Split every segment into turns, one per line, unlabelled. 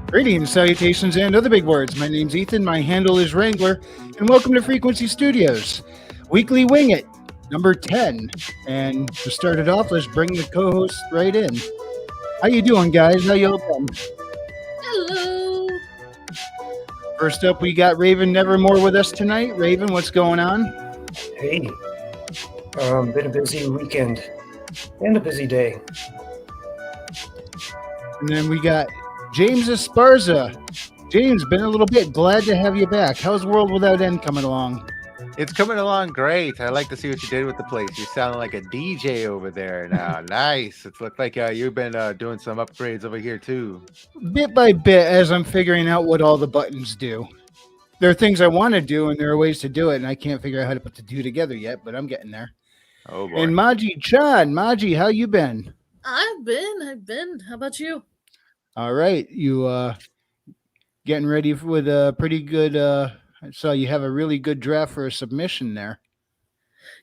Greetings, salutations, and other big words. My name's Ethan. My handle is Wrangler, and welcome to Frequency Studios, Weekly Wing It, number 10. And to start it off, let's bring the co-host right in. How you doing, guys? How y'all doing?
Hello.
First up, we got Raven Nevermore with us tonight. Raven, what's going on?
Hey, been a busy weekend and a busy day.
And then we got James Esparza. James, been a little bit. Glad to have you back. How's World Without End coming along?
It's coming along great. I like to see what you did with the place. You sound like a DJ over there now. Nice. It looked like you've been doing some upgrades over here too.
Bit by bit, as I'm figuring out what all the buttons do. There are things I want to do, and there are ways to do it, and I can't figure out how to put the two together yet, but I'm getting there.
Oh boy.
And Maji Chan, Maji, how you been?
I've been. How about you?
All right, you getting ready with a pretty good. I saw you have a really good draft for a submission there.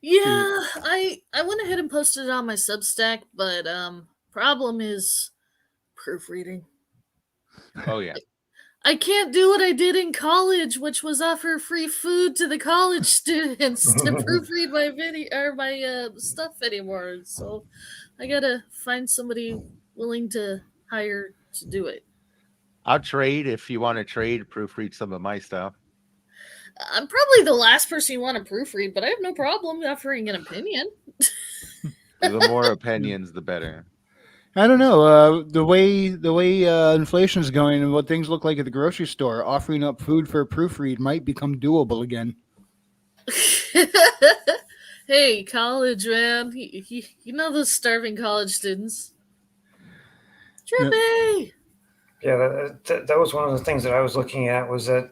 Yeah, I went ahead and posted it on my Substack, but problem is proofreading.
Oh yeah.
I can't do what I did in college, which was offer free food to the college students to proofread my video or my stuff anymore. So I gotta find somebody willing to hire to do it.
I'll trade if you want to trade, proofread some of my stuff.
I'm probably the last person you want to proofread, but I have no problem offering an opinion.
The more opinions, the better.
I don't know the way inflation is going and what things look like at the grocery store. Offering up food for a proofread might become doable again.
Hey, college man, you know those starving college students. Trippy.
Yeah, that was one of the things that I was looking at was that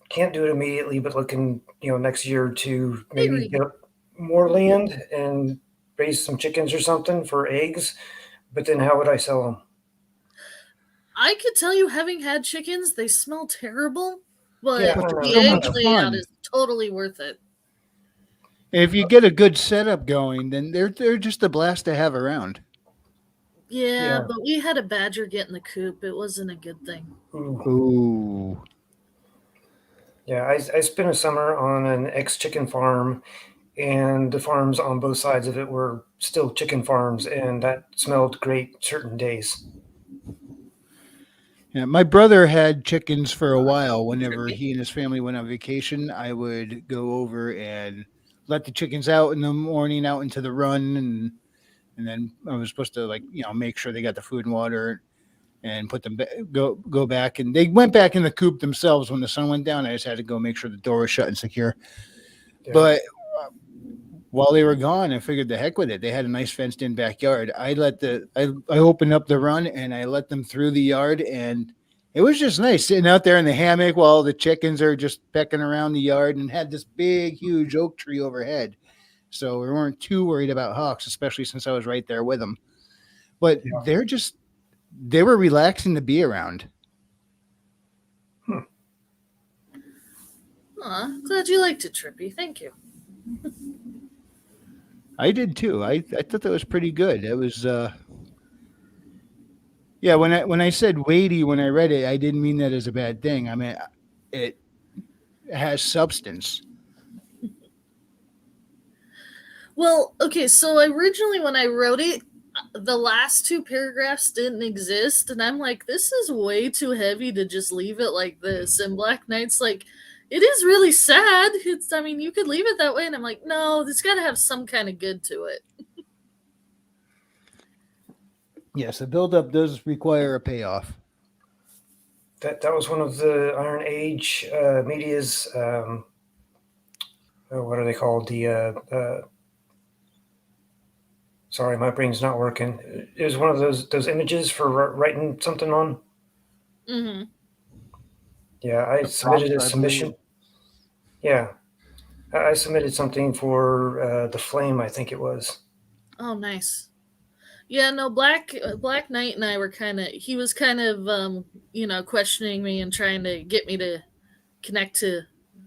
can't do it immediately, but looking, next year or two, maybe get more land and raise some chickens or something for eggs. But then how would I sell them?
I could tell you, having had chickens, they smell terrible, but
Yeah,
the
so
egg
much
layout
fun.
is totally worth it.
If you get a good setup going, then they're just a blast to have around.
Yeah, but we had a badger get in the coop. It wasn't a good thing.
Ooh.
Yeah, I spent a summer on an ex-chicken farm, and the farms on both sides of it were still chicken farms, and that smelled great certain days.
Yeah, my brother had chickens for a while. Whenever he and his family went on vacation, I would go over and let the chickens out in the morning, out into the run, and then I was supposed to make sure they got the food and water and put them go back. And they went back in the coop themselves when the sun went down. I just had to go make sure the door was shut and secure.
Yeah.
But while they were gone, I figured the heck with it. They had a nice fenced in backyard. I opened up the run and I let them through the yard, and it was just nice sitting out there in the hammock while the chickens are just pecking around the yard, and had this big, huge oak tree overhead. So we weren't too worried about hawks, especially since I was right there with them. But they were relaxing to be around.
Aw, glad you liked it, Trippy. Thank you.
I did too. I thought that was pretty good. It was when I said weighty when I read it, I didn't mean that as a bad thing. I mean, it has substance.
Well, okay, so originally when I wrote it, the last two paragraphs didn't exist, and I'm like, this is way too heavy to just leave it like this. And Black Knight's like, it is really sad. You could leave it that way. And I'm like, no, it's got to have some kind of good to it.
Yes, the buildup does require a payoff.
That was one of the Iron Age media's. What are they called? Sorry, my brain's not working. It was one of those images for writing something on.
Mm-hmm.
Yeah, I submitted a submission. Yeah, I submitted something for the Flame, I think it was.
Oh, nice. Yeah, no, Black Knight and I were he was kind of, questioning me and trying to get me to connect to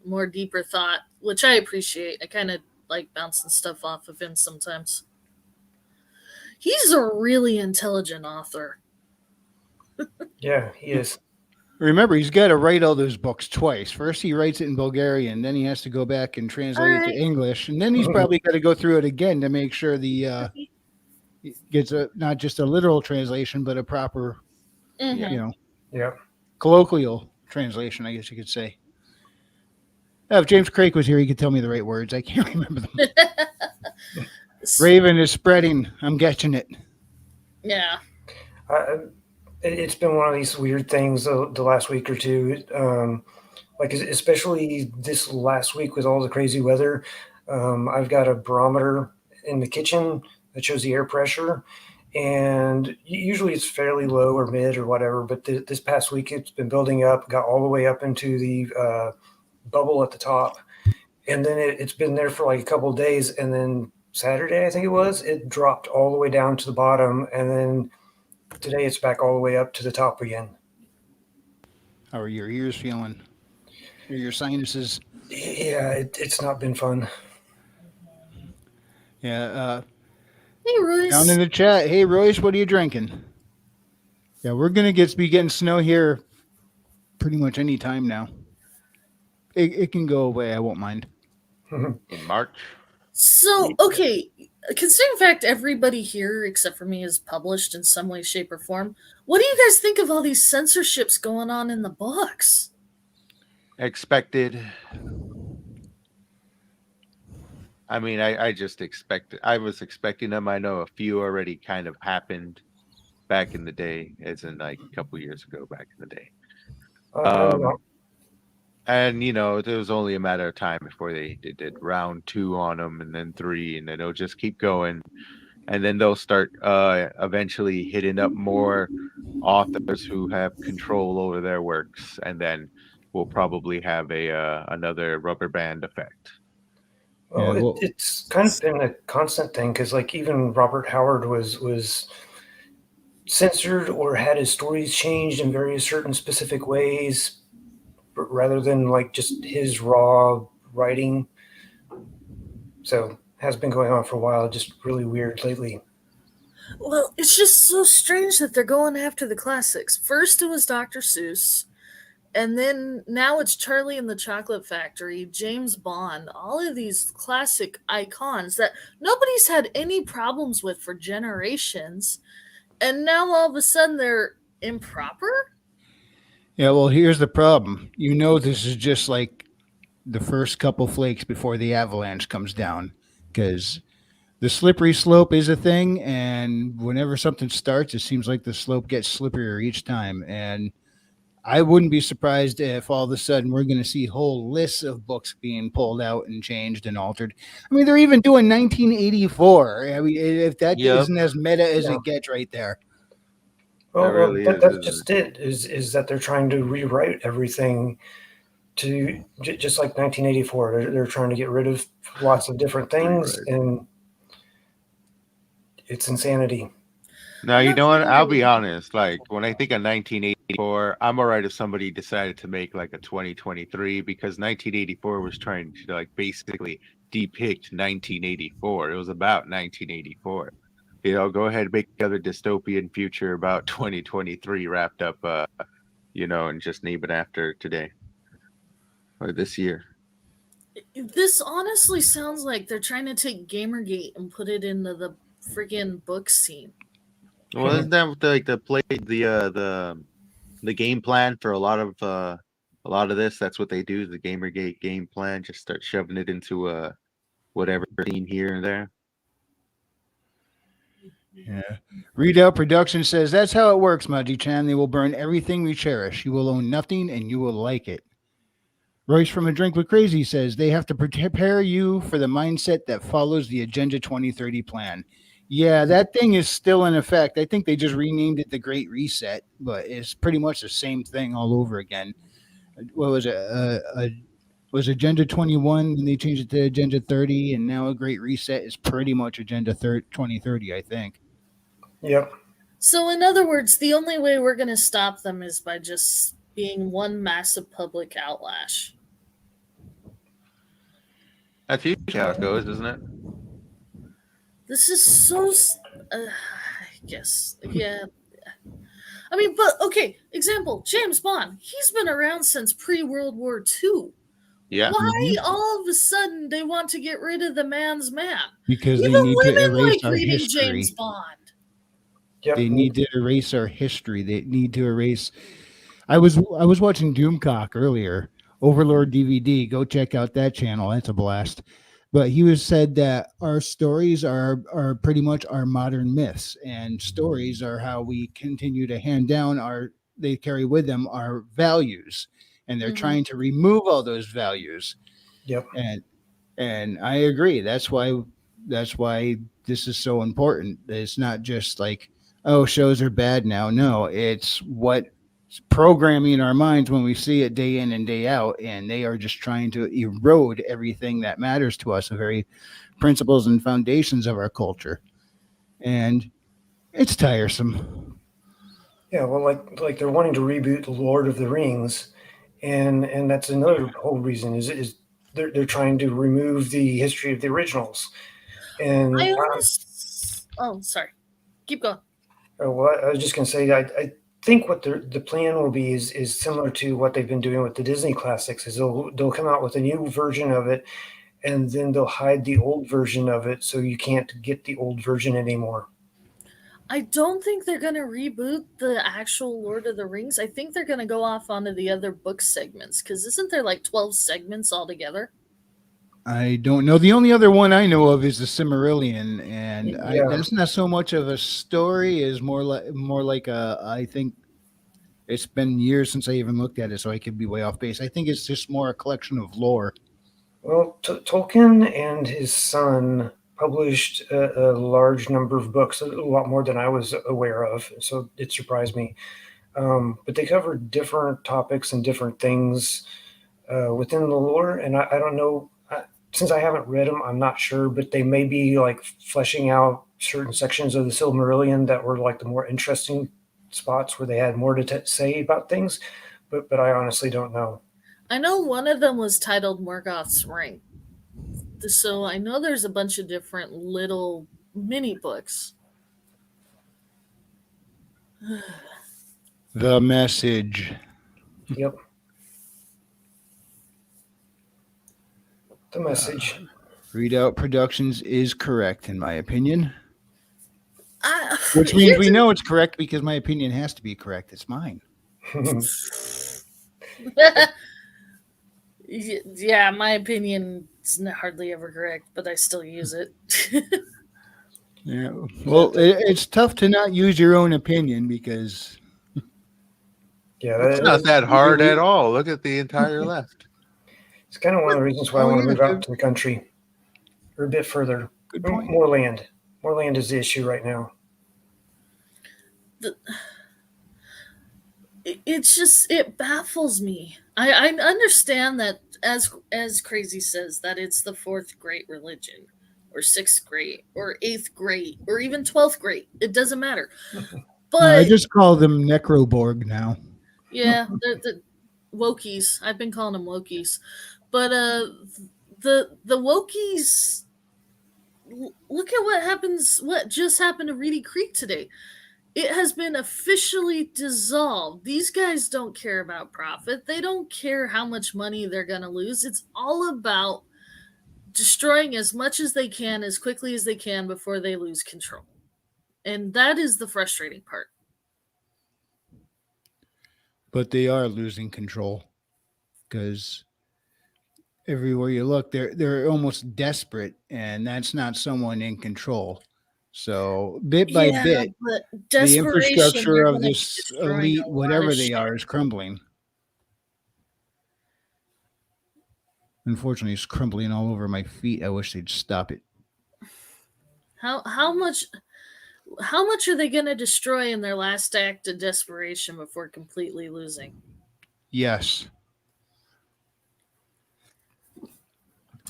more deeper thought, which I appreciate. I kind of like bouncing stuff off of him sometimes. He's a really intelligent author.
Yeah, he is.
Remember, he's got to write all those books twice. First, he writes it in Bulgarian, then he has to go back and translate it to
Alright.
English, and then he's probably got to go through it again to make sure the gets a not just a literal translation, but a proper,
Mhm.
Yeah.
colloquial translation, I guess you could say. If James Craig was here, he could tell me the right words. I can't remember them. Raven is spreading. I'm catching it.
Yeah.
It's been one of these weird things the last week or two. Like especially this last week with all the crazy weather. I've got a barometer in the kitchen that shows the air pressure, and usually it's fairly low or mid or whatever. But this past week it's been building up, got all the way up into the bubble at the top, and then it's been there for like a couple of days, and then Saturday I think it was, it dropped all the way down to the bottom, and then today it's back all the way up to the top again.
How are your ears feeling? Or your sinuses?
Yeah, it's not been fun.
Yeah.
Hey, Royce.
Down in the chat. Hey, Royce, what are you drinking? Yeah, we're gonna be getting snow here pretty much any time now. It can go away. I won't mind.
In March.
So, okay, considering the fact everybody here except for me is published in some way, shape, or form, what do you guys think of all these censorships going on in the books?
Expected. I mean, I just expected. I was expecting them. I know a few already kind of happened back in the day, as in like a couple years ago back in the day. And you know, it was only a matter of time before they did round 2 on them, and then 3, and then it'll just keep going, and then they'll start eventually hitting up more authors who have control over their works, and then we'll probably have a another rubber band effect.
Well,
Yeah, well-
it's kind of been a constant thing because, like, even Robert Howard was censored or had his stories changed in various certain specific ways, rather than like just his raw writing. So has been going on for a while. Just really weird lately.
Well, it's just so strange that they're going after the classics. First, it was Dr. Seuss, and then now it's Charlie and the Chocolate Factory, James Bond, all of these classic icons that nobody's had any problems with for generations, and now all of a sudden they're improper?
Yeah, well, here's the problem. You know, this is just like the first couple flakes before the avalanche comes down, because the slippery slope is a thing, and whenever something starts, it seems like the slope gets slipperier each time. And I wouldn't be surprised if all of a sudden we're going to see whole lists of books being pulled out and changed and altered. I mean, they're even doing 1984. I mean, if that
Yep.
not as meta as
Yeah.
it gets right there.
Well,
That really is,
that's
isn't
just it. Is that they're trying to rewrite everything to just like 1984. They're trying to get rid of lots of different things,
Right.
and it's insanity.
Now, you
Not
know what? I'll be
really.
honest. Like when I think of 1984, I'm alright if somebody decided to make like a 2023, because 1984 was trying to like basically depict 1984. It was about 1984. You know, go ahead and make another dystopian future about 2023 wrapped up, you know, and just name it after today or this year.
This honestly sounds like they're trying to take Gamergate and put it into the freaking book scene.
Well, isn't that what the game plan for a lot of this? That's what they do. The Gamergate game plan, just start shoving it into whatever scene here and there.
Yeah. Redoubt Production says that's how it works, Maji Chan. They will burn everything we cherish. You will own nothing and you will like it. Royce from A Drink with Crazy says they have to prepare you for the mindset that follows the Agenda 2030 plan. Yeah, that thing is still in effect. I think they just renamed it the Great Reset, but it's pretty much the same thing all over again. What was it? Was Agenda 21, and they changed it to Agenda 30, and now a Great Reset is pretty much Agenda 2030, I think.
Yep.
So, in other words, the only way we're going to stop them is by just being one massive public outlash.
That's usually how it goes, isn't it?
This is so. I guess. Yeah. I mean, but okay. Example: James Bond. He's been around since pre-World War II.
Yeah.
Why all of a sudden they want to get rid of the man's man?
Because
Even
they need to
women
erase
like
our
reading
history.
James Bond.
Yep.
They need to erase our history. They need to erase. I was watching Doomcock earlier, Overlord DVD. Go check out that channel. That's a blast. But he was said that our stories are pretty much our modern myths, and stories are how we continue to hand down our. They carry with them our values, and they're
Mhm.
trying to remove all those values.
Yep.
And I agree. That's why this is so important. It's not just like, oh, shows are bad now. No, it's what programming in our minds when we see it day in and day out, and they are just trying to erode everything that matters to us, the very principles and foundations of our culture. And it's tiresome.
Yeah. Well, like they're wanting to reboot the Lord of the Rings, and that's another whole reason is they're trying to remove the history of the originals. And
I almost. Oh, sorry. Keep going.
well, I was just going to say, I think what the plan will be is similar to what they've been doing with the Disney classics. Is they'll come out with a new version of it, and then they'll hide the old version of it, so you can't get the old version anymore.
I don't think they're going to reboot the actual Lord of the Rings. I think they're going to go off onto the other book segments because isn't there like 12 segments altogether?
I don't know. The only other one I know of is the Cimmerillion, and
Yeah.
that's not so much of a story; is more like a. I think it's been years since I even looked at it, so I could be way off base. I think it's just more a collection of lore.
Well, Tolkien and his son published a large number of books, a lot more than I was aware of, so it surprised me. But they covered different topics and different things within the lore, and I don't know. Since I haven't read them, I'm not sure, but they may be like fleshing out certain sections of the Silmarillion that were like the more interesting spots where they had more to say about things. But I honestly don't know.
I know one of them was titled Morgoth's Ring. So I know there's a bunch of different little mini books.
The Message.
Yep. The Message.
Readout Productions is correct, in my opinion. Which
Here's
means we know it's correct because my opinion has to be correct. It's mine.
Yeah, my opinion is hardly ever correct, but I still use it.
Yeah. Well, it's tough to not use your own opinion because
Yeah,
It's not that hard at all. Look at the entire left.
It's kind of one of the reasons why I
Oh,
want to
yeah,
move out to the country or a bit further.
good point.
More land. More land is the issue right now.
It's just it baffles me. I understand that as Crazy says that it's the fourth great religion, or sixth great, or eighth great, or even 12th great. It doesn't matter. But
I just call them Necroborg now.
yeah, the Wokies. I've been calling them Wokies, but the Wokies. Look at what happens. What just happened to Reedy Creek today? It has been officially dissolved. These guys don't care about profit. They don't care how much money they're going to lose. It's all about destroying as much as they can as quickly as they can before they lose control. And that is the frustrating part.
But they are losing control because everywhere you look, they're almost desperate, and that's not someone in control. So bit by bit,
but
the
desperation,
infrastructure
you're
of
gonna be
this
destroying
elite,
a lot
whatever
of
they
shit.
are, is crumbling. Unfortunately, it's crumbling all over my feet. I wish they'd stop it.
How much are they going to destroy in their last act of desperation before completely losing?
Yes.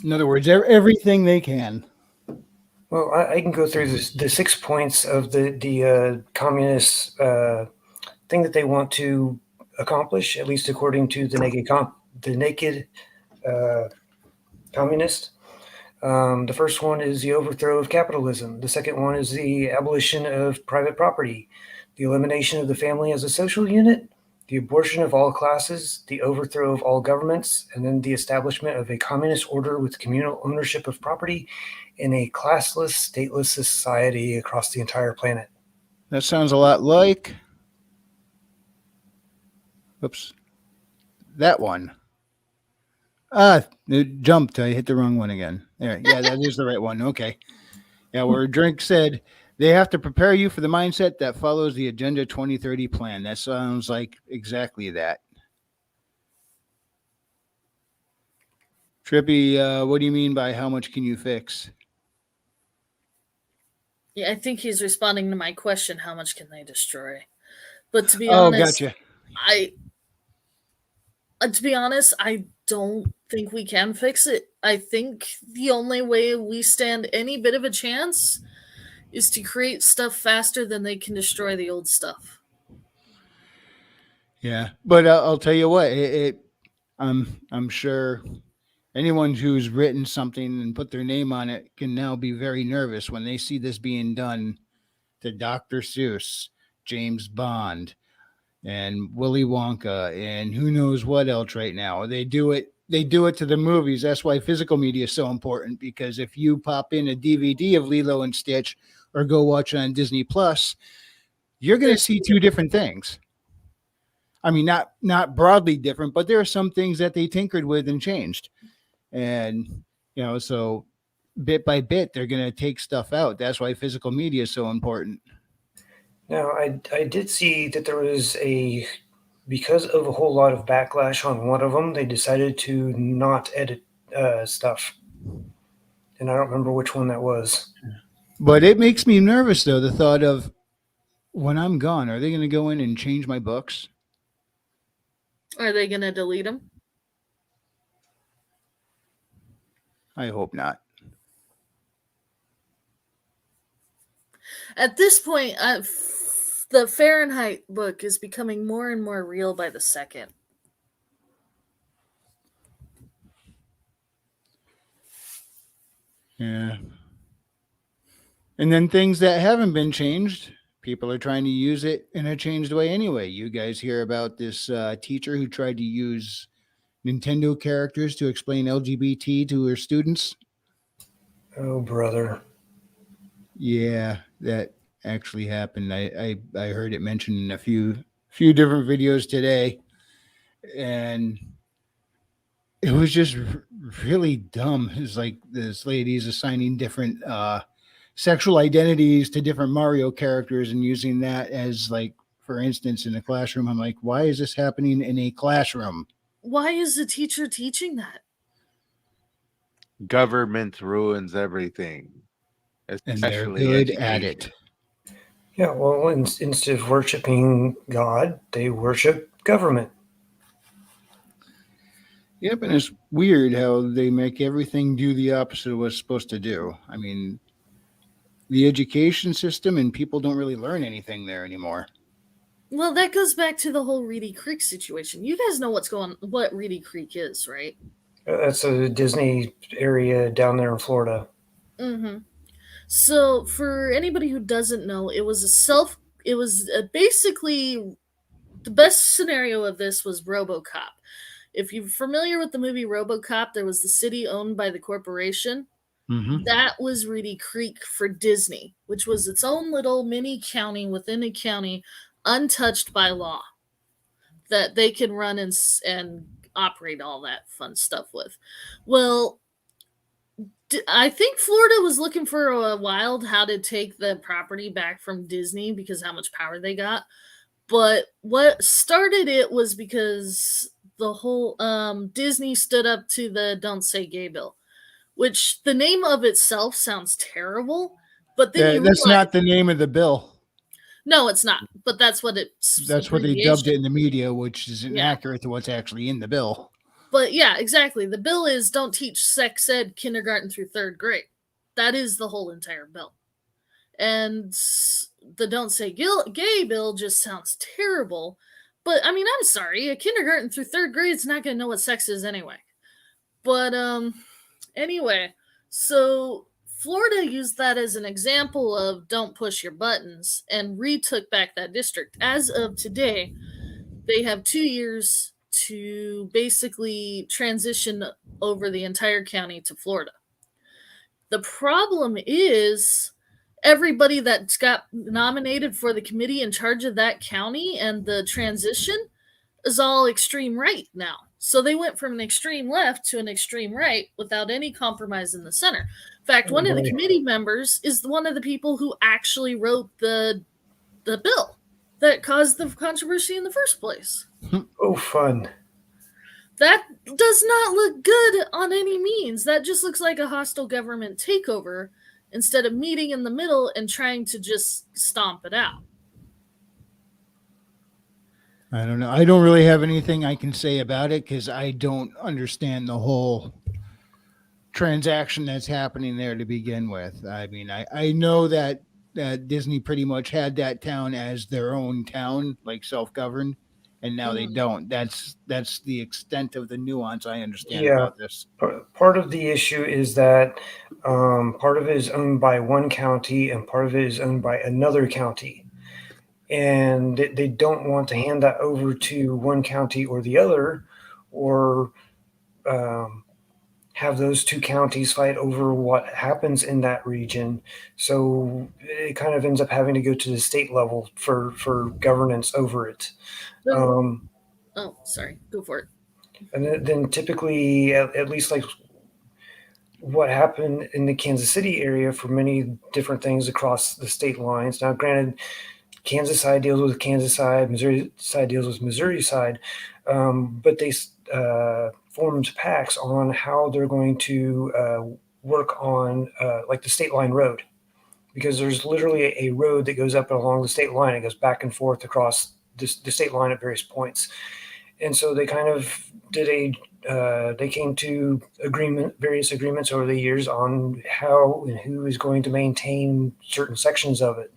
In other words, everything they can.
Well, I can go through the 6 points of the communist thing that they want to accomplish, at least according to the naked communist. The first one is the overthrow of capitalism. The second one is the abolition of private property, the elimination of the family as a social unit, the abortion of all classes, the overthrow of all governments, and then the establishment of a communist order with communal ownership of property in a classless, stateless society across the entire planet.
That sounds a lot like. Oops. That one. It jumped. I hit the wrong one again. There. Yeah, that is the right one. Okay. Yeah, where Drink said they have to prepare you for the mindset that follows the Agenda 2030 plan. That sounds like exactly that. Trippy, what do you mean by how much can you fix?
Yeah, I think he's responding to my question: how much can they destroy? But to be
Oh,
honest,
gotcha.
I don't think we can fix it. I think the only way we stand any bit of a chance is to create stuff faster than they can destroy the old stuff.
Yeah, but I'll tell you what. I'm sure anyone who's written something and put their name on it can now be very nervous when they see this being done to Dr. Seuss, James Bond, and Willy Wonka, and who knows what else right now. They do it. They do it to the movies. That's why physical media is so important, because if you pop in a DVD of Lilo and Stitch or go watch it on Disney Plus, you're going to
There's
see two different things. I mean, not broadly different, but there are some things that they tinkered with and changed. And so bit by bit, they're going to take stuff out. That's why physical media is so important.
Now, I did see that there was because of a whole lot of backlash on one of them, they decided to not edit stuff. And I don't remember which one that was.
But it makes me nervous, though, the thought of when I'm gone, are they going to go in and change my books?
Are they going to delete them?
I hope not.
At this point, the Fahrenheit book is becoming more and more real by the second.
Yeah. And then things that haven't been changed, people are trying to use it in a changed way anyway. You guys hear about this teacher who tried to use Nintendo characters to explain LGBT to her students?
Oh, brother.
Yeah, that actually happened. I heard it mentioned in a few different videos today, and it was just really dumb. It's like this lady's assigning different sexual identities to different Mario characters and using that as, like, for instance, in a classroom. I'm like, why is this happening in a classroom?
Why is the teacher teaching that?
Government ruins everything,
And they're
especially
good at
education.
it.
Yeah, well, instead of worshiping God, they worship government.
Yep, and it's weird how they make everything do the opposite of what it's supposed to do. I mean, the education system, and people don't really learn anything there anymore.
Well, that goes back to the whole Reedy Creek situation. You guys know what Reedy Creek is, right?
That's a Disney area down there in Florida.
Mm-hmm. So, for anybody who doesn't know, it was basically the best scenario of this was RoboCop. If you're familiar with the movie RoboCop, there was the city owned by the corporation.
Mm-hmm.
That was Reedy Creek for Disney, which was its own little mini county within a county, untouched by law, that they can run and operate all that fun stuff with. Well, I think Florida was looking for a while how to take the property back from Disney because how much power they got. But what started it was because the whole Disney stood up to the Don't Say Gay bill, which the name of itself sounds terrible. But then you
That's
realize,
not the name of the bill.
no, it's not. But that's what it's
That's what they dubbed it
abbreviation.
in the media, which is
Yeah.
inaccurate to what's actually in the bill.
But yeah, exactly. The bill is don't teach sex ed kindergarten through third grade. That is the whole entire bill. And the Don't Say Gay bill just sounds terrible. But I mean, I'm sorry, a kindergarten through third grade is not going to know what sex is anyway. But anyway, So Florida used that as an example of don't push your buttons and retook back that district. As of today, they have 2 years to basically transition over the entire county to Florida. The problem is everybody that's got nominated for the committee in charge of that county and the transition is all extreme right now. So they went from an extreme left to an extreme right without any compromise in the center. In fact, one of the committee members is one of the people who actually wrote the bill that caused the controversy in the first place.
Oh, fun.
That does not look good on any means. That just looks like a hostile government takeover instead of meeting in the middle and trying to just stomp it out.
I don't know. I don't really have anything I can say about it because I don't understand the whole transaction that's happening there to begin with. I mean, I know that Disney pretty much had that town as their own town, like self-governed, and now they don't. That's the extent of the nuance I understand about this.
Part of the issue is that part of it is owned by one county and part of it is owned by another county. And they don't want to hand that over to one county or the other, or have those two counties fight over what happens in that region. So it kind of ends up having to go to the state level for governance over it.
Oh, sorry. Go for it.
And then typically, at least like what happened in the Kansas City area for many different things across the state lines. Now, granted, Kansas side deals with Kansas side, Missouri side deals with Missouri side, but they formed pacts on how they're going to work on like the state line road, because there's literally a road that goes up and along the state line. It goes back and forth across the state line at various points. And so they kind of did they came to various agreements over the years on how and who is going to maintain certain sections of it.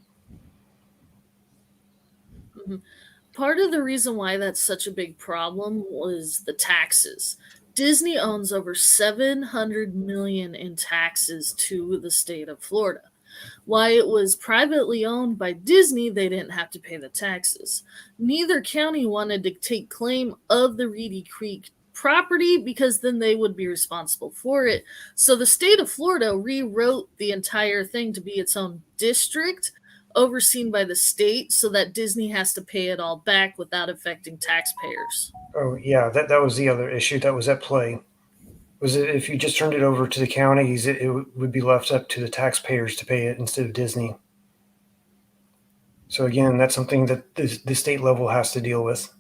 Part of the reason why that's such a big problem was the taxes. Disney owns over $700 million in taxes to the state of Florida. Why it was privately owned by Disney, they didn't have to pay the taxes. Neither county wanted to take claim of the Reedy Creek property because then they would be responsible for it. So the state of Florida rewrote the entire thing to be its own district, overseen by the state, so that Disney has to pay it all back without affecting taxpayers.
Oh yeah, that was the other issue that was at play. Was it if you just turned it over to the counties, it would be left up to the taxpayers to pay it instead of Disney. So again, that's something that the state level has to deal with.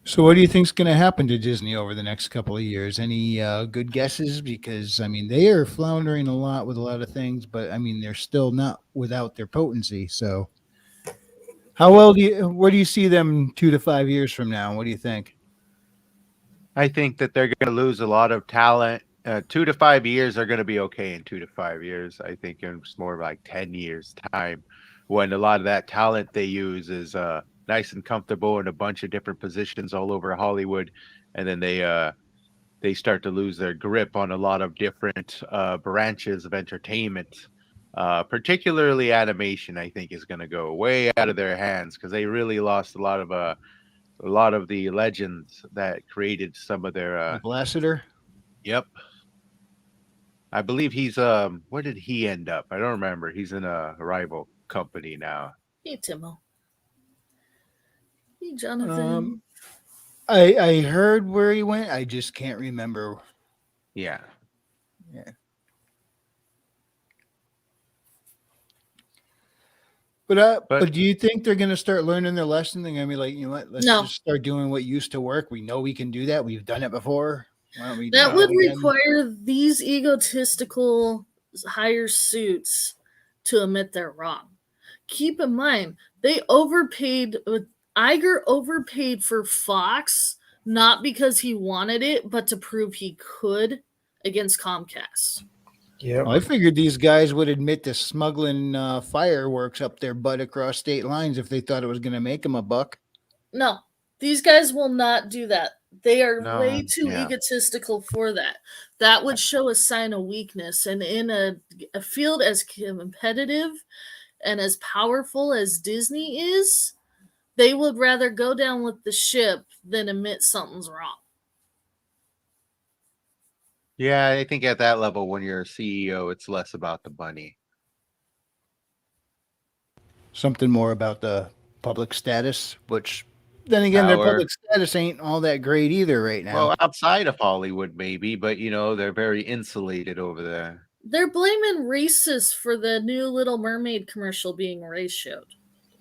So what do you think is going to happen to Disney over the next couple of years? Any good guesses? Because, I mean, they are floundering a lot with a lot of things, but, I mean, they're still not without their potency. So where do you see them 2 to 5 years from now? What do you think?
I think that they're going to lose a lot of talent. 2 to 5 years are going to be okay in 2 to 5 years. I think it's more like 10 years time when a lot of that talent they use is nice and comfortable in a bunch of different positions all over Hollywood, and then they start to lose their grip on a lot of different branches of entertainment. Particularly animation, I think, is going to go way out of their hands because they really lost a lot of the legends that created some of their.
Lasseter?
Yep. I believe he's where did he end up? I don't remember. He's in a rival company now.
Hey, Timo. Hey, Jonathan.
I heard where he went. I just can't remember.
Yeah.
But do you think they're going to start learning their lesson? They're going to be like, you know what? Let's just start doing what used to work. We know we can do that. We've done it before. Why don't we
that would require these egotistical higher suits to admit they're wrong. Keep in mind, they overpaid. Iger overpaid for Fox, not because he wanted it, but to prove he could against Comcast.
Yeah,
I figured these guys would admit to smuggling fireworks up their butt across state lines if they thought it was going to make them a buck.
No, these guys will not do that. They are
No,
way too
yeah.
egotistical for that. That would show a sign of weakness. And in a field as competitive and as powerful as Disney is, they would rather go down with the ship than admit something's wrong.
Yeah, I think at that level, when you're a CEO, it's less about the money.
Something more about the public status, which then again, their
Power.
public status ain't all that great either right now.
Well, outside of Hollywood, maybe, but they're very insulated over there.
They're blaming racists for the new Little Mermaid commercial being race showed.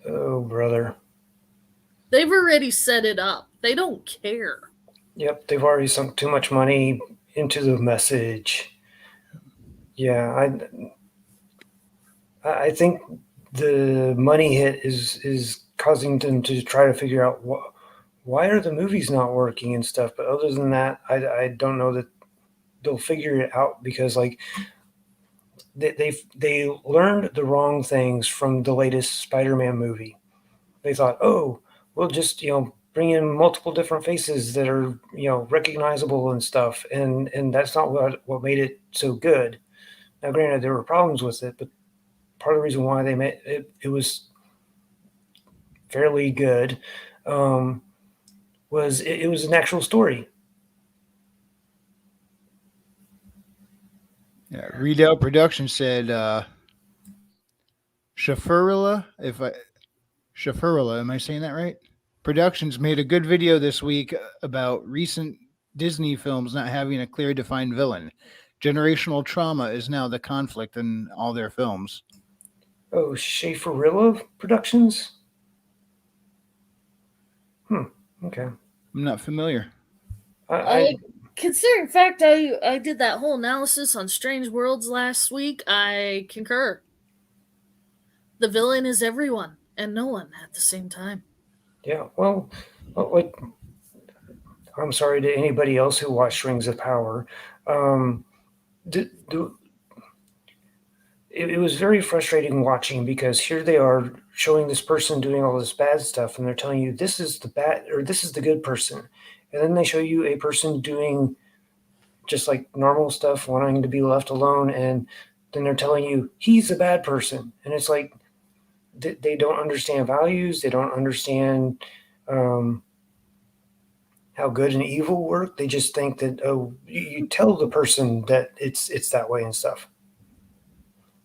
Oh, brother.
They've already set it up. They don't care.
Yep, they've already sunk too much money into the message. Yeah, I think the money hit is causing them to try to figure out why are the movies not working and stuff. But other than that, I don't know that they'll figure it out, because like they learned the wrong things from the latest Spider-Man movie. They thought, oh, we'll just bring in multiple different faces that are recognizable and stuff, and that's not what made it so good. Now, granted, there were problems with it, but part of the reason why they made it was fairly good was it was an actual story.
Yeah, Redoubt Productions said Shafurla, Shafurla, am I saying that right? Productions made a good video this week about recent Disney films not having a clear defined villain. Generational trauma is now the conflict in all their films.
Oh, Schaeferilla Productions? Okay.
I'm not familiar.
I
Considering fact, I did that whole analysis on Strange Worlds last week. I concur. The villain is everyone and no one at the same time.
Yeah, well, like, I'm sorry to anybody else who watched Rings of Power. It was very frustrating watching, because here they are showing this person doing all this bad stuff, and they're telling you this is the bad or this is the good person, and then they show you a person doing just like normal stuff, wanting to be left alone, and then they're telling you he's a bad person, and it's like they don't understand values, they don't understand how good and evil work. They just think that you tell the person that it's that way and stuff.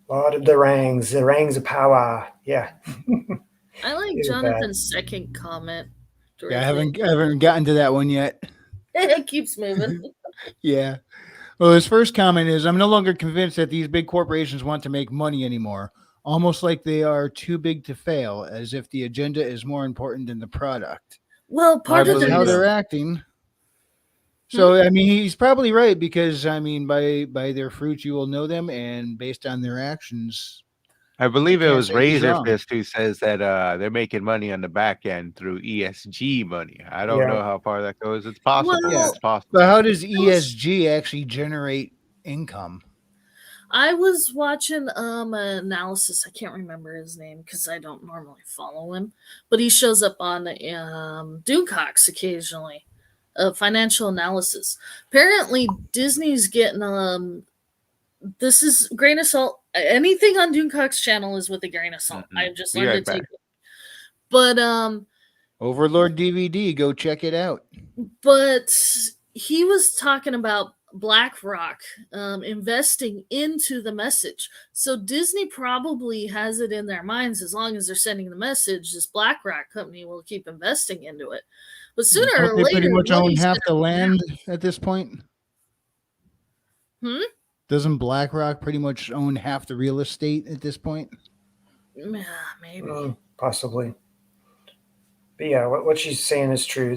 Lord of the Rings of Power. Yeah.
I like
It was
Jonathan's second comment.
Yeah, I haven't gotten to that one yet.
It keeps moving.
Yeah. Well, his first comment is, I'm no longer convinced that these big corporations want to make money anymore. Almost like they are too big to fail, as if the agenda is more important than the product.
Well, part of
That's
the
how they're
mis-
acting. So, I mean, he's probably right, because, I mean, by their fruits you will know them, and based on their actions,
I believe it
can't
was
say he's wrong.
Razorfist who says that they're making money on the back end through ESG money. I don't
Yeah.
know how far that goes. It's possible.
Well,
It's possible.
But how does ESG actually generate income?
I was watching an analysis. I can't remember his name because I don't normally follow him, but he shows up on Doomcox occasionally. Financial analysis. Apparently, Disney's getting this is grain of salt. Anything on Doomcock's channel is with a grain of salt. I've just
Be
learned
right
to take
back.
it. But
Overlord DVD, go check it out.
but he was talking about BlackRock investing into the message. So Disney probably has it in their minds, as long as they're sending the message, this BlackRock company will keep investing into it. But sooner
Don't
or
they
later,
pretty much own
money's
half the
gonna run
land
out.
at this point? Doesn't BlackRock pretty much own half the real estate at this point?
Yeah, maybe.
Possibly. But yeah, what she's saying is true.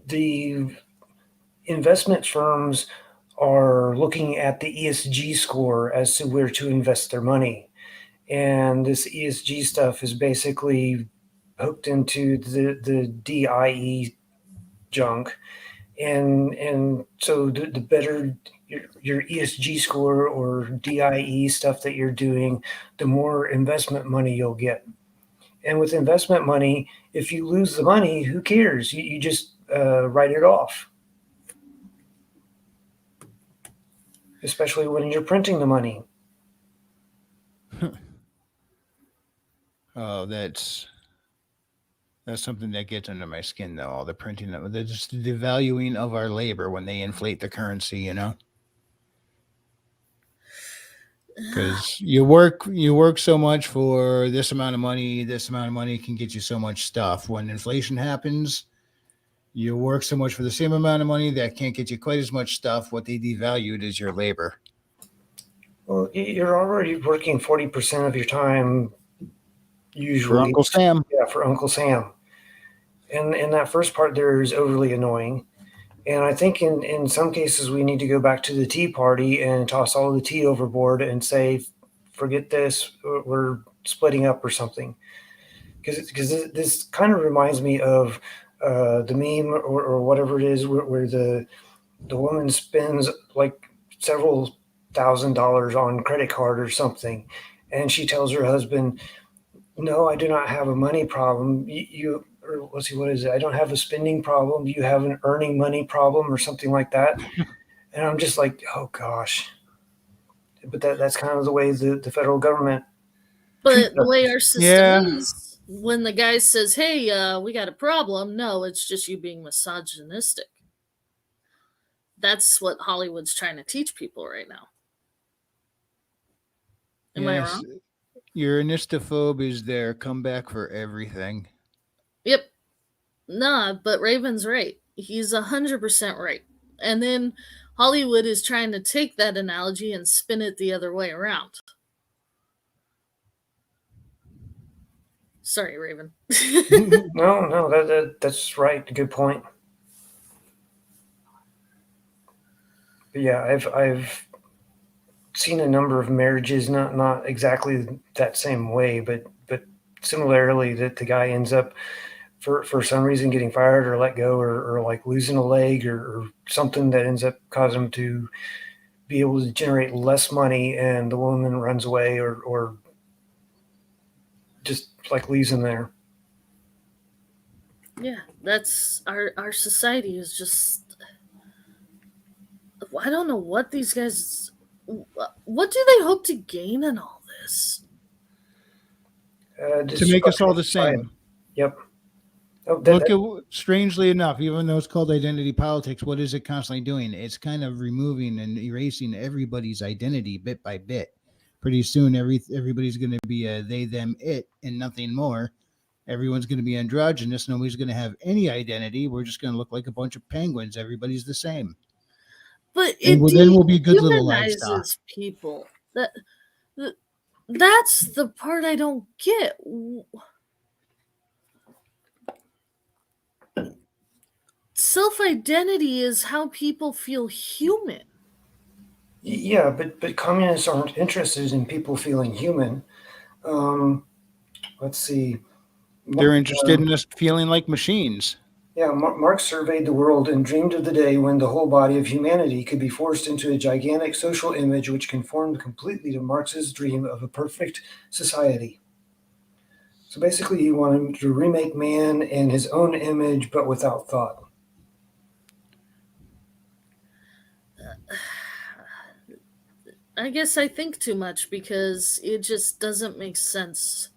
The investment firms are looking at the ESG score as to where to invest their money. And this ESG stuff is basically hooked into the DIE junk. And so the better your ESG score or DIE stuff that you're doing, the more investment money you'll get. And with investment money, if you lose the money, who cares? You just write it off. especially when you're printing the money.
Oh, that's something that gets under my skin, though. All the printing, just the devaluing of our labor when they inflate the currency. Because you work so much for this amount of money. This amount of money can get you so much stuff. When inflation happens, you work so much for the same amount of money that can't get you quite as much stuff. What they devalued is your labor.
Well, you're already working 40% of your time usually.
For Uncle Sam.
Yeah, for Uncle Sam. And that first part there is overly annoying. And I think in some cases we need to go back to the Tea Party and toss all the tea overboard and say, forget this, we're splitting up or something. Because this kind of reminds me of the meme or whatever it is where the woman spends like several $1,000s on credit card or something, and she tells her husband, "No, I do not have a money problem. You or let's see, what is it? I don't have a spending problem. You have an earning money problem or something like that." And I'm just like, oh gosh. But that's kind of the way the federal government.
But the way our system
Yeah.
is, when the guy says, "Hey, we got a problem," no, it's just you being misogynistic. That's what Hollywood's trying to teach people right now. Am I wrong?
Your anistophobe is their comeback for everything.
Yep. Nah, but Raven's right. He's 100% right. And then Hollywood is trying to take that analogy and spin it the other way around. Sorry, Raven.
No, that's right. Good point. But yeah, I've seen a number of marriages, not exactly that same way, but similarly, that the guy ends up for some reason getting fired or let go or like losing a leg or something that ends up causing him to be able to generate less money, and the woman runs away or just like leaves him there.
Yeah, that's our society is just. I don't know what these guys. What do they hope to gain in all this?
To make us all the same.
Yep.
Oh, strangely enough, even though it's called identity politics, what is it constantly doing? It's kind of removing and erasing everybody's identity bit by bit. Pretty soon, everybody's going to be a they, them, it, and nothing more. Everyone's going to be androgynous. Nobody's going to have any identity. We're just going to look like a bunch of penguins. Everybody's the same.
But
then we'll be good little
dehumanizes
livestock.
people. That's the part I don't get. Self-identity is how people feel human.
Yeah, but communists aren't interested in people feeling human. Let's see.
They're interested in us feeling like machines.
Yeah, Marx surveyed the world and dreamed of the day when the whole body of humanity could be forced into a gigantic social image which conformed completely to Marx's dream of a perfect society. So basically, he wanted to remake man in his own image, but without thought.
I guess I think too much because it just doesn't make sense.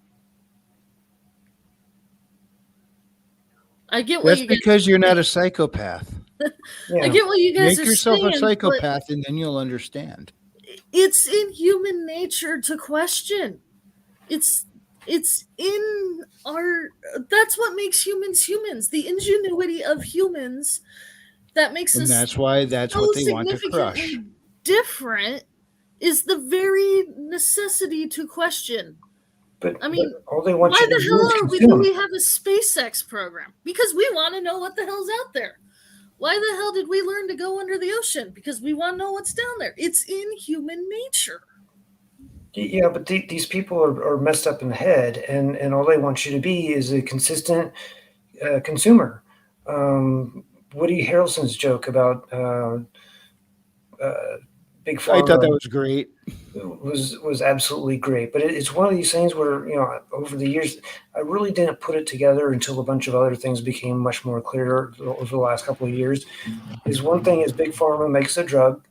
I get what
That's
you guys
because you're not a psychopath.
Yeah.
I get what you guys
Make
are
yourself
saying,
a psychopath, and then you'll understand.
It's in human nature to question. It's in our. That's what makes humans humans. The ingenuity of humans that makes
And
us.
that's why that's
so
what they want to crush.
significantly different is the very necessity to question.
But
I mean,
all they want
why
you to
the
do
hell
is
do
consume.
we have a SpaceX program? Because we want to know what the hell's out there. Why the hell did we learn to go under the ocean? Because we want to know what's down there. It's in human nature.
Yeah, but these people are messed up in the head, and all they want you to be is a consistent consumer. Woody Harrelson's joke about big pharma.
I thought that was great.
Was absolutely great, but it's one of these things where over the years I really didn't put it together until a bunch of other things became much more clear over the last couple of years. Is one thing is big pharma makes a drug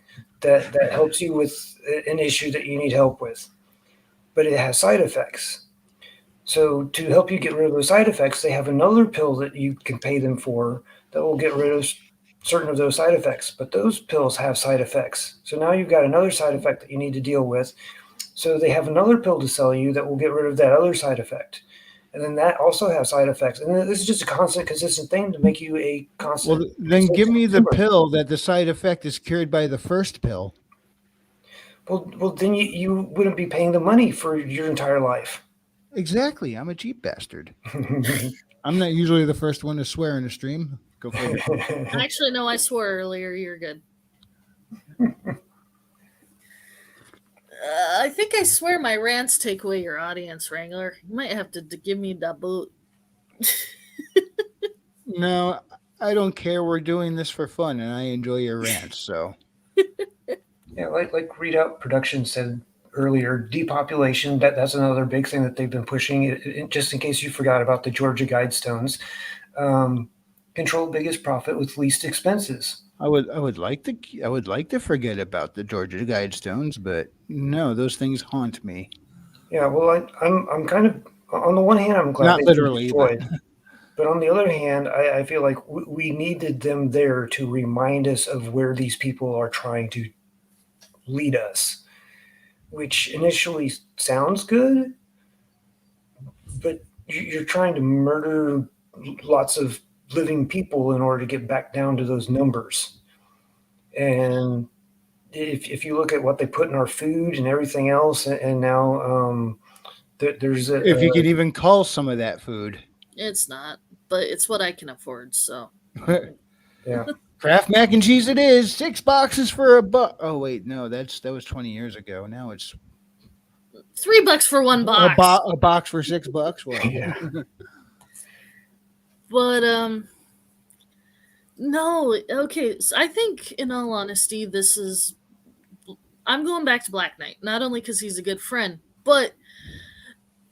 that helps you with an issue that you need help with, but it has side effects. So to help you get rid of those side effects, they have another pill that you can pay them for that will get rid of certain of those side effects. But those pills have side effects. So now you've got another side effect that you need to deal with. So they have another pill to sell you that will get rid of that other side effect. And then that also has side effects. And this is just a constant, consistent thing to make you a constant.
Well, then give me the pill that the side effect is cured by the first pill.
Well, then you wouldn't be paying the money for your entire life.
Exactly. I'm a cheap bastard. I'm not usually the first one to swear in a stream. Go figure.
Actually, no, I swore earlier. You're good. I think I swear my rants take away your audience, Wrangler. You might have to give me the boot.
No, I don't care. We're doing this for fun, and I enjoy your rants. So,
Yeah, like Readout Production said earlier, depopulation. That's another big thing that they've been pushing. Just in case you forgot about the Georgia Guidestones, control biggest profit with least expenses.
I would like to forget about the Georgia Guidestones, but no, those things haunt me.
Yeah, well, I'm kind of, on the one hand, I'm glad
Not
they've
literally,
been destroyed. But on the other hand, I feel like we needed them there to remind us of where these people are trying to lead us, which initially sounds good, but you're trying to murder lots of living people in order to get back down to those numbers. And if you look at what they put in our food and everything else, and now there's a,
if you can even call some of that food.
It's not, but it's what I can afford. So
yeah.
Kraft mac and cheese it is. 6 boxes for $1. Oh wait, no, that was 20 years ago. Now it's
$3 for one box.
a box for $6. Well,
Yeah.
But no, okay. So I think, in all honesty, I'm going back to Black Knight, not only because he's a good friend, but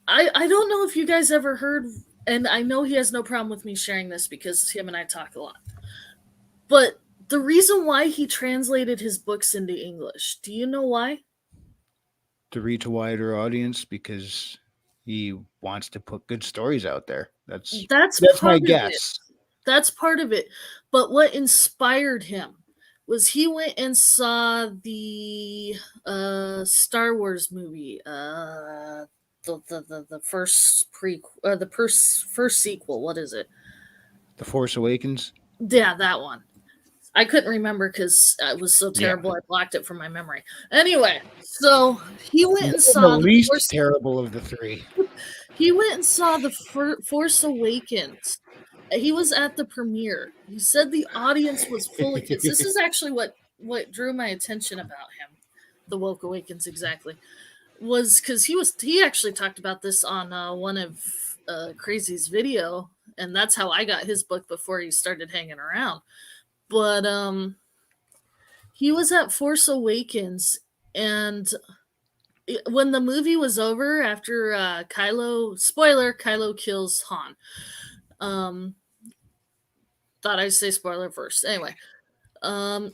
I don't know if you guys ever heard, and I know he has no problem with me sharing this because him and I talk a lot. But the reason why he translated his books into English, do you know why?
to reach a wider audience because he wants to put good stories out there. That's
Part
my
of
guess.
it. That's part of it. But what inspired him was he went and saw the Star Wars movie, the first first sequel. What is it?
The Force Awakens.
Yeah, that one. I couldn't remember because it was so terrible. I blocked it from my memory. Anyway, so he went and saw
the least terrible of the three.
He went and saw the Force Awakens. He was at the premiere. He said the audience was full of kids. This is actually what drew my attention about him. The Woke Awakens, exactly, was because he actually talked about this on one of Crazy's video, and that's how I got his book before he started hanging around. But he was at Force Awakens, and when the movie was over, after Kylo kills Han. Thought I'd say spoiler first. Anyway,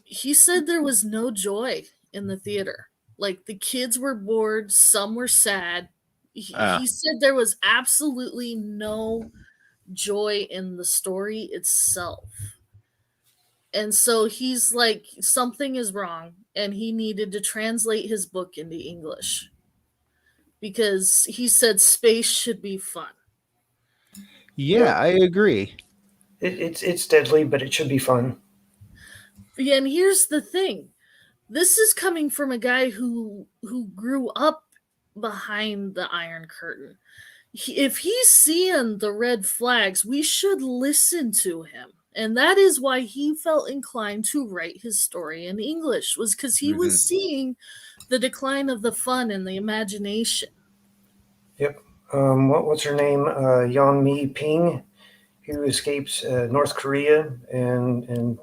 he said there was no joy in the theater. Like, the kids were bored, some were sad. He said there was absolutely no joy in the story itself. And so he's like, something is wrong, and he needed to translate his book into English. Because he said space should be fun.
Yeah, I agree.
It's deadly, but it should be fun.
Yeah, and here's the thing. This is coming from a guy who grew up behind the Iron Curtain. If he's seeing the red flags, we should listen to him. And that is why he felt inclined to write his story in English, was because he was seeing the decline of the fun and the imagination.
Yep. What's her name? Yeon Mi Ping, who escaped North Korea and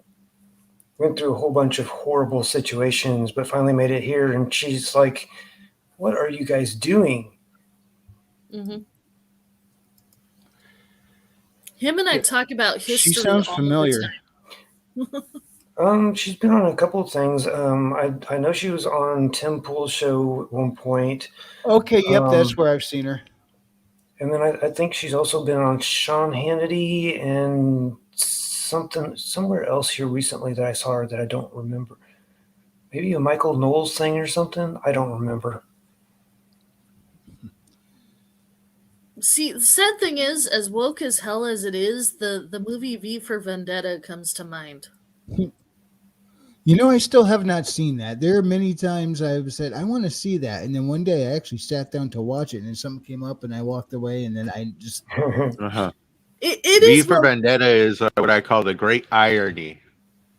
went through a whole bunch of horrible situations, but finally made it here. And she's like, "What are you guys doing?"
Mm-hmm. Him and I talk about history.
She sounds
all
familiar.
the time.
She's been on a couple of things. I know she was on Tim Pool's show at one point.
Okay, yep, that's
Um,
where I've seen her.
and then I think she's also been on Sean Hannity and somewhere else here recently that I saw her that I don't remember. Maybe a Michael Knowles thing or something. I don't remember.
See, the sad thing is, as woke as hell as it is, the movie V for Vendetta comes to mind.
You know, I still have not seen that. There are many times I've said I want to see that, and then one day I actually sat down to watch it, and then something came up, and I walked away, and then I just
Uh-huh.
It
V
is
for
woke,
Vendetta is what I call the great irony.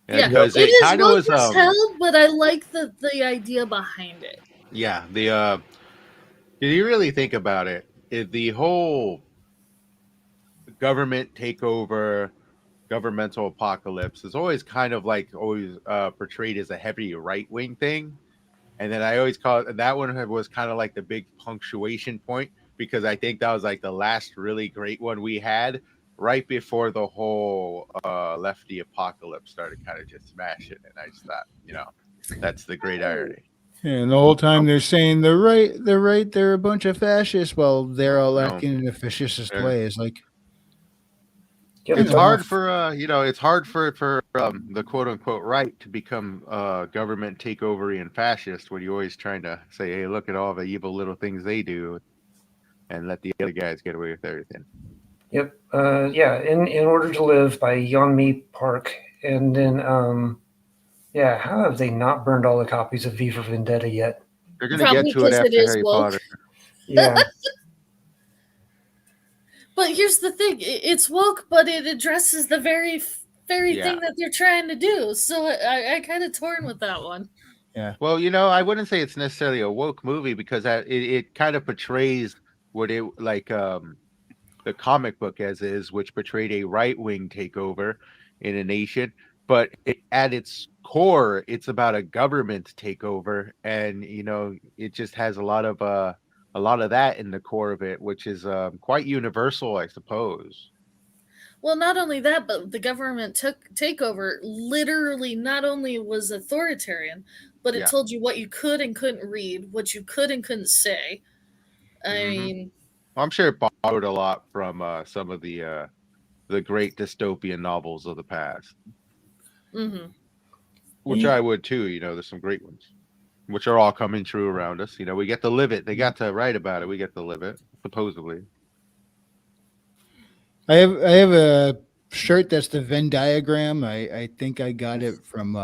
yeah,
Yep.
Because
it
it
is
kind of
woke
was
as hell, but I like the idea behind it.
yeah, if you really think about it, the whole government takeover, governmental apocalypse is always kind of like always portrayed as a heavy right wing thing. And then I always call it, and that one was kind of like the big punctuation point because I think that was like the last really great one we had right before the whole lefty apocalypse started kind of just smash it. And I just thought, that's the great irony.
and the whole time they're saying the right, they're a bunch of fascists. Well, they're all
No,
acting in a fascist
they're-
way. It's like
Yep.
it's
you know,
hard for it's hard for the quote unquote right to become government takeover and fascist when you're always trying to say, hey, look at all the evil little things they do and let the other guys get away with everything.
Yep. Yeah. In Order to Live by Yeonmi Park, and then yeah. How have they not burned all the copies of V for Vendetta yet?
They're gonna
Probably
get to it
because it
after
is
Harry
woke.
Potter.
Yeah.
But here's the thing: it's woke, but it addresses the very
Yeah.
thing that they're trying to do. So I kind of torn with that one.
Well, I wouldn't say it's necessarily a woke movie because it kind of portrays what it like the comic book as is, which portrayed a right wing takeover in a nation. But at its core, it's about a government takeover, and it just has a lot of that in the core of it, which is quite universal, I suppose.
Well, not only that, but the government takeover literally not only was authoritarian, but it
Yeah.
told you what you could and couldn't read, what you could and couldn't say. I
Mhm.
mean,
Well, I'm sure it borrowed a lot from some of the great dystopian novels of the past,
mhm.
which I would too. There's some great ones, which are all coming true around us. We get to live it. They got to write about it. We get to live it, supposedly.
I have a shirt that's the Venn diagram. I think I got it from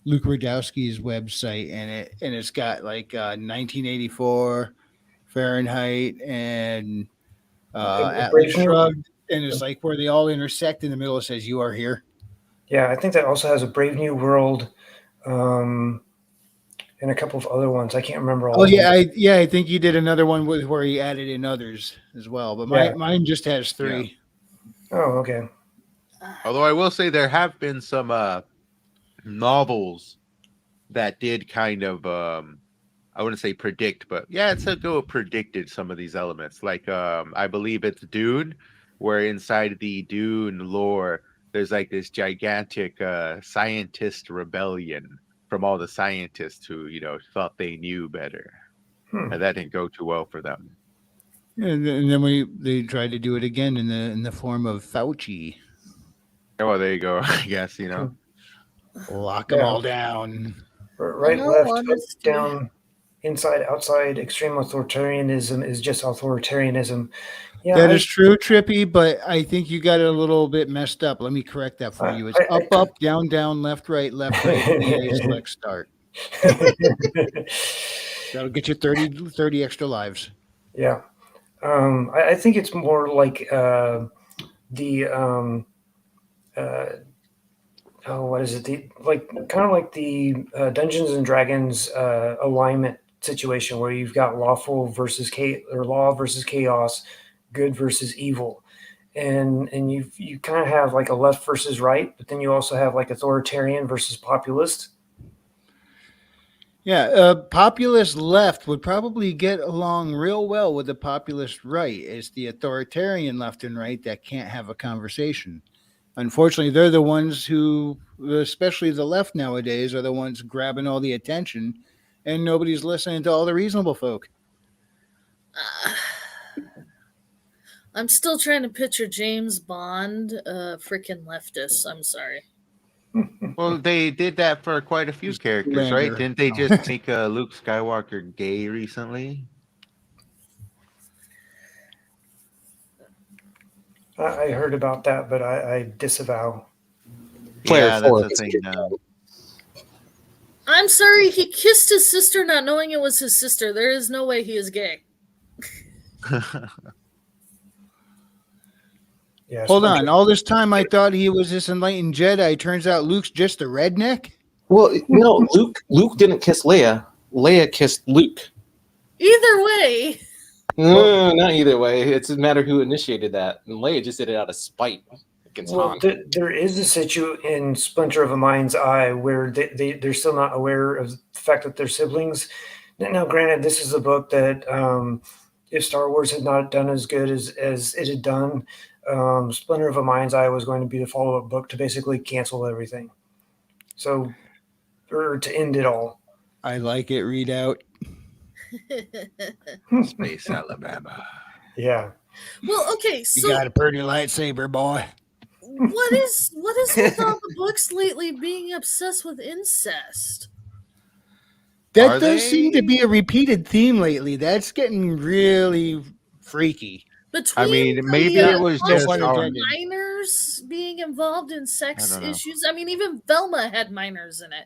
Luke Radowski's website, and it's got like 1984 Fahrenheit and
A
Atlas
Brave New.
Shrugged, and it's like where they all intersect in the middle. It says "You are here."
Yeah, I think that also has a Brave New World, and a couple of other ones. I can't remember all
Oh
of them.
I think he did another one with where he added in others as well. But
Yeah.
mine just has three.
Oh, okay.
Although I will say there have been some novels that did kind of I wouldn't say predict, but yeah, it's a go predicted some of these elements. Like I believe it's Dune, where inside the Dune lore, there's like this gigantic scientist rebellion from all the scientists who, thought they knew better.
Hmm.
And that didn't go too well for them.
And then they tried to do it again in the form of Fauci.
Oh, there you go. I guess,
Lock them
Yeah.
all down.
Right,
In all
left, up,
honesty-
down, inside, outside. Extreme authoritarianism is just authoritarianism. Yeah,
That is true, Trippy, but I think you got it a little bit messed up. Let me correct that for you. It's up, down, down, left, BA, select, start. That'll get you 30 extra lives.
Yeah. I think it's more like the what is it? Kind of like the Dungeons and Dragons alignment situation where you've got lawful versus law versus chaos, good versus evil, and you kind of have like a left versus right, but then you also have like authoritarian versus populist.
Yeah, populist left would probably get along real well with the populist right. It's the authoritarian left and right that can't have a conversation. Unfortunately, they're the ones who, especially the left nowadays, are the ones grabbing all the attention, and nobody's listening to all the reasonable folk.
Uh, I'm still trying to picture James Bond, freaking leftist. I'm sorry.
Well, they did that for quite a few characters, right?
Lander.
Didn't they just make Luke Skywalker gay recently?
I heard about that, but I disavow.
Player
Yeah,
four.
that's the thing now.
I'm sorry, he kissed his sister not knowing it was his sister. There is no way he is gay.
Yeah,
Hold
Splinter-
on. All this time I thought he was this enlightened Jedi. Turns out Luke's just a redneck?
Well, no, Luke didn't kiss Leia. Leia kissed Luke.
Either way,
No, not either way. It's a matter who initiated that. And Leia just did it out of spite against
Well,
Han.
there is a situ in Splinter of a Mind's Eye where they're still not aware of the fact that they're siblings. Now, granted, this is a book that if Star Wars had not done as good as it had done, Splinter of a Mind's Eye was going to be the follow-up book to basically cancel everything. So, or to end it all.
I like it. Read out.
Space Alabama.
Yeah.
well, okay.
You
So
got a pretty lightsaber, boy.
what is with all the books lately being obsessed with incest?
That
Are
does seem to
they?
be a repeated theme lately. That's getting really freaky.
Between
I mean, maybe
the,
it was
no
just
pun
our,
intended.
minors being involved in sex
I don't know.
issues. I mean, even Velma had minors in it.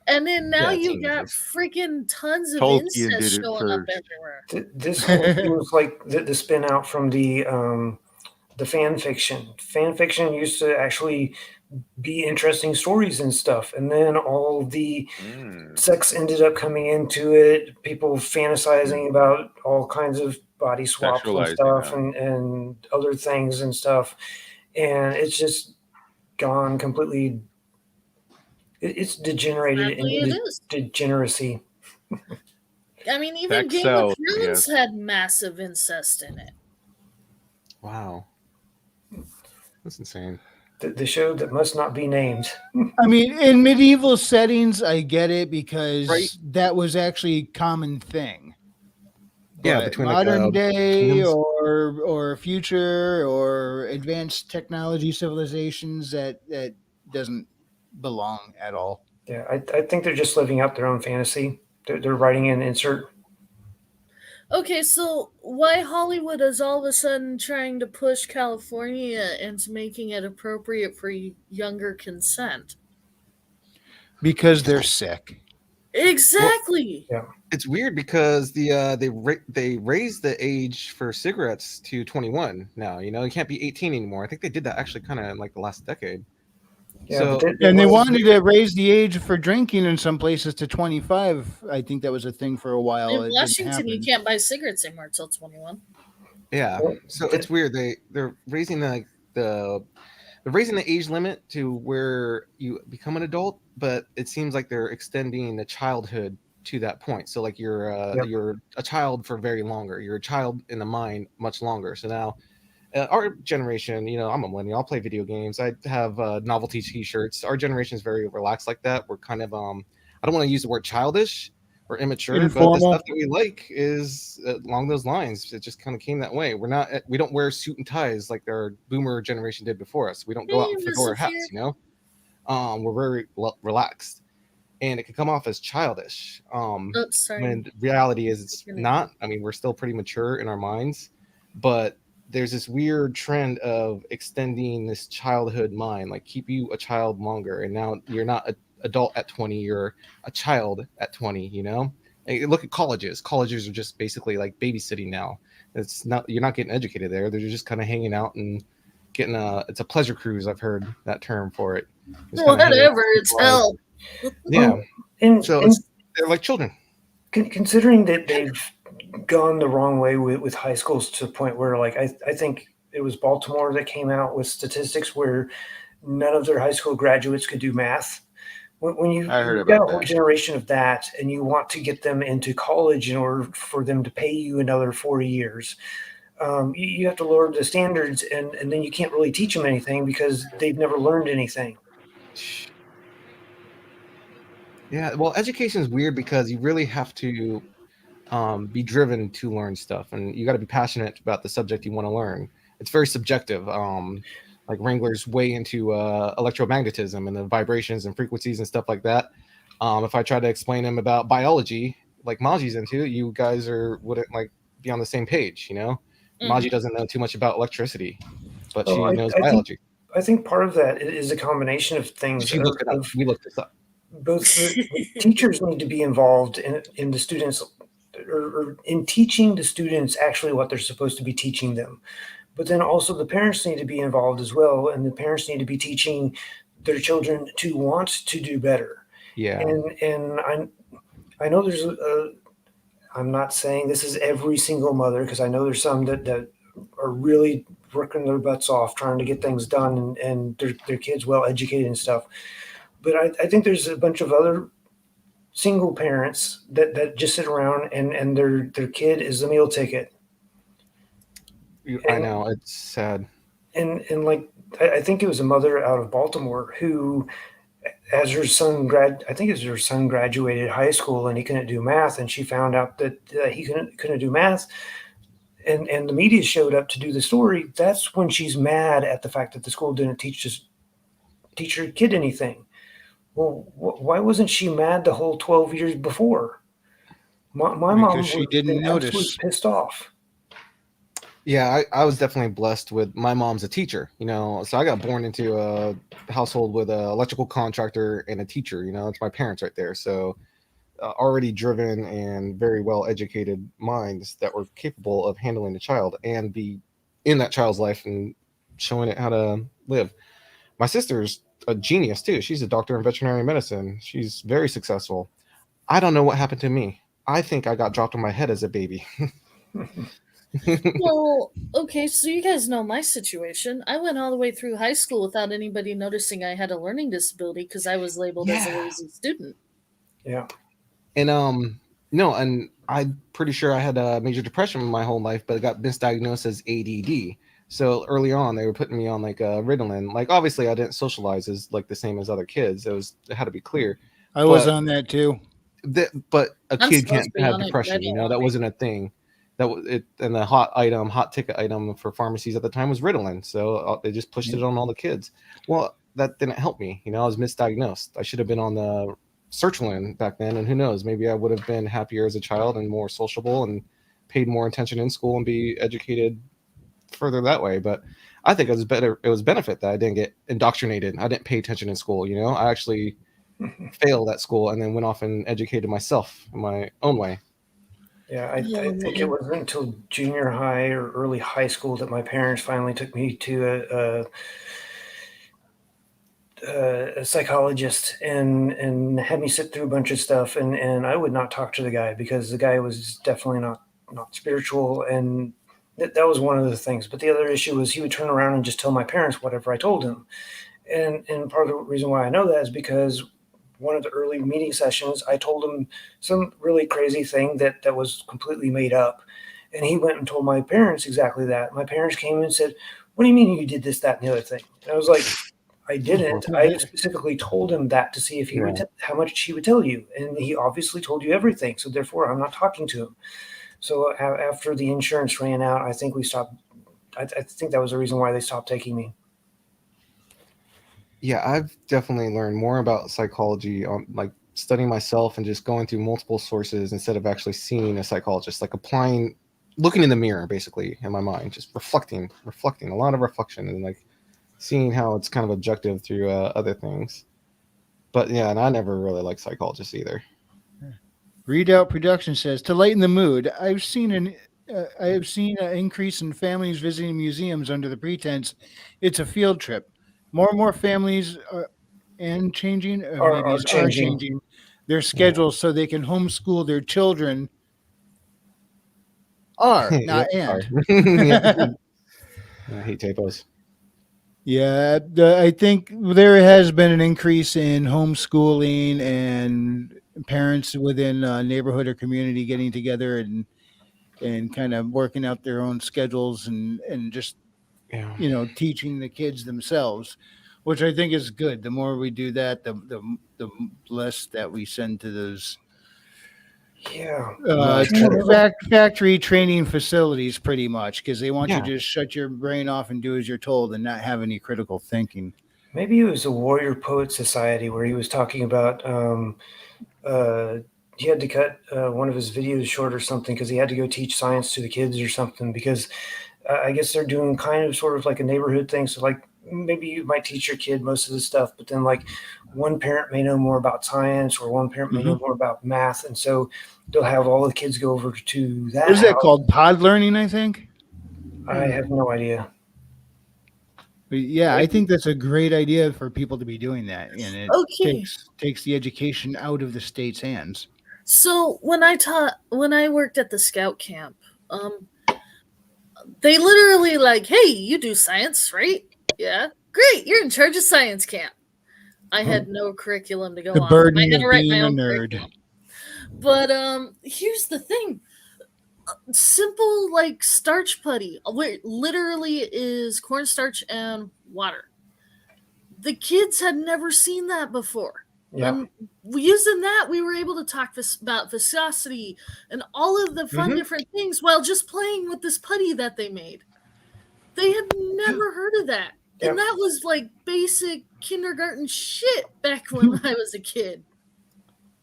And then now
Yeah,
you got
teenagers.
freaking tons of
Tolkien
incest
did it
showing up
first.
everywhere.
This whole thing was like the spin out from the fan fiction. Fan fiction used to actually be interesting stories and stuff, and then all the sex ended up coming into it. People fantasizing about all kinds of body swaps and
Sexualizing
stuff,
them.
and other things and stuff, and it's just gone completely. It's degenerated
Sadly, it
into
is.
degeneracy.
I mean, even
Sex
Game
sells,
of Thrones
yes.
had massive incest in it.
Wow. That's insane.
The show that must not be named.
I mean, in medieval settings, I get it because
Right.
that was actually a common thing.
Yeah,
But
between, like,
modern day
kingdoms.
or future or advanced technology civilizations, that doesn't belong at all.
Yeah, I think they're just living out their own fantasy. They're writing an insert.
Okay, so why Hollywood is all of a sudden trying to push California into making it appropriate for younger consent?
Because they're sick.
Exactly.
It's weird because they raised the age for cigarettes to 21 now. You can't be 18 anymore. I think they did that actually kind of in like the last decade.
Yeah,
So-
but
And they wanted to raise the age for drinking in some places to 25. I think that was a thing for a while.
In
It didn't
Washington, you
happen.
can't buy cigarettes anymore until 21.
Yeah.
Well,
So it's weird. They're raising they're raising the age limit to where you become an adult, but it seems like they're extending the childhood to that point. So like you're a child for very longer. You're a child in the mind much longer. So now our generation, I'm a millennial. I'll play video games. I have novelty T-shirts. Our generation is very relaxed like that. We're kind of I don't want to use the word childish or immature, but the
Informal.
stuff that we like is along those lines. It just kind of came that way. We don't wear suit and ties like our boomer generation did before us. We don't go out in
Hey,
fedora
Mrs.
hats. We're very relaxed, and it can come off as childish.
Oh, sorry.
When reality is it's
You're
not. I mean, we're still pretty mature in our minds, but there's this weird trend of extending this childhood mind, like keep you a child longer, and now you're not an adult at 20, you're a child at 20. And look at colleges are just basically like babysitting now. You're not getting educated there. They're just kind of hanging out and getting it's a pleasure cruise. I've heard that term for it. Just kinda hanging out
Whatever,
with
it's
people.
hell.
Yeah,
And,
so
and
they're like children.
considering that they've gone the wrong way with high schools to the point where, like, I think it was Baltimore that came out with statistics where none of their high school graduates could do math. When you've
I heard
got a
about
whole
that.
generation of that, and you want to get them into college in order for them to pay you another 4 years, You have to lower the standards, and then you can't really teach them anything because they've never learned anything.
Yeah, well, education is weird because you really have to be driven to learn stuff, and you got to be passionate about the subject you want to learn. It's very subjective. Like Wrangler's way into electromagnetism and the vibrations and frequencies and stuff like that. If I try to explain him about biology, like Maji's into, you guys wouldn't like be on the same page. Maji doesn't know too much about electricity, but
Well,
she knows
I think
biology.
I think part of that is a combination of things
She looked it up.
of
We looked this up.
both the teachers need to be involved in the students, or in teaching the students actually what they're supposed to be teaching them. But then also the parents need to be involved as well, and the parents need to be teaching their children to want to do better.
Yeah.
And I know there's I'm not saying this is every single mother, because I know there's some that are really working their butts off trying to get things done, and their kids well educated and stuff. But I think there's a bunch of other single parents that just sit around, and their kid is the meal ticket.
I know, it's sad.
And like I think it was a mother out of Baltimore who, as her son I think as her son graduated high school and he couldn't do math, and she found out that he couldn't do math, and the media showed up to do the story. That's when she's mad at the fact that the school didn't teach her kid anything. Well, why wasn't she mad the whole 12 years before? My mom
Because she
would have
didn't
been absolutely
notice.
pissed off.
Yeah, I was definitely blessed with my mom's a teacher, so I got born into a household with an electrical contractor and a teacher. It's my parents right there. So already driven and very well educated minds that were capable of handling a child and be in that child's life and showing it how to live. My sister's a genius too. She's a doctor in veterinary medicine. She's very successful. I don't know what happened to me. I think I got dropped on my head as a baby.
Well, okay, so you guys know my situation. I went all the way through high school without anybody noticing I had a learning disability because I was labeled as a
Yeah.
lazy student.
Yeah.
And no, and I'm pretty sure I had a major depression my whole life, but I got misdiagnosed as ADD. So early on, they were putting me on like Ritalin. Like obviously, I didn't socialize as like the same as other kids. It had to be clear.
I was
But
on that too.
but a
I'm
kid
supposed
can't
to be
have
on it, but I
depression.
don't
That
want it.
wasn't a thing. That was it. And the hot ticket item for pharmacies at the time was Ritalin. So they just pushed it on all the kids. Well, that didn't help me. I was misdiagnosed. I should have been on the Sertraline back then, and who knows? Maybe I would have been happier as a child and more sociable and paid more attention in school and be educated further that way. But I think it was better. It was benefit that I didn't get indoctrinated. I didn't pay attention in school. I actually failed at school and then went off and educated myself in my own way.
Yeah, I think it wasn't until junior high or early high school that my parents finally took me to a psychologist and had me sit through a bunch of stuff, and I would not talk to the guy because the guy was definitely not spiritual, and that was one of the things. But the other issue was he would turn around and just tell my parents whatever I told him, and part of the reason why I know that is because one of the early meeting sessions, I told him some really crazy thing that was completely made up. And he went and told my parents exactly that. My parents came and said, "What do you mean you did this, that, and the other thing?" And I was like, "I didn't. I specifically told him that to see if he would how much he would tell you. And he obviously told you everything. So therefore, I'm not talking to him." So after the insurance ran out, I think we stopped. I think that was the reason why they stopped taking me.
Yeah, I've definitely learned more about psychology on like studying myself and just going through multiple sources instead of actually seeing a psychologist, like looking in the mirror basically in my mind, just reflecting, a lot of reflection and like seeing how it's kind of objective through other things. But yeah, and I never really liked psychologists either.
Readout Production says to lighten the mood. I have seen an increase in families visiting museums under the pretense it's a field trip. More and more families are changing their schedules so they can homeschool their children. Not
Yep,
and.
I hate typos.
Yeah, I think there has been an increase in homeschooling and parents within a neighborhood or community getting together and and kind of working out their own schedules and just
Yeah.
teaching the kids themselves, which I think is good. The more we do that, the less that we send to those
Yeah.
Right.
factory training facilities, pretty much, because they want you
Yeah.
to just shut your brain off and do as you're told and not have any critical thinking.
Maybe it was a Warrior Poet Society where he was talking about uh, he had to cut one of his videos short or something because he had to go teach science to the kids or something because I guess they're doing kind of sort of like a neighborhood thing. So like maybe you might teach your kid most of the stuff, but then like one parent may know more about science or one parent may know more about math, and so they'll have all the kids go over to that
What is that
house.
called? Pod learning, I think.
I have no idea.
But yeah, I think that's a great idea for people to be doing that, and it
Okay.
takes the education out of the state's hands.
So when I worked at the scout camp, they literally like, hey, you do science, right? Yeah. Great, you're in charge of science camp. I had no curriculum to go
The
off of. I
burden
had to
of
write my
being a
own
nerd.
curriculum. But here's the thing. Simple like starch putty, literally is cornstarch and water. The kids had never seen that before.
Yeah.
And using that, we were able to talk about viscosity and all of the fun different things while just playing with this putty that they made. They had never heard of that.
Yep.
And that was like basic kindergarten shit back when I was a kid.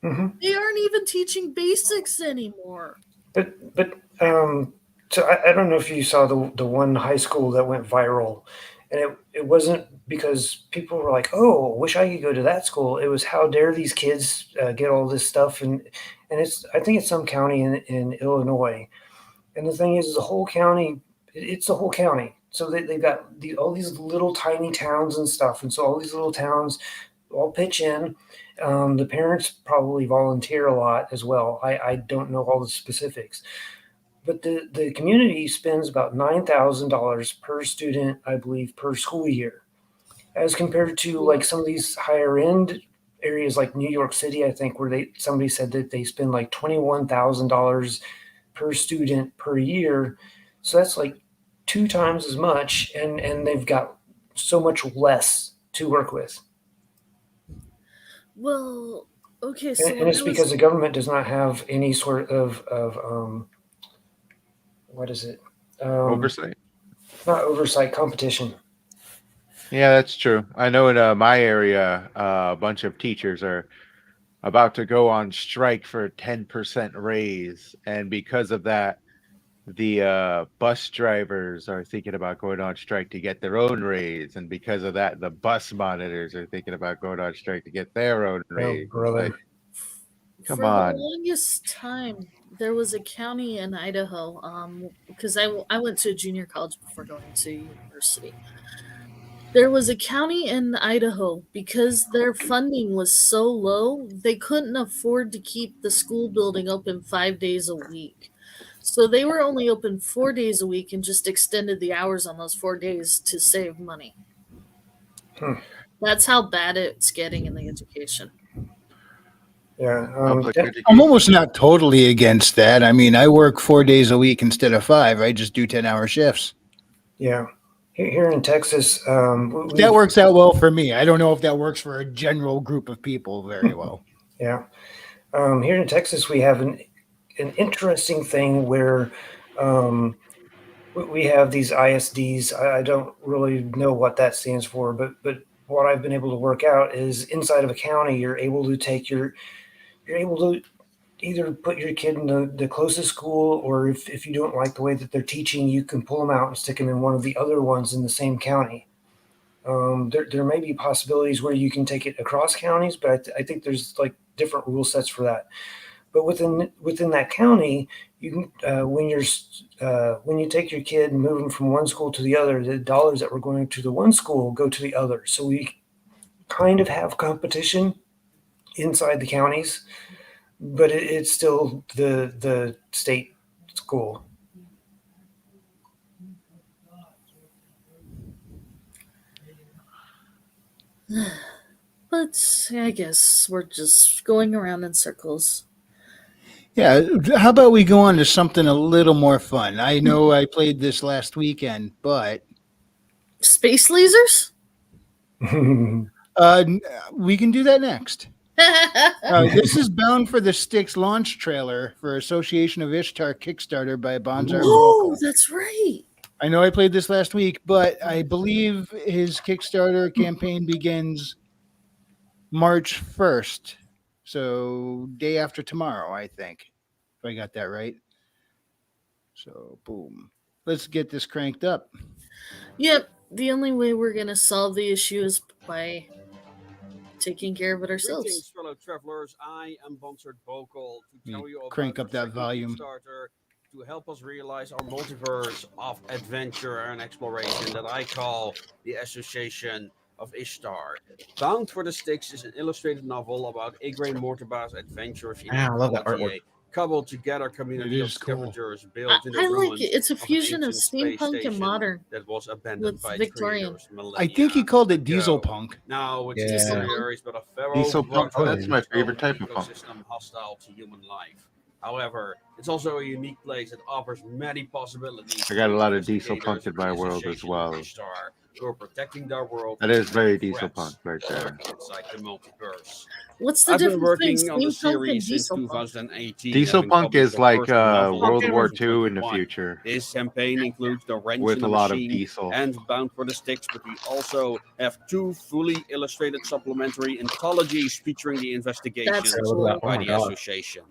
Mm-hmm.
They aren't even teaching basics anymore.
But so I don't know if you saw the one high school that went viral, and it wasn't because people were like, "Oh, wish I could go to that school." It was how dare these kids get all this stuff, and it's I think it's some county in Illinois, and the thing is the whole county, it's the whole county. So they've got all these little tiny towns and stuff, and so all these little towns all pitch in. The parents probably volunteer a lot as well. I don't know all the specifics, but the community spends about $9,000 per student, I believe, per school year, as compared to like some of these higher end areas like New York City, I think, where somebody said that they spend like $21,000 per student per year. So that's like 2 times as much, and they've got so much less to work with.
Well, okay, so
And it's because the government does not have any sort of what is it?
Oversight.
Not oversight, competition.
Yeah, that's true. I know in my area, a bunch of teachers are about to go on strike for a 10% raise, and because of that, the bus drivers are thinking about going on strike to get their own raise, and because of that, the bus monitors are thinking about going on strike to get their own raise.
brother.
Like, come
for
on.
the longest time, there was a county in Idaho, because I went to a junior college before going to university. There was a county in Idaho because their funding was so low, they couldn't afford to keep the school building open 5 days a week. So they were only open 4 days a week and just extended the hours on those 4 days to save money. That's how bad it's getting in the education.
Yeah.
Public education.
I'm almost not totally against that. I mean, I work 4 days a week instead of 5. I just do 10-hour shifts.
Yeah. Here in Texas,
That works out well for me. I don't know if that works for a general group of people very well.
Yeah. Here in Texas, we have an interesting thing where we have these ISDs. I don't really know what that stands for, but what I've been able to work out is inside of a county, you're able to either put your kid in the closest school, or if you don't like the way that they're teaching, you can pull them out and stick them in one of the other ones in the same county. There may be possibilities where you can take it across counties, but I think there's like different rule sets for that. But within that county, you can when you take your kid and move them from one school to the other, the dollars that were going to the one school go to the other. So we kind of have competition inside the counties, but it's still the state school.
But I guess we're just going around in circles.
Yeah, how about we go on to something a little more fun? I know I played this last weekend, but
Space lasers?
uh, we can do that next. This is Bound for the Sticks launch trailer for Association of Ishtar Kickstarter by Bonzar
Oh,
Focal.
that's right.
I know I played this last week, but I believe his Kickstarter campaign begins March 1st. So day after tomorrow, I think. If I got that right. So boom. Let's get this cranked up.
Yep. The only way we're gonna solve the issue is by taking care of it ourselves.
Greetings, fellow travelers. I am Bonsard Vocal to tell you about
Crank up
our
that
second
volume.
Kickstarter to help us realize our multiverse of adventure and exploration that I call the Association of Ishtar. Bound for the Sticks is an illustrated novel about Igraine Mortibar's adventures in
I love that
ecology,
artwork.
a cobbled together community
It
of
is cool.
scavengers
I,
built in the
I like
ruins
it. It's a
of an
fusion of
ancient space
steampunk and
station
modern.
that was abandoned
with
by its
Victorian.
creators
I
millennia
think he called it
ago.
diesel punk.
Now, its
Yeah.
interior is but a feral
Diesel punk,
grotto
that's my
in its
favorite
own
type of punk.
ecosystem hostile to human life. However, it's also a unique place that offers many possibilities.
I got a
to
lot of diesel
investigators
punk in
of the
my world as
Association
well.
of Ishtar, who are protecting their world.
That
from
is very
many
diesel
threats
punk right there.
lurking inside the multiverse.
What's the
I've been
difference between
working on the
steampunk and
series since
diesel punk?
2018.
Diesel
having
punk
published
is
the
like
first novel in
World War II in the
2021.
future
This campaign includes the wrench
with
in
a
the
lot of
machine
diesel.
and Bound for the Sticks, but we also have two fully illustrated supplementary anthologies featuring the investigations
That's
Yeah, look at that.
cool.
Oh
by
my
the
God.
association.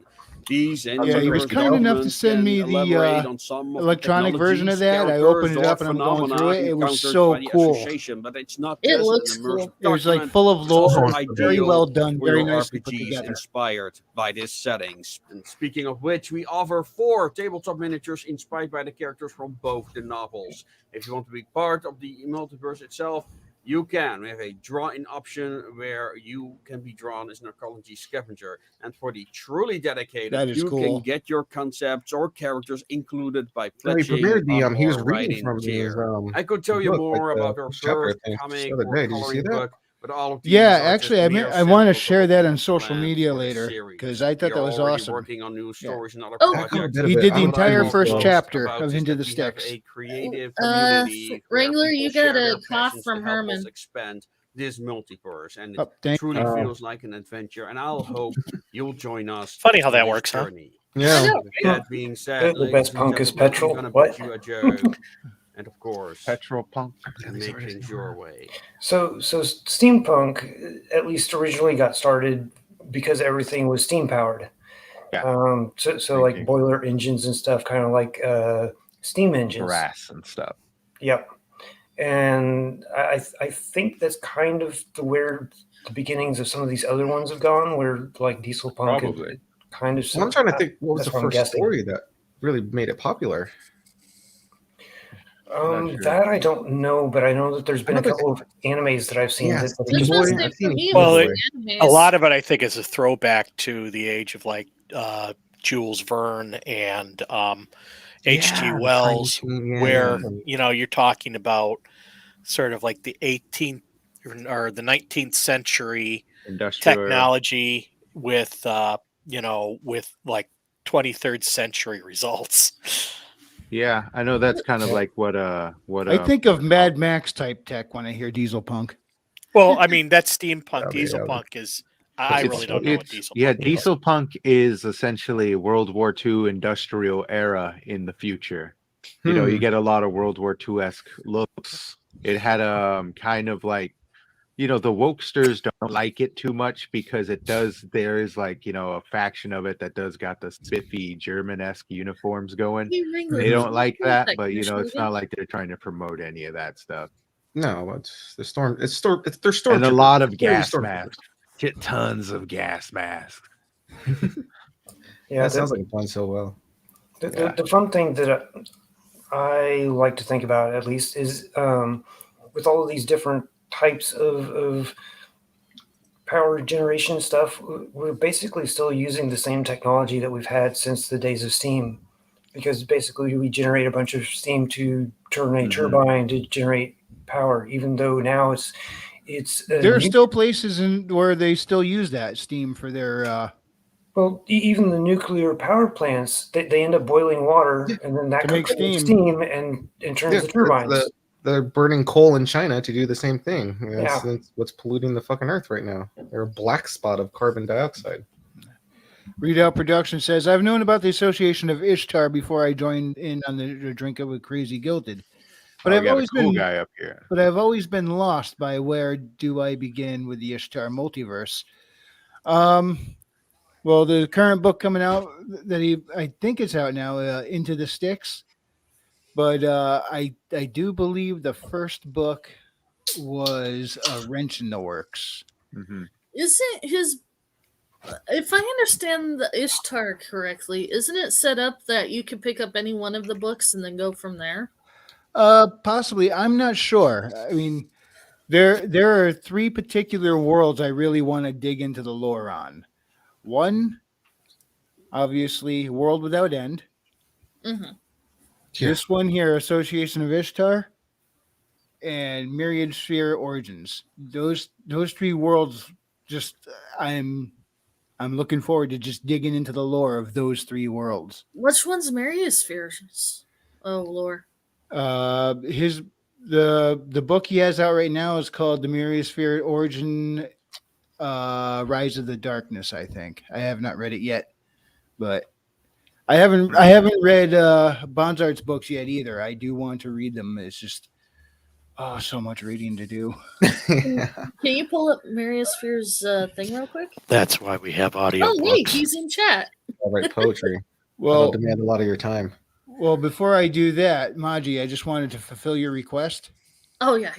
These and
Yeah, he was
universe
kind enough to
documents
send
can
me the
elaborate on some of the
electronic version of
technologies,
that. I
characters,
opened it
or
up and I'm going
phenomena
through it. It was
encountered
so
by the
cool.
association. But it's not
It
just
looks
an
cool.
immersive
It was like
document.
full of
It's also
lore, very
ideal
well done,
for
very
your
nicely put
RPGs
together.
inspired by these settings. And speaking of which, we offer 4 tabletop miniatures inspired by the characters from both the novels. If you want to be part of the multiverse itself, you can. We have a draw-in option where you can be drawn as an ecology scavenger. And for the truly dedicated,
That is
you
cool.
can get your concepts or characters included by
No, he
pledging
premiered the
on
he was
our
reading
writing
from his
tier. I could tell you
book, like
more
the
about our
first chapter, I
first
think,
comic
the other
or
day. Did you see
coloring
that?
book, but all of these
Yeah,
are
actually,
just
I
mere
I want to
samples of
share
what
that
we
on
have
social
planned
media
for the
later
series.
because I
We
thought that
are
was
already
awesome.
working on new
Yeah.
stories and other
Oh.
I covered a
projects.
bit of
He
it.
did
I
the
haven't
What I
entire
seen
love
first
most
chapter
about
of
is
Into
that
the
we have
Sticks.
a creative community where
Wrangler,
people
you
share
got a
their
cough
passions
from
to help us
Herman.
expand this multiverse, and it
Oh, thank
truly
Oh.
feels like an adventure. And I'll hope you'll join us.
Funny how
on
that
this
works, huh?
journey.
I
Yeah.
know.
That being said,
The
ladies
best
and
punk is
gentlemen, I'm
petrol.
gonna
What?
bid you adieu, and of course,
Petrol punk.
make things your way.
So steampunk at least originally got started because everything was steam powered.
Yeah.
So like boiler engines and stuff, kind of like steam engines.
Brass and stuff.
Yep. And I think that's kind of where the beginnings of some of these other ones have gone, where like diesel punk
Probably.
kind of.
Well, I'm trying to think what was
That's
the
what I'm
first
guessing.
story that really made it popular.
Not sure.
That I don't know, but I know that there's been
know
a
there's-
couple of animes that I've seen
Yeah,
that
That's
Boy,
what
I've
I'm saying
seen
for me.
Well,
with
it-
the
A
animes.
lot of it, I think, is a throwback to the age of like Jules Verne and H.G.
Yeah, the
Wells,
Time Machine, yeah,
where
yeah.
you're talking about sort of like the 18th or the 19th century
Industrial era.
technology with with like 23rd century results.
Yeah, I know that's kind of
Yeah.
like what
I think of Mad Max type tech when I hear diesel punk.
Well, I mean, that's steampunk.
Yeah,
Diesel
yeah.
punk is. I
It's-
really don't know what
it's-
diesel.
Yeah,
punk is.
diesel punk is essentially World War II industrial era in the future. You know, you get a lot of World War II-esque looks. It had kind of like, you know, the wokesters don't like it too much because there is like, you know, a faction of it that does got the spiffy German-esque uniforms going.
Hey, Wrangler,
They
can
don't
you
like
repeat
that, but you know,
commercial
it's
again?
not like they're trying to promote any of that stuff.
No, it's the storm. It's their storm.
And a lot of
Very
gas
stormtroopers.
masks. Shit tons of gas masks.
Yeah,
That sounds like it blends so well.
the fun thing that I like to think about, at least, is with all of these different types of power generation stuff, we're basically still using the same technology that we've had since the days of steam, because basically we generate a bunch of steam to turn a
Mhm.
turbine to generate power, even though now it's
There are still places where they still use that steam for their
Well, even the nuclear power plants, they end up boiling water, and then that
To make
cooks
steam.
steam and turns
Yeah,
the turbines.
they're burning coal in China to do the same thing. That's,
Yeah.
that's what's polluting the fucking earth right now. They're a black spot of carbon dioxide.
Readout Production says, I've known about the Association of Ishtar before I joined in on the Drink It with Crazy Gilded. But
Oh,
I've
we got a
always
cool
been
guy up here.
but I've always been lost by where do I begin with the Ishtar multiverse. Well, the current book coming out I think it's out now, Into the Sticks. But I do believe the first book was a wrench in the works.
Hmm.
Isn't his, if I understand the Ishtar correctly, isn't it set up that you can pick up any one of the books and then go from there?
Possibly, I'm not sure. I mean, there are three particular worlds I really want to dig into the lore on. One, obviously, World Without End.
Mm-hmm.
Yeah.
This one here, Association of Ishtar, and Myriad Sphere Origins. Those three worlds, just I'm looking forward to just digging into the lore of those three worlds.
Which one's Mariospheres? Oh, lore.
His the book he has out right now is called The Myriad Origin, Rise of the Darkness. I think I have not read it yet, but I haven't read Bonzart's books yet either. I do want to read them. It's just so much reading to do.
Can you pull up Mariosphere's thing real quick?
That's why we have audio
Oh, wait,
books.
he's in chat.
I write poetry.
Well,
That'll demand a lot of your time.
well, before I do that, Maji, I just wanted to fulfill your request.
Oh, yeah.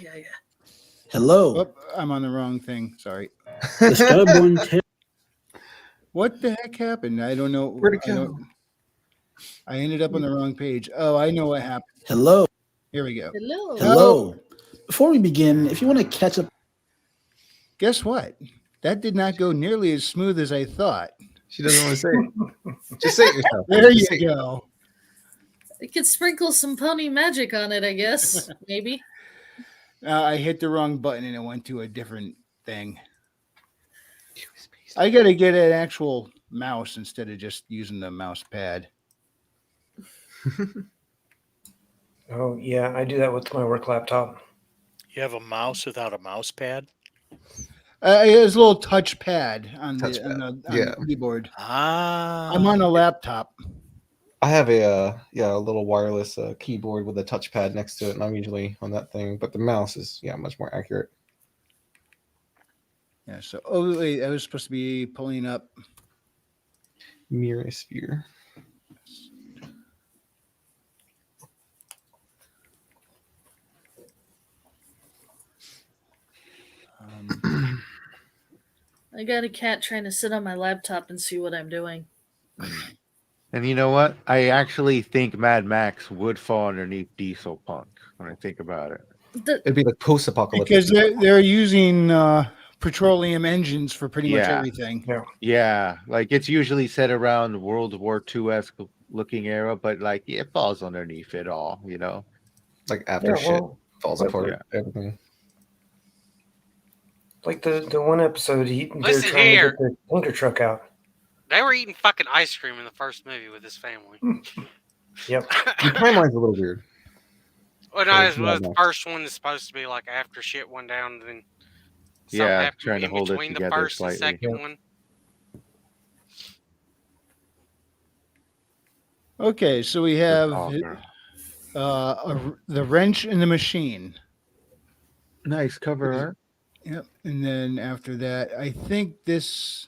Hello.
Oh, I'm on the wrong thing. Sorry.
The Starborn Tale.
What the heck happened? I don't know.
Where'd it go?
I ended up on the wrong page. Oh, I know what happened.
Hello.
Here we go.
Hello.
Hello. Before we begin, if you want to catch up,
Guess what? That did not go nearly as smooth as I thought.
She doesn't want to say it. Just say it yourself.
There
Just say
you
it.
go.
I could sprinkle some pony magic on it, I guess. Maybe.
I hit the wrong button and it went to a different thing. I got to get an actual mouse instead of just using the mouse pad.
Oh, yeah, I do that with my work laptop.
You have a mouse without a mouse pad?
It's a little touch pad on
Touchpad.
the keyboard.
Ah.
I'm on a laptop.
I have a little wireless keyboard with a touchpad next to it, and I'm usually on that thing. But the mouse is much more accurate.
Yeah. So, oh wait, I was supposed to be pulling up.
Mirrosphere.
I got a cat trying to sit on my laptop and see what I'm doing.
And you know what? I actually think Mad Max would fall underneath Diesel Punk when I think about it.
It'd be like post-apocalyptic.
Because they're using petroleum engines for pretty much
Yeah.
everything.
Yeah.
Yeah, like it's usually set around World War II-esque looking era, but like it falls underneath it all, you know?
Like after shit
well,
falls
but-
apart. Everything.
like the one episode, they're
Listen
trying
here.
to get the tanker truck out.
They were eating fucking ice cream in the first movie with his family.
Yep.
The timeline's a little weird.
Well, no,
Yeah,
it was the
no.
first one that's supposed to be like after shit went down, and then something
Yeah,
happened
trying to
in
hold it
between the
together
first and
slightly.
second
Yeah.
one.
Okay, so we have
Author.
the wrench in the machine.
Nice cover art.
Yep. And then after that, I think this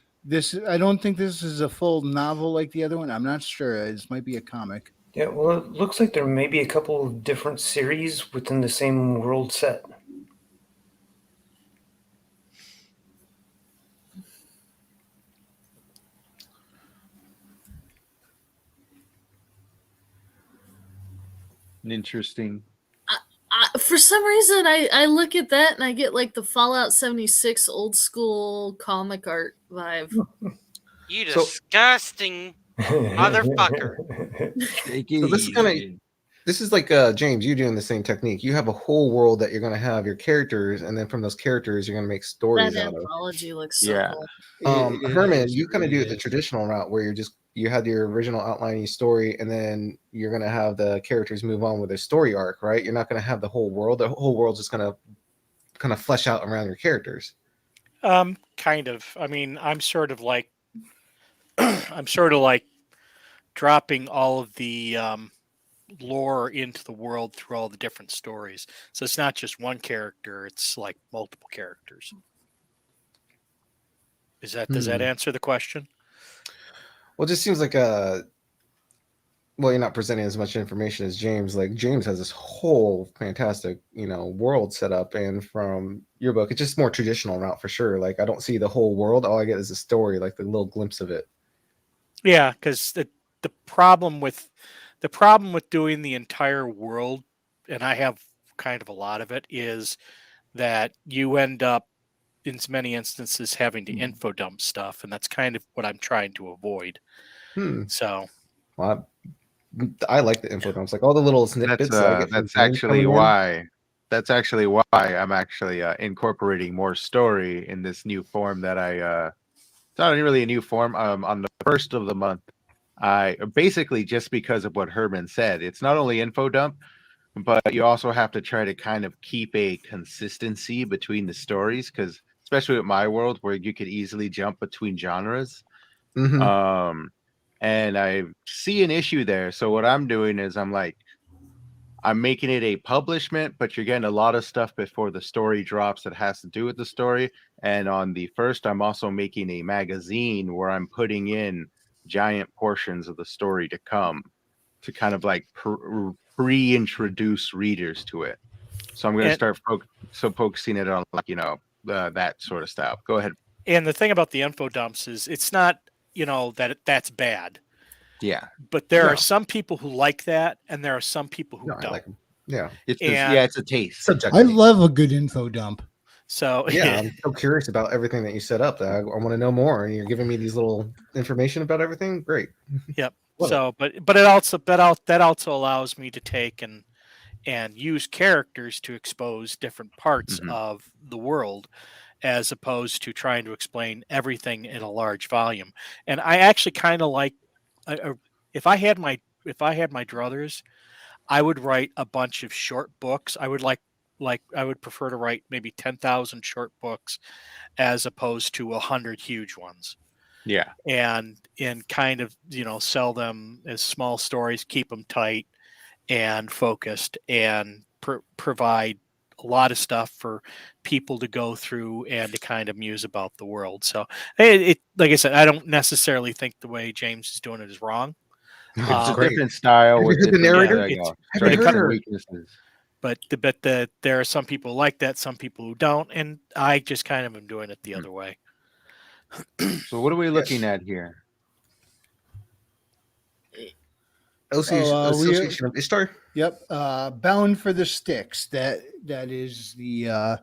I don't think this is a full novel like the other one. I'm not sure. This might be a comic.
Yeah, well, it looks like there may be a couple of different series within the same world set.
Interesting.
For some reason, I look at that and I get like the Fallout 76 old school comic art vibe.
You
So-
disgusting. Motherfucker.
Take
So this is gonna This is like James, you doing the same technique. You have a whole world that you're going to have your characters, and then from those characters, you're going to make
That
stories out of.
anthology looks so
Yeah.
cool.
Herman,
is,
you
it
kind of
really
do it the
is.
traditional route where you had your original outlining story, and then you're going to have the characters move on with their story arc, right? You're not going to have the whole world. The whole world's just going to kind of flesh out around your characters.
Kind of. I mean, I'm sort of like I'm sort of like dropping all of the lore into the world through all the different stories. So it's not just one character; it's like multiple characters. Does that answer the question?
Well, it just seems like well, you're not presenting as much information as James. Like James has this whole fantastic, world set up, and from your book, it's just more traditional route for sure. Like I don't see the whole world. All I get is a story, like the little glimpse of it.
Yeah, because the problem with doing the entire world, and I have kind of a lot of it, is that you end up in many instances having to info dump stuff, and that's kind of what I'm trying to avoid. So,
Well, I like the info dumps, like all the little snippets that I get from
That's
James
actually
coming in.
why. That's actually why I'm actually incorporating more story in this new form that it's not really a new form. On the first of the month, I basically, just because of what Herman said, it's not only info dump, but you also have to try to kind of keep a consistency between the stories, because especially with my world where you could easily jump between genres.
Mhm.
And I see an issue there. So what I'm doing is I'm making it a publishment, but you're getting a lot of stuff before the story drops that has to do with the story. And on the first, I'm also making a magazine where I'm putting in giant portions of the story to come, to kind of like pre-introduce readers to it. So I'm going to
and
start focusing it on that sort of stuff. Go ahead.
and the thing about the info dumps is it's not that's bad,
Yeah,
but there
No.
are some people who like that, and there are some people who
No, I
don't.
like them. Yeah.
And
it's a taste.
Subject.
I love a good info dump.
so
Yeah, I'm so curious about everything that you set up. That I want to know more, and you're giving me these little information about everything. Great.
Yep.
Love
So, but it also that also allows me to take and use characters to expose different parts
Mhm.
of the world, as opposed to trying to explain everything in a large volume. And I actually kind of like, if I had my druthers, I would write a bunch of short books. I would I would prefer to write maybe 10,000 short books as opposed to 100 huge ones.
Yeah.
And kind of sell them as small stories, keep them tight and focused, and provide a lot of stuff for people to go through and to kind of muse about the world. So like I said, I don't necessarily think the way James is doing it is wrong.
It's
It's a
great.
different style
Have you
with
heard the
different
narrator?
It's-
Have you
it
heard
comes-
her?
weaknesses.
but there are some people like that, some people who don't, and I just kind of am doing it the other way.
So what are we looking at here?
Association of Ishtar.
Yep. Bound for the Sticks. That is the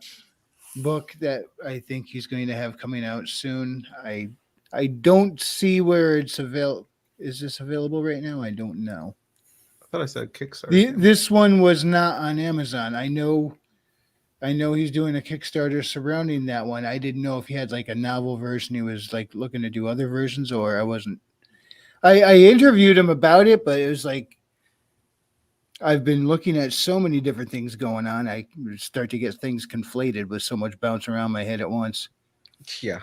book that I think he's going to have coming out soon. I don't see where it's available. Is this available right now? I don't know.
I thought I said Kickstarter.
This one was not on Amazon. I know he's doing a Kickstarter surrounding that one. I didn't know if he had like a novel version. He was like looking to do other versions, or I wasn't. I interviewed him about it, but it was like I've been looking at so many different things going on. I start to get things conflated with so much bouncing around my head at once.
Yeah.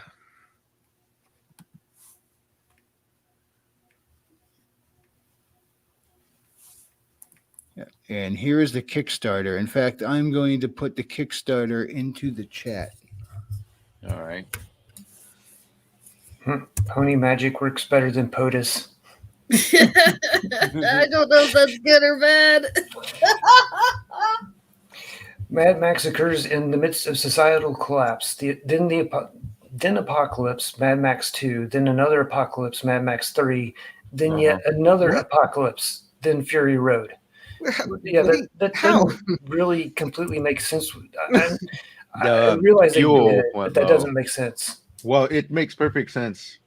And here is the Kickstarter. In fact, I'm going to put the Kickstarter into the chat.
All right.
Pony magic works better than POTUS.
I don't know if that's good or bad.
Mad Max occurs in the midst of societal collapse. Then apocalypse, Mad Max 2. Then another apocalypse, Mad Max 3. Then yet another apocalypse. Then Fury Road. Yeah, that doesn't really completely make sense. I realize that you did it, but that doesn't make sense.
Well, it makes perfect sense.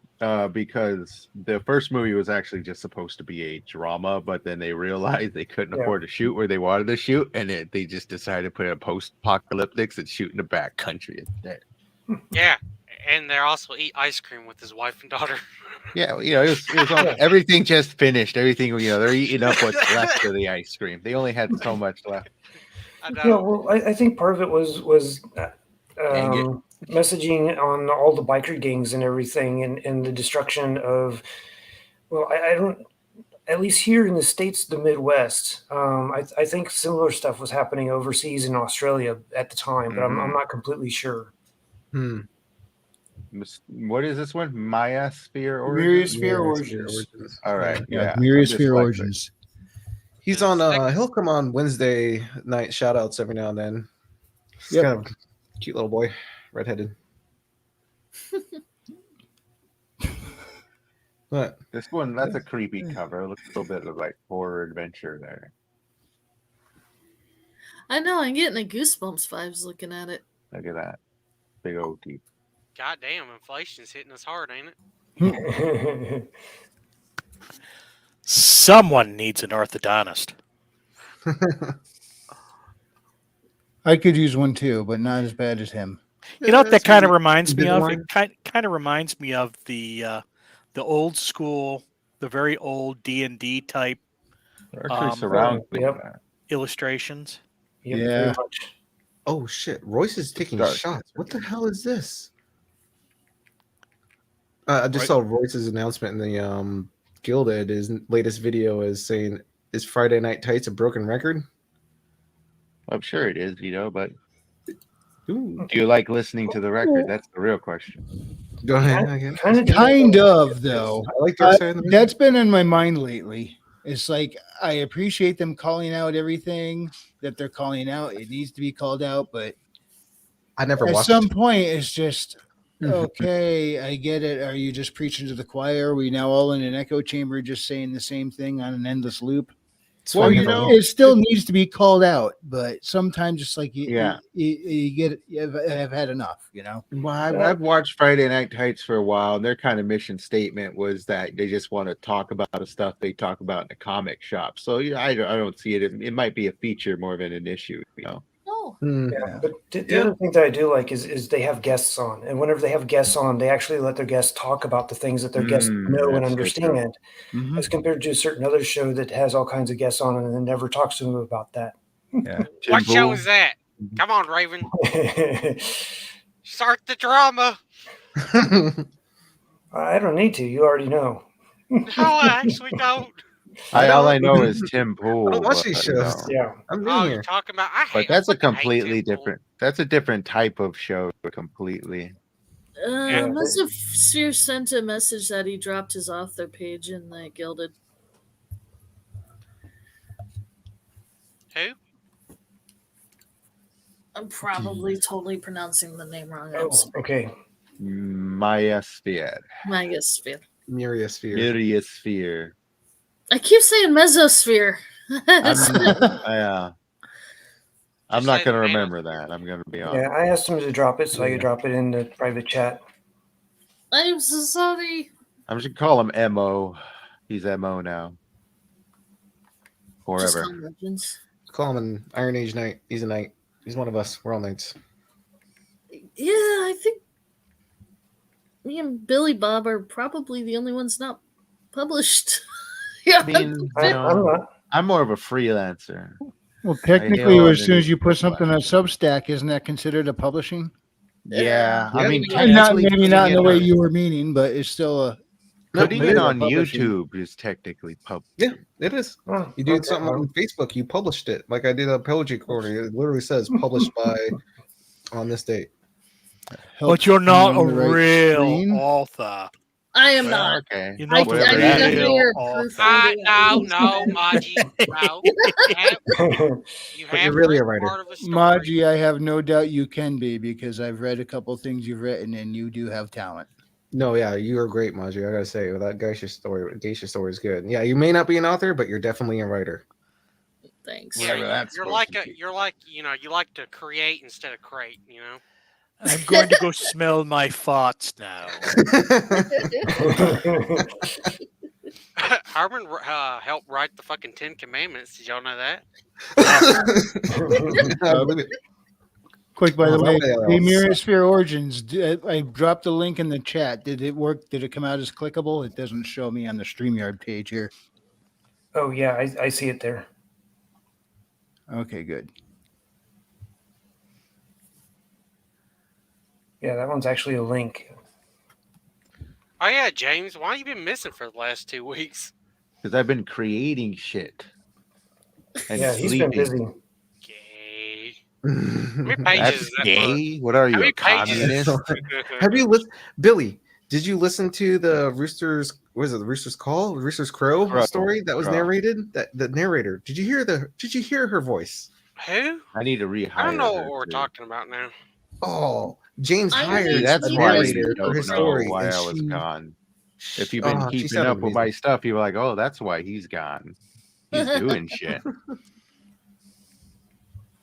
because the first movie was actually just supposed to be a drama, but then they realized they couldn't
Yeah.
afford to shoot where they wanted to shoot, and they just decided to put a post-apocalyptics and shoot in the back country instead.
Yeah, and they also eat ice cream with his wife and daughter.
Yeah, it was all, everything just finished. Everything, they're eating up what's left of the ice cream. They only had so much left.
I
Yeah,
know.
well, I think part of it was
Dang it.
messaging on all the biker gangs and everything, and the destruction of. Well, I don't. At least here in the States, the Midwest, I think similar stuff was happening overseas in Australia at the time, but I'm not completely sure.
Hmm.
What is this one? Myosphere
Myriad
Origins?
Sphere
Yeah,
Origins.
All right,
Yeah,
yeah.
Myriad
I'm
Sphere
dyslexic.
Origins.
He's on. He'll come on Wednesday night shout outs every now and then. He's
Yep.
kind of cute little boy, redheaded. What?
This one, that's a creepy cover. It looks a little bit of like horror adventure there.
I know, I'm getting a goosebumps vibes looking at it.
Look at that. Big old teeth.
Goddamn, inflation's hitting us hard, ain't it?
Someone needs an orthodontist.
I could use one too, but not as bad as him.
You know what that
That's
kind of
really
reminds me
big
of?
one.
It kind of reminds me of the old school, the very old D&D type
They're actually surrounded with
Yep.
that.
illustrations.
Yep,
Yeah.
very much.
Oh shit! Royce is taking
Dark.
shots. What the hell is this? I just
Right.
saw Royce's announcement in the Gilded. His latest video is saying, "Is Friday Night Tights a broken record?"
I'm sure it is, but
Ooh.
do you like listening to the record? That's the real question.
Go ahead. I guess.
Kind of, though.
I like Dark Side of the Moon.
That's been on my mind lately. It's like I appreciate them calling out everything that they're calling out. It needs to be called out, but
I never
at
watched
some
it.
point, it's just okay. I get it. Are you just preaching to the choir? Are we now all in an echo chamber, just saying the same thing on an endless loop?
It's
Well,
fine,
you
never
know,
mind.
It still needs to be called out, but sometimes it's like you have had enough.
Well, I've watched Friday Night Tights for a while, and their kind of mission statement was that they just want to talk about the stuff they talk about in the comic shop. So I don't see it. It might be a feature more than an issue.
Oh,
Hmm.
Yeah, but the other thing that I do like is they have guests on, and whenever they have guests on, they actually let their guests talk about the things that their guests know and
that's so true.
understand, as compared to a certain other show that has all kinds of guests on and then never talks to them about that.
Yeah.
What show
Bull.
is that? Come on, Raven. Start the drama.
I don't need to. You already know.
No, I actually don't.
All I know is Tim Pool.
I don't watch these shows.
Yeah.
I'm new
Oh,
here.
you're talking about. I hate.
But that's
I
a
fucking hate
completely
Tim Pool.
different. That's a different type of show completely.
Yeah.
Mesosphere sent a message that he dropped his author page in the Gilded.
Who?
I'm probably totally pronouncing the name wrong. I'm
Oh,
sorry.
okay.
Myosphere.
Megasphere.
Myriosphere.
Myriosphere.
I keep saying mesosphere.
I'm
Just
not
say
going to
the name.
remember that. I'm going to be honest.
Yeah, I asked him to drop it, so I could drop it in the private chat.
I'm so sorry.
I'm just gonna call him Mo. He's Mo now.
Just
Forever.
call him Legends.
Call him an Iron Age Knight. He's a knight. He's one of us. We're all knights.
Yeah, I think me and Billy Bob are probably the only ones not published. Yeah,
I mean,
I'm not.
I'm more of a freelancer.
Well, technically,
hail
as soon as
underneath
you put
the
something on Substack, isn't that considered a publishing?
Yeah, I
Yeah,
mean,
yeah.
And not
Technically,
maybe not in the way
putting it
you were meaning, but it's still a.
putting
it
it
is
on
publishing.
YouTube is technically public.
Yeah, it is.
Oh,
You do
okay,
something
well,
on Facebook, you published it. Like I did a Poetry Corner. It literally says published by on this date.
But you're not a
on the right
real
screen.
author.
I am
Well,
not.
okay.
You
I,
know
I
whatever
need
that
a
is.
higher
Author.
proof. on
No,
that.
Maji. No. You
But
have
you're really a
written
writer.
part of a story.
Maji, I have no doubt you can be because I've read a couple things you've written and you do have talent.
No, yeah, you are great, Maji. I gotta say, that geisha story is good. Yeah, you may not be an author, but you're definitely a writer.
Thanks.
Yeah,
Whatever that's
you're
supposed
like
to
a,
be.
you're like, you like to create instead of crate,
I'm going to go smell my farts now.
Harmon helped write the fucking 10 Commandments. Did y'all know that?
I believe it.
Quick, by
Oh,
the way,
nobody else.
the Mirrorsphere Origins, I dropped the link in the chat. Did it work? Did it come out as clickable? It doesn't show me on the StreamYard page here.
Oh yeah, I see it there.
Okay, good.
Yeah, that one's actually a link.
Oh yeah, James, why you been missing for the last 2 weeks?
Because I've been creating shit and
Yeah, he's been
sleeping.
busy.
Gay. How many pages
That's
is that book?
gay. What are
How
you,
many
a
pages?
communist?
Have you listened, Billy? Did you listen to the Rooster's? What is it? The Rooster's Call, the Rooster's Crow story that was narrated? That the narrator. Did you hear her voice?
Who?
I need to rehire.
I don't know what
her,
we're
too.
talking about now.
Oh, James
I
hired
need
That's
a
you
why
guys
narrator
you
to
for his
don't know
story,
why
and
I was
she.
gone. If you've been
She
keeping
sounded
up with my
amazing.
stuff, you're like, oh, that's why he's gone. He's doing shit.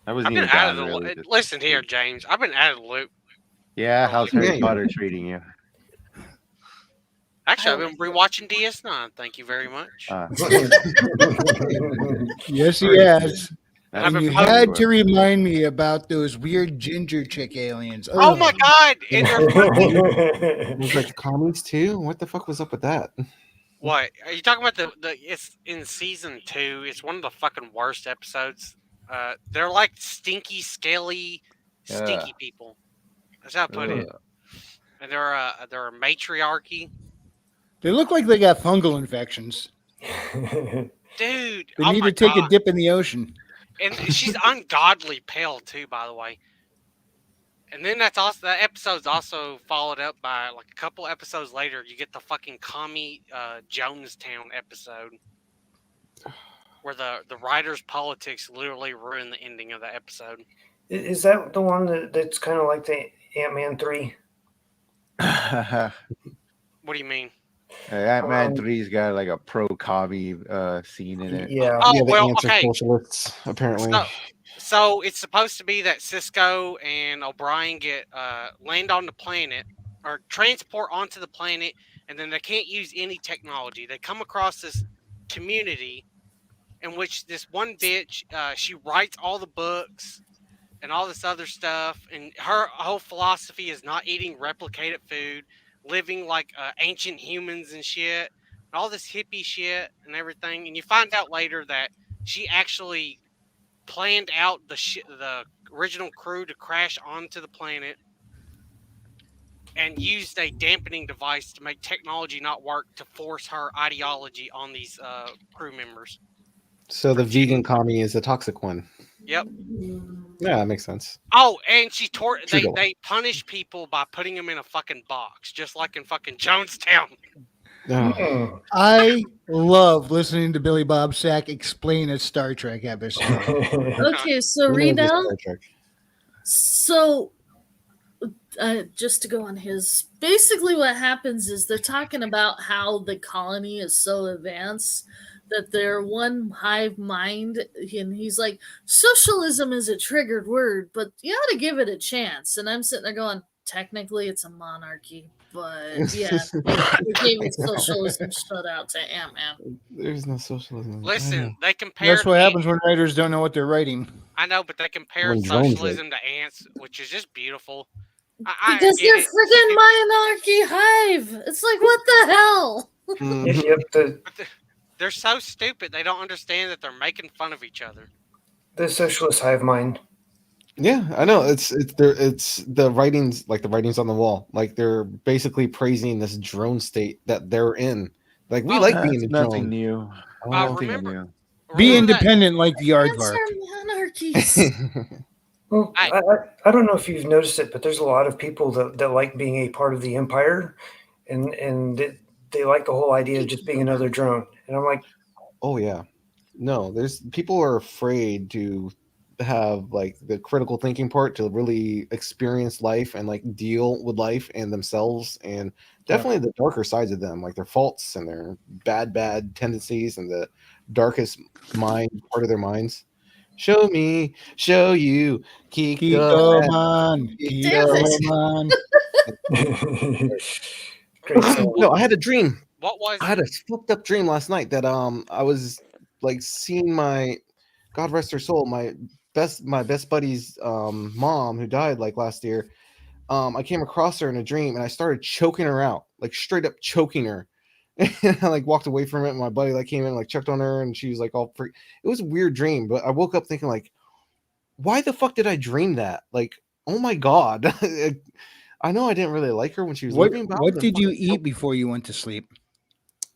I wasn't
I've been
even
out of
gone,
the
really.
loop.
just-
Listen here, James. I've been out of the loop.
Yeah, how's Harry
Yeah, you
Potter treating you?
Actually, I've been rewatching DS9. Thank you very much.
Yes, he has.
And I've
And
been
you
posting-
had to remind me about those weird ginger chick aliens.
Oh my
Ugh.
god! And they're fucking.
There's like commies too. What the fuck was up with that?
What? Are you talking about the? It's in season 2. It's one of the fucking worst episodes. They're like stinky, scaly, stinky people. That's how I put it. And they're a matriarchy.
They look like they got fungal infections.
Dude,
They
oh
need
my
to take
god.
a dip in the ocean.
And she's ungodly pale too, by the way. And then that episode's also followed up by like a couple episodes later. You get the fucking commie Jonestown episode, where the writer's politics literally ruined the ending of the episode.
Is that the one that's kind of like the Ant-Man 3?
What do you mean?
Ant-Man 3's got like a pro-commie scene in it.
Yeah.
Oh
Yeah, the
well,
answer
okay.
socialists apparently.
So it's supposed to be that Cisco and O'Brien get land on the planet or transport onto the planet, and then they can't use any technology. They come across this community in which this one bitch she writes all the books and all this other stuff, and her whole philosophy is not eating replicated food, living like ancient humans and shit, and all this hippie shit and everything. And you find out later that she actually planned out the original crew to crash onto the planet and used a dampening device to make technology not work to force her ideology on these crew members.
So the vegan commie is a toxic one.
Yep.
Yeah, that makes sense.
Oh, and they punish people by putting them in a fucking box, just like in fucking Jonestown.
Oh.
I love listening to Billy Bob Sack explain a Star Trek episode.
Okay, so
We know this
Redell.
Star Trek.
So, just to go on his, basically what happens is they're talking about how the colony is so advanced that they're one hive mind, and he's like, socialism is a triggered word, but you ought to give it a chance. And I'm sitting there going, technically it's a monarchy, but yeah, they gave it socialism. Shout out to Ant-Man.
There's no socialism.
Listen, they compare.
That's what happens when writers don't know what they're writing.
I know, but they compare
When drones
socialism to ants, which is just beautiful.
Because they're freaking monarchy hive. It's like, what the hell?
Mhm.
They're so stupid. They don't understand that they're making fun of each other.
The socialist hive mind.
Yeah, I know. It's the writings, like the writings on the wall. Like they're basically praising this drone state that they're in. Like we like being a
nothing
drone.
new.
Nothing
remember,
Be
remember
independent like the
Ants
aardvark.
are monarchies.
Well, I don't know if you've noticed it, but there's a lot of people that like being a part of the empire, and they like the whole idea of just being another drone. And I'm like,
Oh yeah. No, there's people are afraid to have like the critical thinking part to really experience life and like deal with life and themselves and definitely the darker sides of them, like their faults and their bad tendencies and the darkest mind part of their minds. Show me, show you, Kiko.
Kiko-man,
Damn it.
Kiko-man.
Great song.
No, I had a dream.
What was
I had
it?
a fucked up dream last night that I was like seeing my God rest her soul, my best buddy's mom who died like last year. I came across her in a dream and I started choking her out, like straight up choking her. And I like walked away from it. And my buddy like came in and like checked on her and she was like all freak. It was a weird dream, but I woke up thinking like, why the fuck did I dream that? Like, oh my god. I know I didn't really like her when she was
What
living. but I
what
was
did you
fucking
eat before you went to sleep?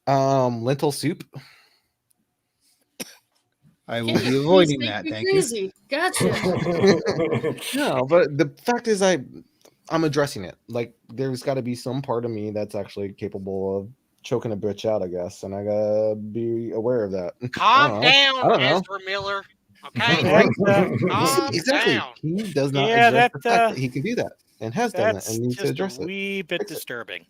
lentil soup.
I will
Can
be
you please
avoiding
make
that.
me
Thank you.
crazy? Gotcha.
No, but the fact is I'm addressing it. Like there's got to be some part of me that's actually capable of choking a bitch out, I guess, and I gotta be aware of that.
Calm
I
down,
don't know.
Ezra Miller. Okay,
Right?
calm
Exactly.
down.
He does not
Yeah,
address
that,
the fact that he can do that and has done it
That's
and needs to
just a
address it.
wee bit
Fix it.
disturbing.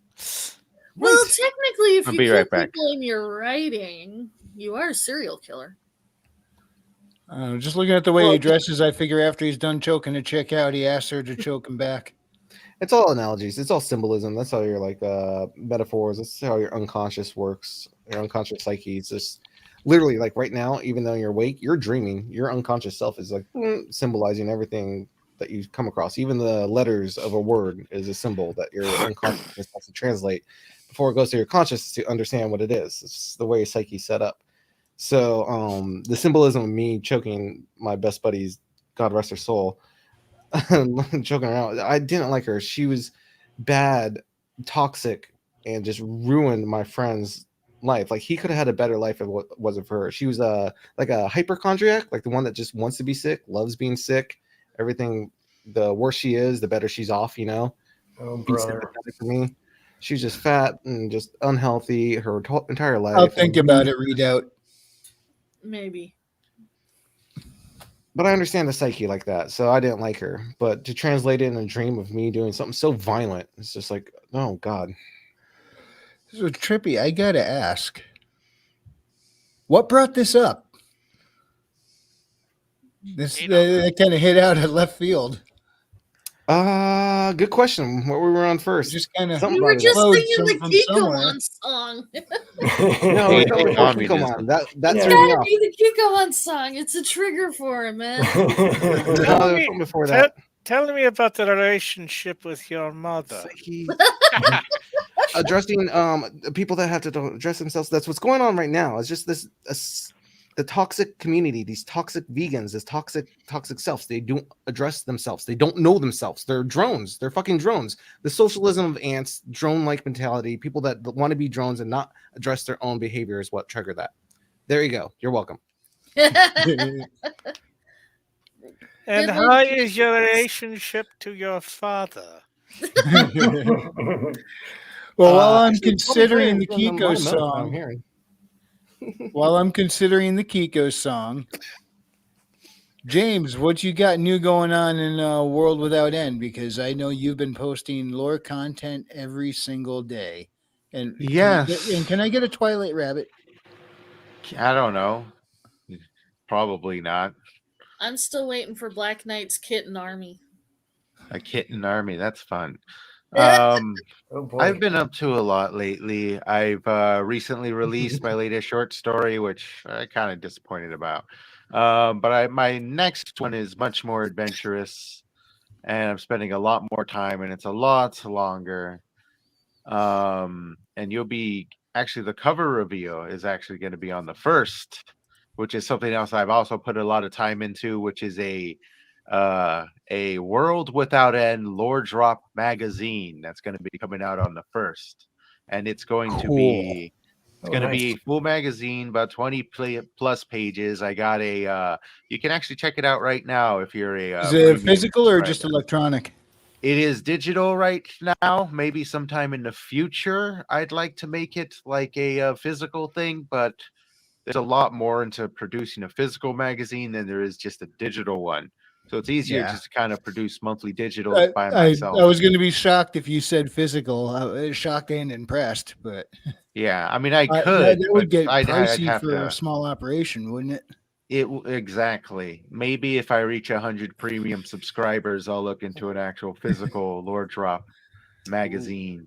Well,
Right.
technically, if
I'll
you
be
kill
right back.
people in your writing, you are a serial killer.
Just looking at the way
Well,
he dresses, I figure after he's done choking a chick out, he asks her to choke him back.
It's all analogies. It's all symbolism. That's how your like metaphors. That's how your unconscious works. Your unconscious psyche. It's just literally like right now, even though you're awake, you're dreaming. Your unconscious self is like symbolizing everything that you come across. Even the letters of a word is a symbol that your unconscious has to translate before it goes to your conscious to understand what it is. It's the way psyche's set up. So the symbolism of me choking my best buddy's, God rest her soul, choking her out. I didn't like her. She was bad, toxic, and just ruined my friend's life. Like he could have had a better life if it wasn't for her. She was like a hypochondriac, like the one that just wants to be sick, loves being sick. Everything, the worse she is, the better she's off. You know,
Oh,
be
brother.
sympathetic to me. She was just fat and just unhealthy her entire life.
I'll think
and
about it, readout.
Maybe.
But I understand the psyche like that, so I didn't like her. But to translate it in a dream of me doing something so violent, it's just like, oh god.
So Trippy, I gotta ask, what brought this up? This
You know.
that kind of hit out at left field.
Good question. What we were on first?
Just kind of
Something
You were
brought it
just
up.
Flowed
singing
from
the
somewhere.
Kiko song.
No,
Hey,
it's not before
communism.
Kikomon. That
Yeah.
threw me
Gotta
off.
be the Kiko song. It's a trigger for him, man.
No, there was something before that.
Tell me about the relationship with your mother.
Psyche. Addressing people that have to address themselves. That's what's going on right now. It's just the toxic community, these toxic vegans, this toxic selves. They don't address themselves. They don't know themselves. They're drones. They're fucking drones. The socialism of ants, drone-like mentality, people that want to be drones and not address their own behavior is what triggered that. There you go. You're welcome.
And
Good
how
luck.
is your relationship to your father?
Well, while I'm
Actually,
considering the
probably
Kiko
I'm
song,
hearing.
while I'm considering the Kiko song, James, what you got new going on in World Without End? Because I know you've been posting lore content every single day. And
Yes.
can I get a Twilight Rabbit?
I don't know. Probably not.
I'm still waiting for Black Knight's Kitten Army.
A kitten army. That's fun.
Oh boy.
I've been up to a lot lately. I've recently released my latest short story, which I'm kind of disappointed about. But my next one is much more adventurous, and I'm spending a lot more time, and it's a lot longer. And you'll be actually the cover reveal is actually going to be on the 1st, which is something else I've also put a lot of time into, which is a World Without End lore drop magazine that's going to be coming out on the 1st, and it's going to be
Oh,
going to be
nice.
a full magazine, about 20 plus pages. I got a you can actually check it out right now if you're a
Is it
premium
physical or
subscriber.
just electronic?
It is digital right now. Maybe sometime in the future, I'd like to make it like a physical thing, but there's a lot more into producing a physical magazine than there is just a digital one. So it's easier
Yeah.
just to kind of produce monthly digitals by
I
myself.
was going to be shocked if you said physical. I was shocked and impressed, but
Yeah, I mean, I
that
could,
would
but
get
I'd
pricey
have
for
to.
a small operation, wouldn't it?
Exactly. Maybe if I reach 100 premium subscribers, I'll look into an actual physical lore drop magazine.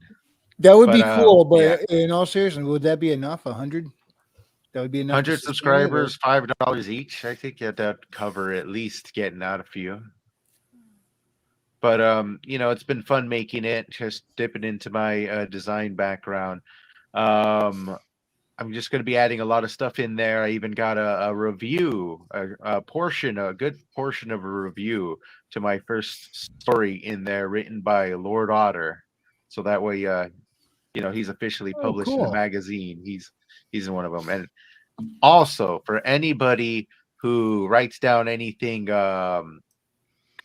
That would
But
be cool,
yeah,
but in all seriousness, would that be enough? 100? That would be enough to
100
sustain it, or-
subscribers, $5 each. I think that'd cover at least getting out a few. But it's been fun making it, just dipping into my design background. I'm just going to be adding a lot of stuff in there. I even got a review, a good portion of a review to my first story in there, written by Lord Otter. So that way, he's officially
Oh,
published in the
cool.
magazine. He's in one of them. And also for anybody who writes down anything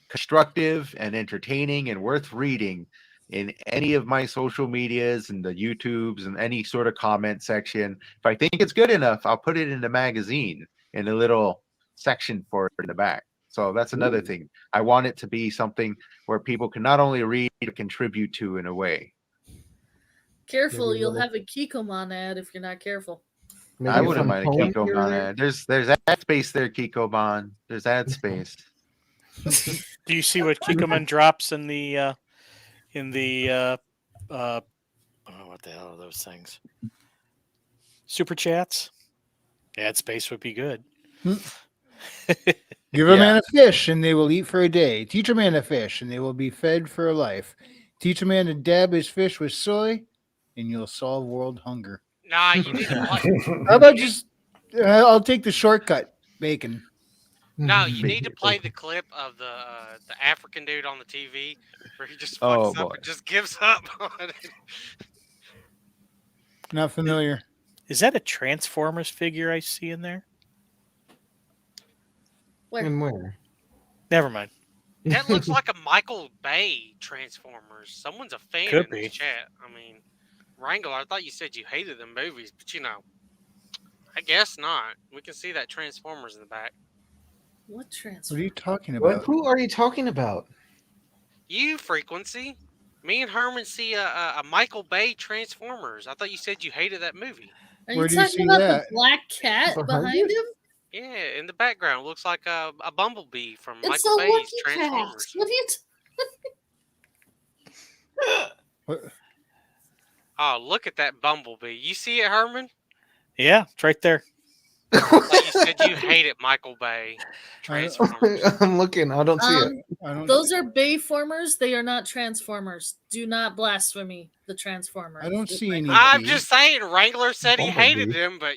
constructive and entertaining and worth reading in any of my social medias and the YouTubes and any sort of comment section. If I think it's good enough, I'll put it in the magazine in a little section for it in the back. So that's another thing. I want it to be something where people can not only read but contribute to in a way.
Careful,
Maybe a
you'll
little-
have a Kikoman ad if you're not careful.
Maybe
I
a
wouldn't
fun
mind a
poem here or
Kikoman
there.
ad. There's ad space there, Kikoman. There's ad space.
Do you see what Kikoman drops in the oh, what the hell are those things? Super chats? Ad space would be good.
Give a
Yeah.
man a fish, and they will eat for a day. Teach a man a fish, and they will be fed for a life. Teach a man to dab his fish with soy, and you'll solve world hunger.
Nah, you need to play.
How about just? I'll take the shortcut, bacon.
No, you need to
Bacon.
play the clip of the African dude on the TV where he just
Oh,
fucks up
boy.
and just gives up on it.
Not familiar.
Is that a Transformers figure I see in there?
Where?
And where?
Never mind.
That looks like a Michael Bay Transformers. Someone's a fan
Could
in the
be.
chat. I mean, Wrangler, I thought you said you hated them movies, but I guess not. We can see that Transformers in the back.
What
What are
transfer?
you talking
What?
about?
Who are you talking about?
You Frequency. Me and Herman see a Michael Bay Transformers. I thought you said you hated that movie.
Are
Where
you
do you
talking
see
about
that?
the black cat
Behind
behind him?
Yeah, in the background looks like a bumblebee from
It's
Michael
a
Bay's
lucky cat.
Transformers.
What are you?
What?
Oh, look at that bumblebee. You see it, Herman?
Yeah, it's right there.
Like you said you hated Michael Bay Transformers.
I'm looking. I don't see it.
I don't.
Those are Bayformers. They are not Transformers. Do not blasphemy the Transformers.
I don't see any.
I'm
B.
just saying, Wrangler said he hated
Bumblebee.
them, but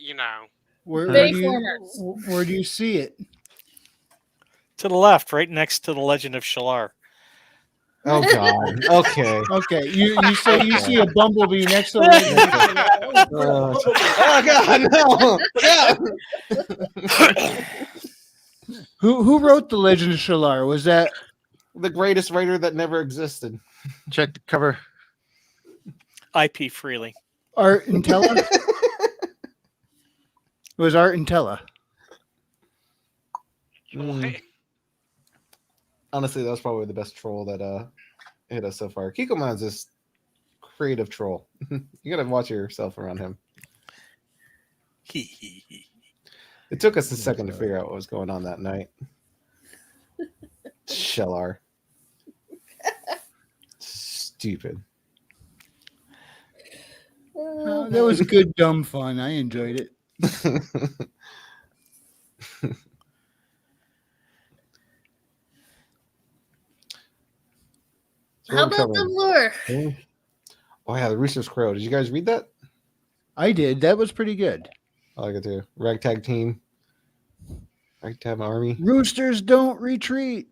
Where do
Bayformers.
you? Where do you see it?
To the left, right next to the Legend of Shalar.
Oh God. Okay.
Okay, you say you see a bumblebee next to the.
Oh God, no! Yeah.
Who wrote the Legend of Shalar? Was that
The greatest writer that never existed.
Check the cover.
IP freely.
Art Intella? It was Art Intella.
Honestly, that was probably the best troll that hit us so far. Kikoman's this creative troll. You gotta watch yourself around him. It took us a second to figure out what was going on that night. Shellar. Stupid.
That was good, dumb fun. I enjoyed it.
So
How
what are we
about the
covering?
lure?
Oh yeah, the Rooster's Crow. Did you guys read that?
I did. That was pretty good.
I like it too. Ragtag team. Ragtag army.
Roosters don't retreat.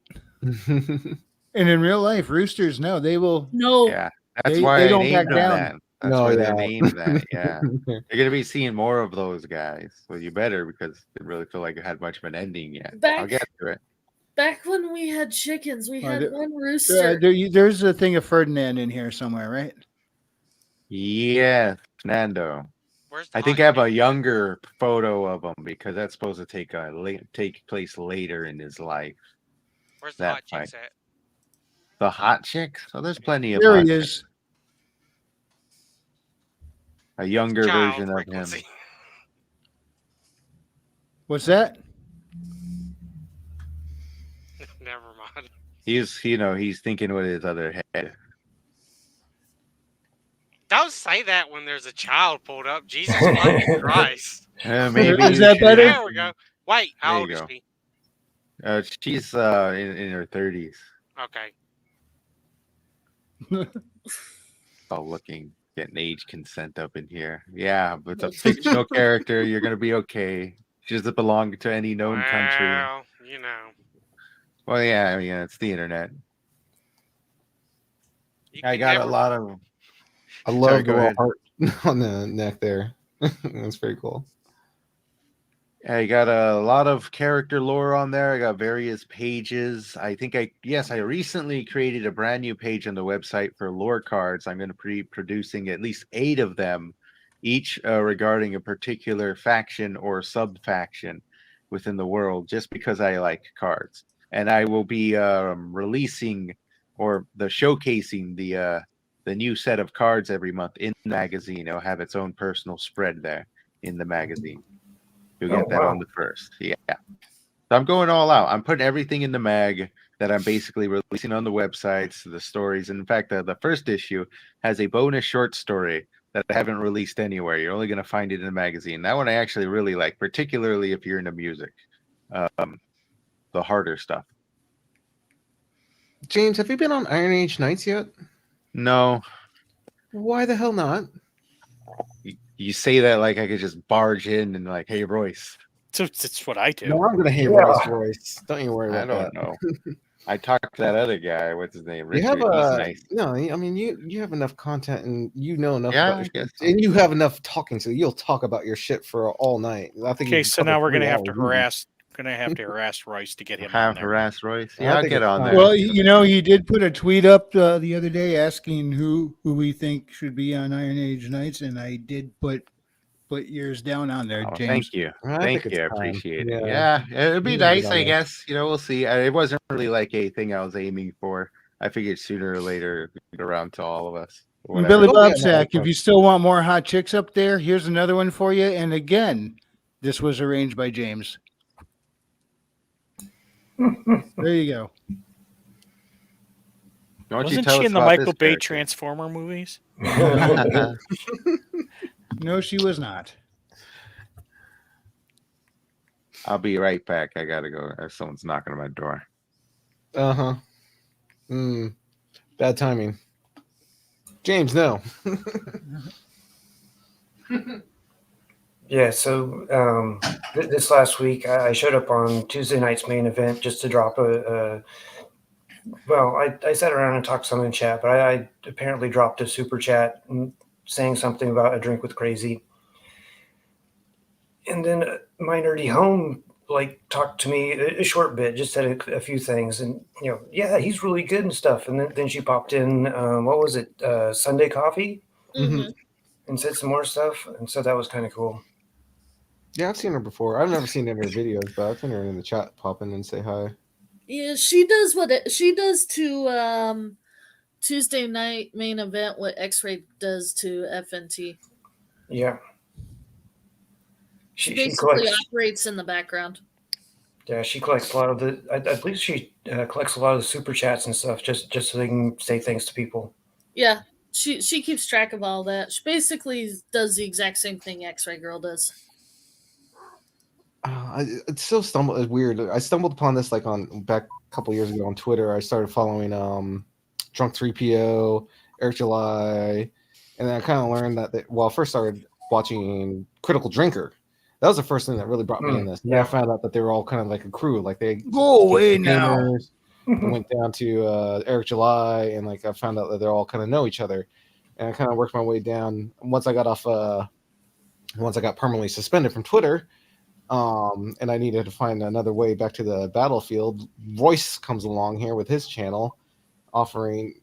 And in real life, roosters, no, they will.
No.
Yeah, that's
They-
why
they
I
don't
named
back
them
down.
that. That's
No,
why
yeah.
they're named that. Yeah, you're gonna be seeing more of those guys. Well, you better, because it didn't really feel like it had much of an ending yet. I'll get to it.
Back when we had chickens, we had
there-
one rooster.
There's a thing of Ferdinand in here somewhere, right?
Yeah, Nando.
Where's the
I think
hot
I have a
chick?
younger photo of him because that's supposed to take place later in his life.
Where's the
that
hot chicks at?
The hot chick? So there's plenty of
There
hot
he
chicks.
is.
A younger
Child
version of him.
frequency.
What's that?
Never mind.
He's thinking with his other head.
Don't say that when there's a child pulled up. Jesus fucking Christ.
Maybe
Is
you
that
should.
better?
There we go. Wait, how
There
old
you
is
go.
she?
She's in her 30s.
Okay.
All looking, getting age consent up in here. Yeah, but it's a fictional character. You're gonna be okay. She doesn't belong to any known country.
Well, you know.
Well, yeah, it's the internet.
You
I
can
got
never...
a lot of.
I
Sorry,
love the
go
little
ahead.
heart on the neck there. That's pretty cool.
I got a lot of character lore on there. I got various pages. I recently created a brand new page on the website for lore cards. I'm going to be producing at least 8 of them, each regarding a particular faction or sub-faction within the world, just because I like cards. And I will be releasing or showcasing the new set of cards every month in the magazine. It'll have its own personal spread there in the magazine. You'll get that on the first. Yeah. So I'm going all out. I'm putting everything in the mag that I'm basically releasing on the websites, the stories. And in fact, the first issue has a bonus short story that I haven't released anywhere. You're only going to find it in the magazine. That one I actually really like, particularly if you're into music, the harder stuff.
James, have you been on Iron Age Nights yet?
No,
Why the hell not?
you say that like I could just barge in and like, hey, Royce.
It's what I do.
No, I'm gonna hate
Yeah.
Roy's voice. Don't you worry
I
about
don't
that.
know. I talked to that other guy. What's his name?
You
Richard.
have
He's nice.
no. I mean, you have enough content, and you know enough
Yeah,
about your
I guess
shit,
so.
and you have enough talking, so you'll talk about your shit for all night. I think.
Okay,
you
so
could
now
cover
we're
3
gonna have to
hours easy.
harass Royce to get him on
Have
there.
harass Royce.
I
Yeah, I'll
think
get
it's
on
time.
there.
Well, he did put a tweet up the other day asking who we think should be on Iron Age Nights, and I did put yours down on there,
Oh,
James.
thank you.
I
Thank
think
you. I
it's time.
appreciate it.
Yeah.
Yeah, it'd be
You gotta get
nice,
on
I
there.
guess. We'll see. It wasn't really like a thing I was aiming for. I figured sooner or later it'd get around to all of us. or
And
whatever.
Billy
Oh, yeah, no,
Bobsack,
of
if you still want more hot chicks up there, here's another one for you. And again, this was arranged by James. There you go.
Don't you
Wasn't
tell
she
us
in the
about
Michael
this
Bay
character.
Transformer movies?
No, she was not.
I'll be right back. I gotta go. Someone's knocking on my door.
Uh-huh. Bad timing. James, no.
Yeah, so this last week I showed up on Tuesday night's main event just to drop well, I sat around and talked some in chat, but I apparently dropped a super chat saying something about a drink with crazy. And then my nerdy home talked to me a short bit, just said a few things, and yeah, he's really good and stuff. And then she popped in, what was it, Sunday Coffee,
Mhm.
and said some more stuff, and so that was kind of cool.
Yeah, I've seen her before. I've never seen any of her videos, but I've seen her in the chat pop in and say hi.
Yeah, she does she does to Tuesday night main event what X-Ray does to FNT.
Yeah.
She
She
basically
collects.
operates in the background.
Yeah, she collects a lot of the. I believe she collects a lot of the super chats and stuff, just so they can say things to people.
Yeah, she keeps track of all that. She basically does the exact same thing X-Ray Girl does.
It's so it's weird. I stumbled upon this back a couple years ago on Twitter. I started following Drunk 3PO, Eric July, and then I kind of learned that I first started watching Critical Drinker. That was the first thing that really brought me in this. And then I found out that they were all kind of like a crew. Like they
Go away now.
gamers, and went down to Eric July, and I found out that they all kind of know each other. And I kind of worked my way down. Once I got permanently suspended from Twitter, and I needed to find another way back to the battlefield, Royce comes along here with his channel, offering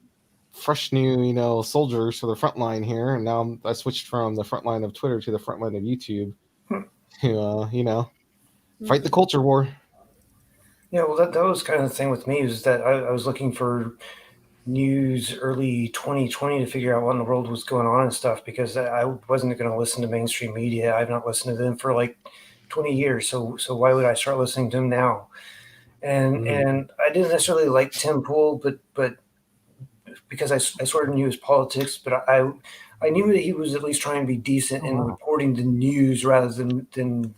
fresh new, soldiers for the front line here. And now I switched from the front line of Twitter to the front line of YouTube to, fight the culture war.
Yeah, well, that was kind of the thing with me, is that I was looking for news early 2020 to figure out what in the world was going on and stuff, because I wasn't going to listen to mainstream media. I've not listened to them for 20 years. So why would I start listening to them now? and I didn't necessarily like Tim Pool, but because I sort of knew his politics, but I knew that he was at least trying to be decent in reporting the news rather than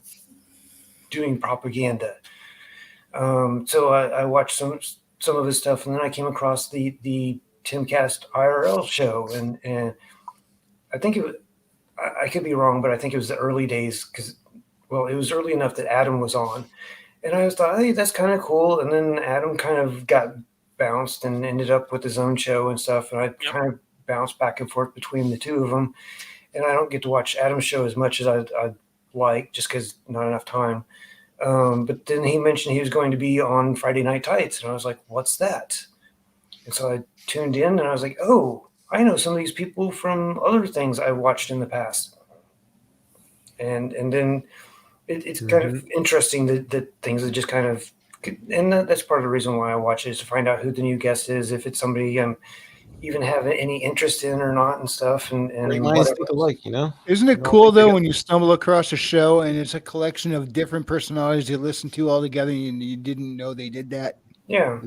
doing propaganda. So I watched some of his stuff, and then I came across the Timcast IRL show, and I think it was, I could be wrong, but I think it was the early days because, well, it was early enough that Adam was on, and I was thought, hey, that's kind of cool. And then Adam kind of got bounced and ended up with his own show and stuff, and I kind of bounced back and forth between the two of them. And I don't get to watch Adam's show as much as I'd like, just because not enough time. But then he mentioned he was going to be on Friday Night Tights, and I was like, what's that? And so I tuned in, and I was like, oh, I know some of these people from other things I watched in the past. And then it's kind of interesting that things are just kind of, and that's part of the reason why I watch it, is to find out who the new guest is, if it's somebody even have any interest in or not and stuff. And
Great minds think alike, you know?
Isn't it cool though when you stumble across a show and it's a collection of different personalities you listen to all together and you didn't know they did that?
Yeah.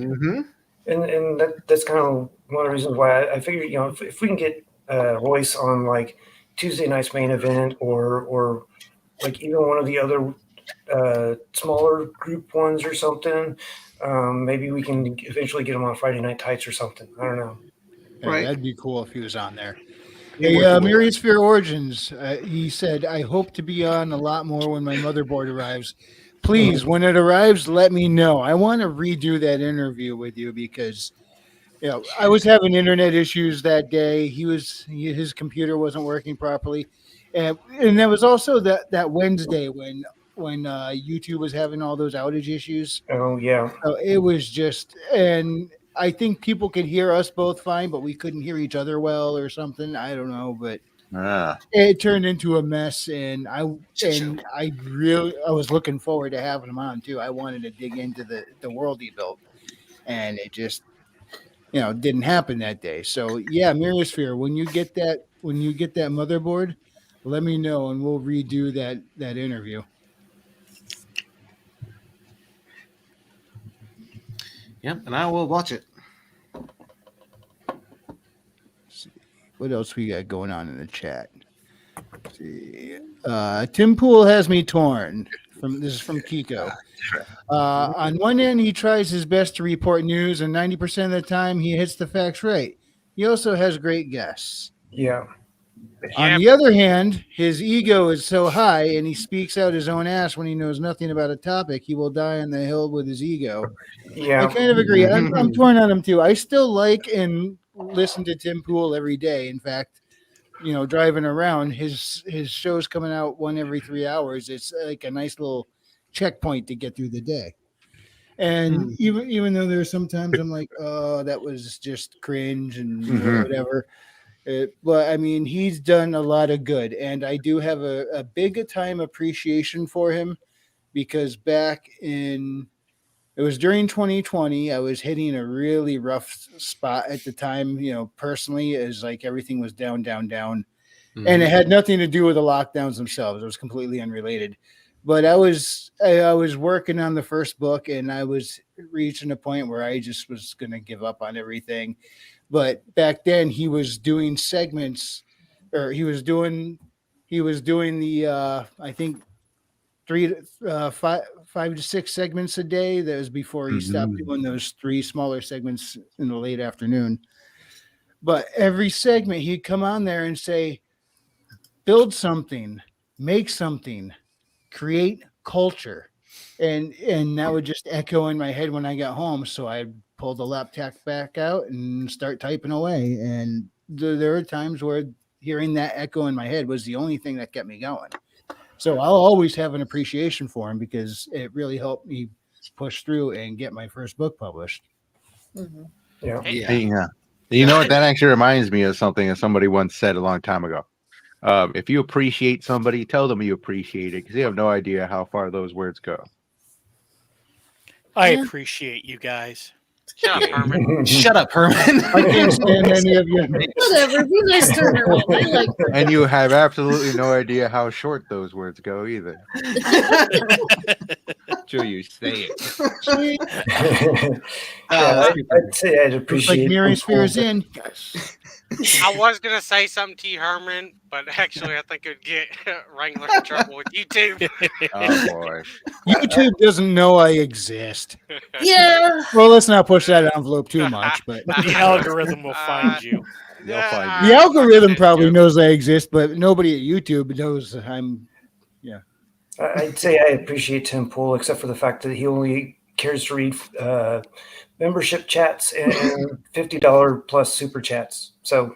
And that's kind of one of the reasons why I figured, you know, if we can get Royce on like Tuesday night's main event or like even one of the other smaller group ones or something, maybe we can eventually get him on Friday Night Tights or something. I don't know.
Yeah, that'd be cool if he was on there. Hey, Myriadsphere Origins, he said, I hope to be on a lot more when my motherboard arrives. Please, when it arrives, let me know. I want to redo that interview with you because, you know, I was having internet issues that day. His computer wasn't working properly. And there was also that Wednesday when YouTube was having all those outage issues.
Oh, yeah.
So it was just, and I think people could hear us both fine, but we couldn't hear each other well or something. I don't know, but it turned into a mess, and I was looking forward to having him on too. I wanted to dig into the world he built, and it just, you know, didn't happen that day. So yeah, Myriasphere, when you get that motherboard, let me know and we'll redo that interview.
Yep, and I will watch it.
What else we got going on in the chat? Let's see. Tim Pool has me torn. This is from Kiko. On one end, he tries his best to report news, and 90% of the time, he hits the facts right. He also has great guests.
Yeah.
On the other hand, his ego is so high, and he speaks out his own ass when he knows nothing about a topic. He will die on the hill with his ego.
Yeah.
I kind of agree. I'm torn on him too. I still like and listen to Tim Pool every day. In fact, you know, driving around, his show's coming out one every 3 hours. It's like a nice little checkpoint to get through the day. And even though there's sometimes I'm like, oh, that was just cringe and whatever. But I mean, he's done a lot of good, and I do have a big time appreciation for him because back in, it was during 2020, I was hitting a really rough spot at the time, you know, personally, as like everything was down. And it had nothing to do with the lockdowns themselves. It was completely unrelated. But I was working on the first book, and I was reaching a point where I just was going to give up on everything. But back then he was doing segments, or he was doing the I think 5 to 6 segments a day. That was before he stopped doing those 3 smaller segments in the late afternoon. But every segment he'd come on there and say, build something, make something, create culture. And that would just echo in my head when I got home. So I pull the laptop back out and start typing away. And there are times where hearing that echo in my head was the only thing that kept me going. So I'll always have an appreciation for him because it really helped me push through and get my first book published.
Yeah.
You know what? That actually reminds me of something that somebody once said a long time ago. If you appreciate somebody, tell them you appreciate it because they have no idea how far those words go.
I appreciate you guys.
Shut up, Herman.
Shut up, Herman.
I can't stand any of you.
Whatever. Be nice to everyone. I like her.
And you have absolutely no idea how short those words go either. till you say it.
See,
Yeah,
Super.
I'd say I'd
looks like
appreciate
Mary
some
Sphere's
pull,
in.
I was gonna say something to you, Herman, but actually, I think it would get Wrangler in trouble with YouTube.
Oh boy.
YouTube doesn't know I exist.
Yeah.
Well, let's not push that envelope too much, but
The algorithm will find you.
They'll find
the
you.
algorithm probably knows I exist, but nobody at YouTube knows I'm.
I'd say I appreciate Tim Pool, except for the fact that he only cares to read membership chats and $50 plus super chats. So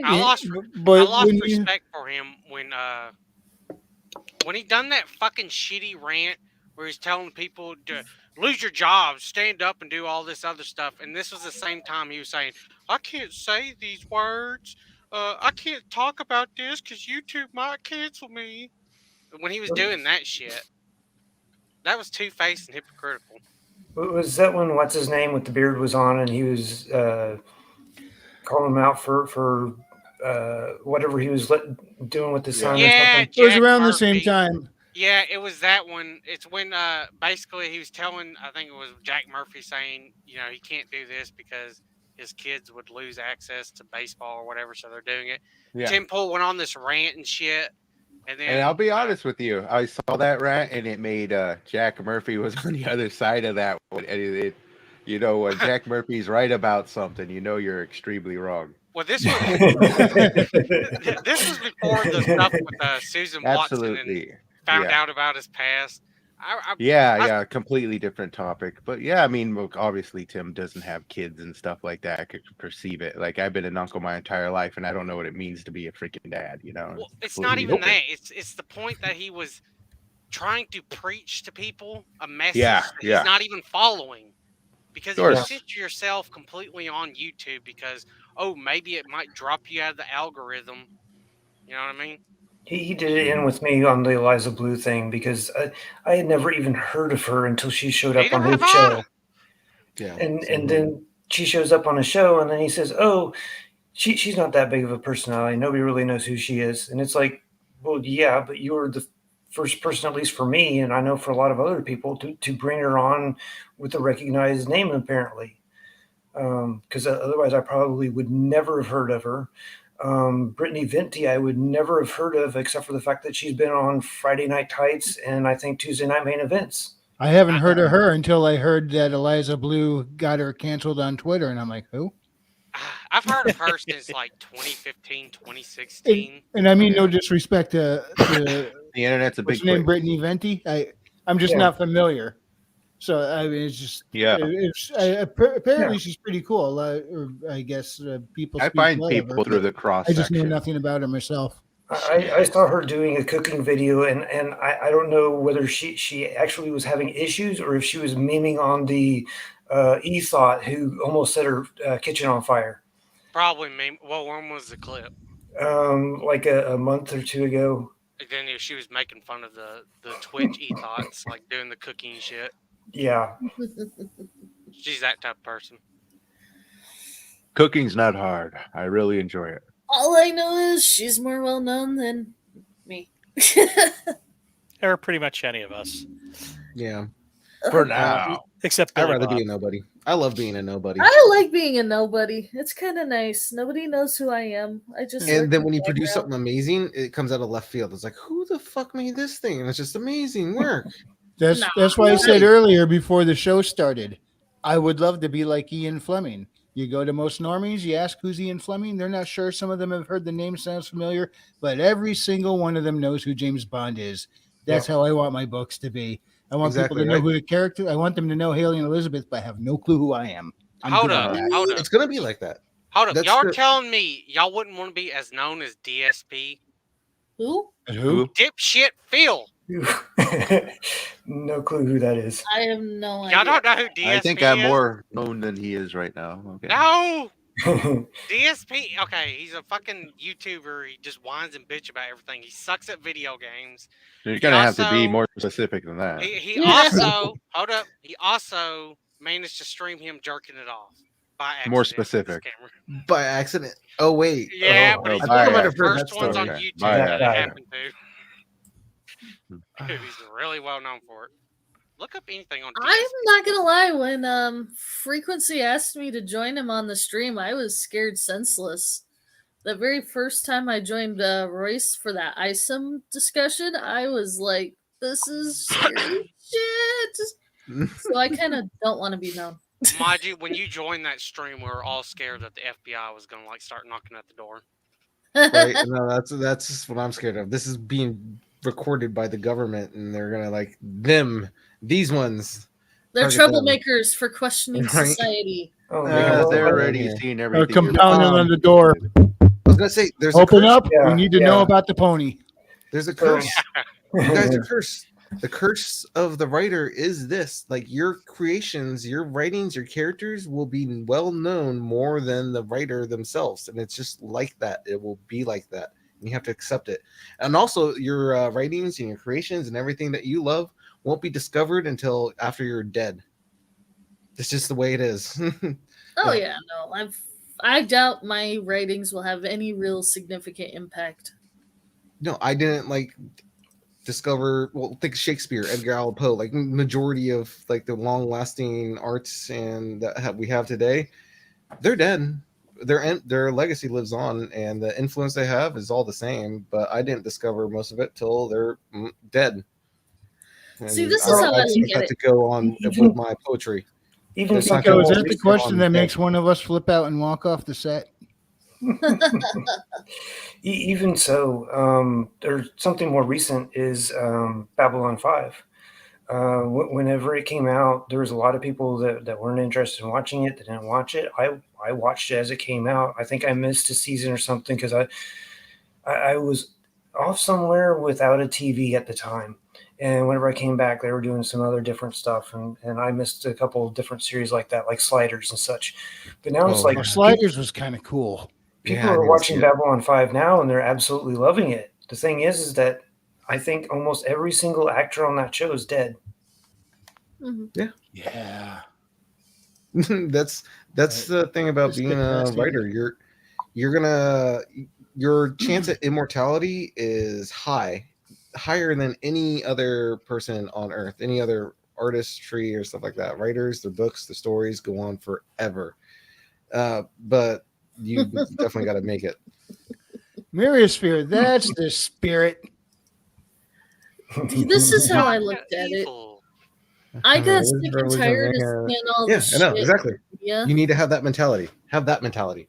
I lost
But when you,
respect for him when he done that fucking shitty rant where he's telling people to lose your jobs, stand up and do all this other stuff. And this was the same time he was saying, I can't say these words. I can't talk about this because YouTube might cancel me. When he was doing that shit, that was two-faced and hypocritical.
was that when what's his name with the beard was on and he was calling him out for whatever he was doing with his son or
Yeah,
something?
it was
Jack
around the same
Murphy.
time.
Yeah, it was that one. It's when basically he was telling, I think it was Jack Murphy saying, he can't do this because his kids would lose access to baseball or whatever, so they're doing it.
Yeah.
Tim Pool went on this rant and shit. And then
And I'll be honest with you, I saw that rant, and it made Jack Murphy was on the other side of that one. And when Jack Murphy's right about something, you're extremely wrong.
well, this was this was before the stuff with Susan Watson and
Absolutely.
found out about his past.
Yeah, completely different topic. But yeah, I mean, look, obviously Tim doesn't have kids and stuff like that. I could perceive it. Like, I've been an uncle my entire life, and I don't know what it means to be a freaking dad,
Well, it's not even that. It's the point that he was trying to preach to people a message that he's not even following. Because if you sit yourself completely on YouTube because, maybe it might drop you out of the algorithm. You know what I mean?
He did it in with me on the Eliza Blue thing because I had never even heard of her until she showed up on his show.
Yeah.
And then she shows up on a show and then he says, oh, she's not that big of a personality. Nobody really knows who she is. And it's like, well, yeah, but you were the first person, at least for me, and I know for a lot of other people, to bring her on with a recognized name, apparently. Because otherwise I probably would never have heard of her. Brittany Venti, I would never have heard of, except for the fact that she's been on Friday Night Tights and I think Tuesday Night Main Events.
I haven't heard of her until I heard that Eliza Blue got her canceled on Twitter, and I'm like, who?
I've heard of her since like 2015, 2016.
And I mean, no disrespect to
the internet's a big
name, Brittany Venti. I'm just not familiar. So I mean, it's just apparently she's pretty cool. I guess people.
I find people through the cross.
I just know nothing about her myself.
I saw her doing a cooking video, and I don't know whether she actually was having issues or if she was memeing on the E-Thought who almost set her kitchen on fire.
Probably meme. Well, when was the clip?
Like a month or two ago.
And then she was making fun of the Twitch E-Thoughts, like doing the cooking shit.
Yeah.
She's that type of person.
Cooking's not hard. I really enjoy it.
All I know is she's more well known than me.
Or pretty much any of us.
Yeah.
For now.
Except
I'd
Billy
rather
Bob.
be a nobody. I love being a nobody.
I like being a nobody. It's kind of nice. Nobody knows who I am.
And then when you produce something amazing, it comes out of left field. It's like, who the fuck made this thing? And it's just amazing work.
That's why I said earlier before the show started, I would love to be like Ian Fleming. You go to most normies, you ask who's Ian Fleming, they're not sure. Some of them have heard the name, sounds familiar, but every single one of them knows who James Bond is. That's how I want my books to be. I want people to know who the character. I want them to know Haley and Elizabeth, but have no clue who I am.
Hold up.
It's gonna be like that.
Hold up. Y'all are telling me y'all wouldn't want to be as known as DSP?
Who?
Dipshit Phil.
No clue who that is.
I have no idea.
Y'all don't know who DSP is?
I think I'm more known than he is right now. Okay.
No! DSP, okay, he's a fucking YouTuber. He just whines and bitch about everything. He sucks at video games.
You're going to have to be more specific than that.
He also, hold up, he also managed to stream him jerking it off. By accident.
More specific.
By accident. Oh, wait.
Yeah, but
I might have heard that
first one's
story.
on YouTube that it happened to. He's really well known for it. Look up anything on
I'm
DS.
not gonna lie, when Frequency asked me to join him on the stream, I was scared senseless. The very first time I joined Royce for that ISIM discussion, I was like, this is scary shit. So I kind of don't want to be known.
Mind you, when you joined that stream, we were all scared that the FBI was gonna like start knocking at the door.
Right? No, that's just what I'm scared of. This is being recorded by the government, and they're gonna like these ones.
They're
target them.
troublemakers for questioning
Right.
society.
Oh,
Because they're
well,
already
yeah.
seeing
Or
everything. you're
compounding
doing.
on the door.
I was gonna say there's
Open
a curse.
up.
Yeah,
We need to know
yeah.
about the pony.
There's a curse. You guys, a curse. The curse of the writer is this: like your creations, your writings, your characters will be well known more than the writer themselves, and it's just like that. It will be like that, and you have to accept it. And also, your writings and your creations and everything that you love won't be discovered until after you're dead. It's just the way it is.
Oh yeah, no, I doubt my writings will have any real significant impact.
No, I didn't like discover. Well, think Shakespeare, Edgar Allan Poe. Like majority of like the long-lasting arts and that we have today, they're dead. Their legacy lives on, and the influence they have is all the same. But I didn't discover most of it till they're dead. And
See, this is how I
expect
look at
that
it.
to go on with my poetry.
Even
It's
some
not
So
gonna
is
people,
that the
waste
question
on
that
dead.
makes one of us flip out and walk off the set?
even so, there's something more recent is Babylon 5. Whenever it came out, there was a lot of people that weren't interested in watching it, that didn't watch it. I watched it as it came out. I think I missed a season or something because I was off somewhere without a TV at the time. And whenever I came back, they were doing some other different stuff, and I missed a couple of different series like that, like Sliders and such. But now it's
Oh,
like
Well, Sliders was kind of cool.
people
Yeah, I
are
need to see
watching
it.
Babylon 5 now, and they're absolutely loving it. The thing is that I think almost every single actor on that show is dead.
Mhm.
Yeah.
that's the thing about
It's
being a
depressing.
writer. Your chance at immortality is higher than any other person on earth, any other artistry or stuff like that. Writers, their books, their stories go on forever. But you definitely got to make it.
Mirrorsphere, that's the spirit.
This is how I
God,
looked at it.
evil.
I got
This is
sick
where
and
we
tired of
come in.
seeing all
Yeah,
the
I know
shit.
exactly.
Yeah,
You need to have that mentality. Have that mentality.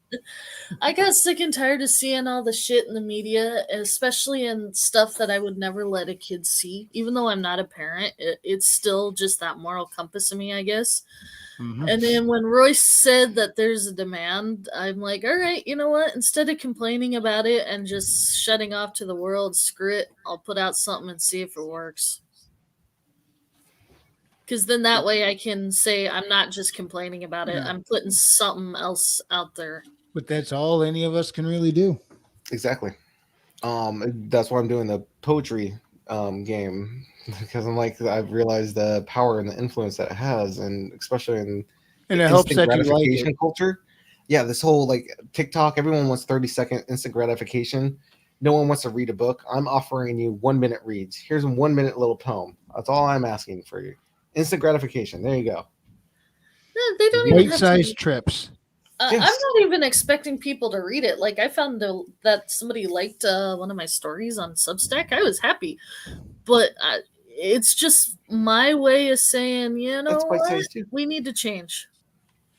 I got sick and tired of seeing all the shit in the media, especially in stuff that I would never let a kid see. Even though I'm not a parent, it's still just that moral compass in me, I guess.
Mhm.
And then when Royce said that there's a demand, I'm like, all right, you know what? Instead of complaining about it and just shutting off to the world, screw it. I'll put out something and see if it works. Because then that way I can say I'm not just complaining about it.
Yeah.
I'm putting something else out there.
But that's all any of us can really do.
Exactly. That's why I'm doing the poetry game because I'm like I've realized the power and the influence that it has, and especially in
And it helps
instant
that you like
gratification
it.
culture. Yeah, this whole like TikTok, everyone wants 30-second instant gratification. No one wants to read a book. I'm offering you 1 minute reads. Here's a 1 minute little poem. That's all I'm asking for you. Instant gratification. There you go.
They don't even have to.
Bite-sized trips.
I'm
Yes.
not even expecting people to read it. Like I found that somebody liked one of my stories on Substack. I was happy, but it's just my way of saying, you know
That's
what,
bite-sized too.
we need to change.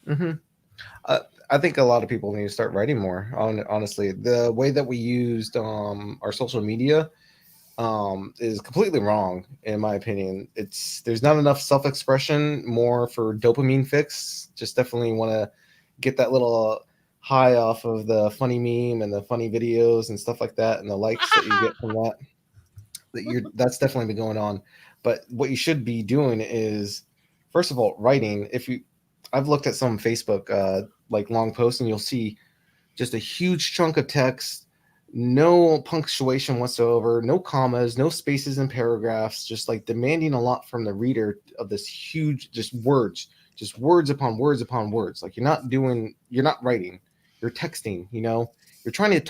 Mm-hmm. I think a lot of people need to start writing more. Honestly, the way that we used our social media is completely wrong, in my opinion. There's not enough self-expression, more for dopamine fix. Just definitely want to get that little high off of the funny meme and the funny videos and stuff like that, and the likes that you get from that. That's definitely been going on. But what you should be doing is, first of all, writing. I've looked at some Facebook like long posts, and you'll see just a huge chunk of text, no punctuation whatsoever, no commas, no spaces in paragraphs, just like demanding a lot from the reader of this huge, just words upon words upon words. Like you're not writing, you're texting, you're trying to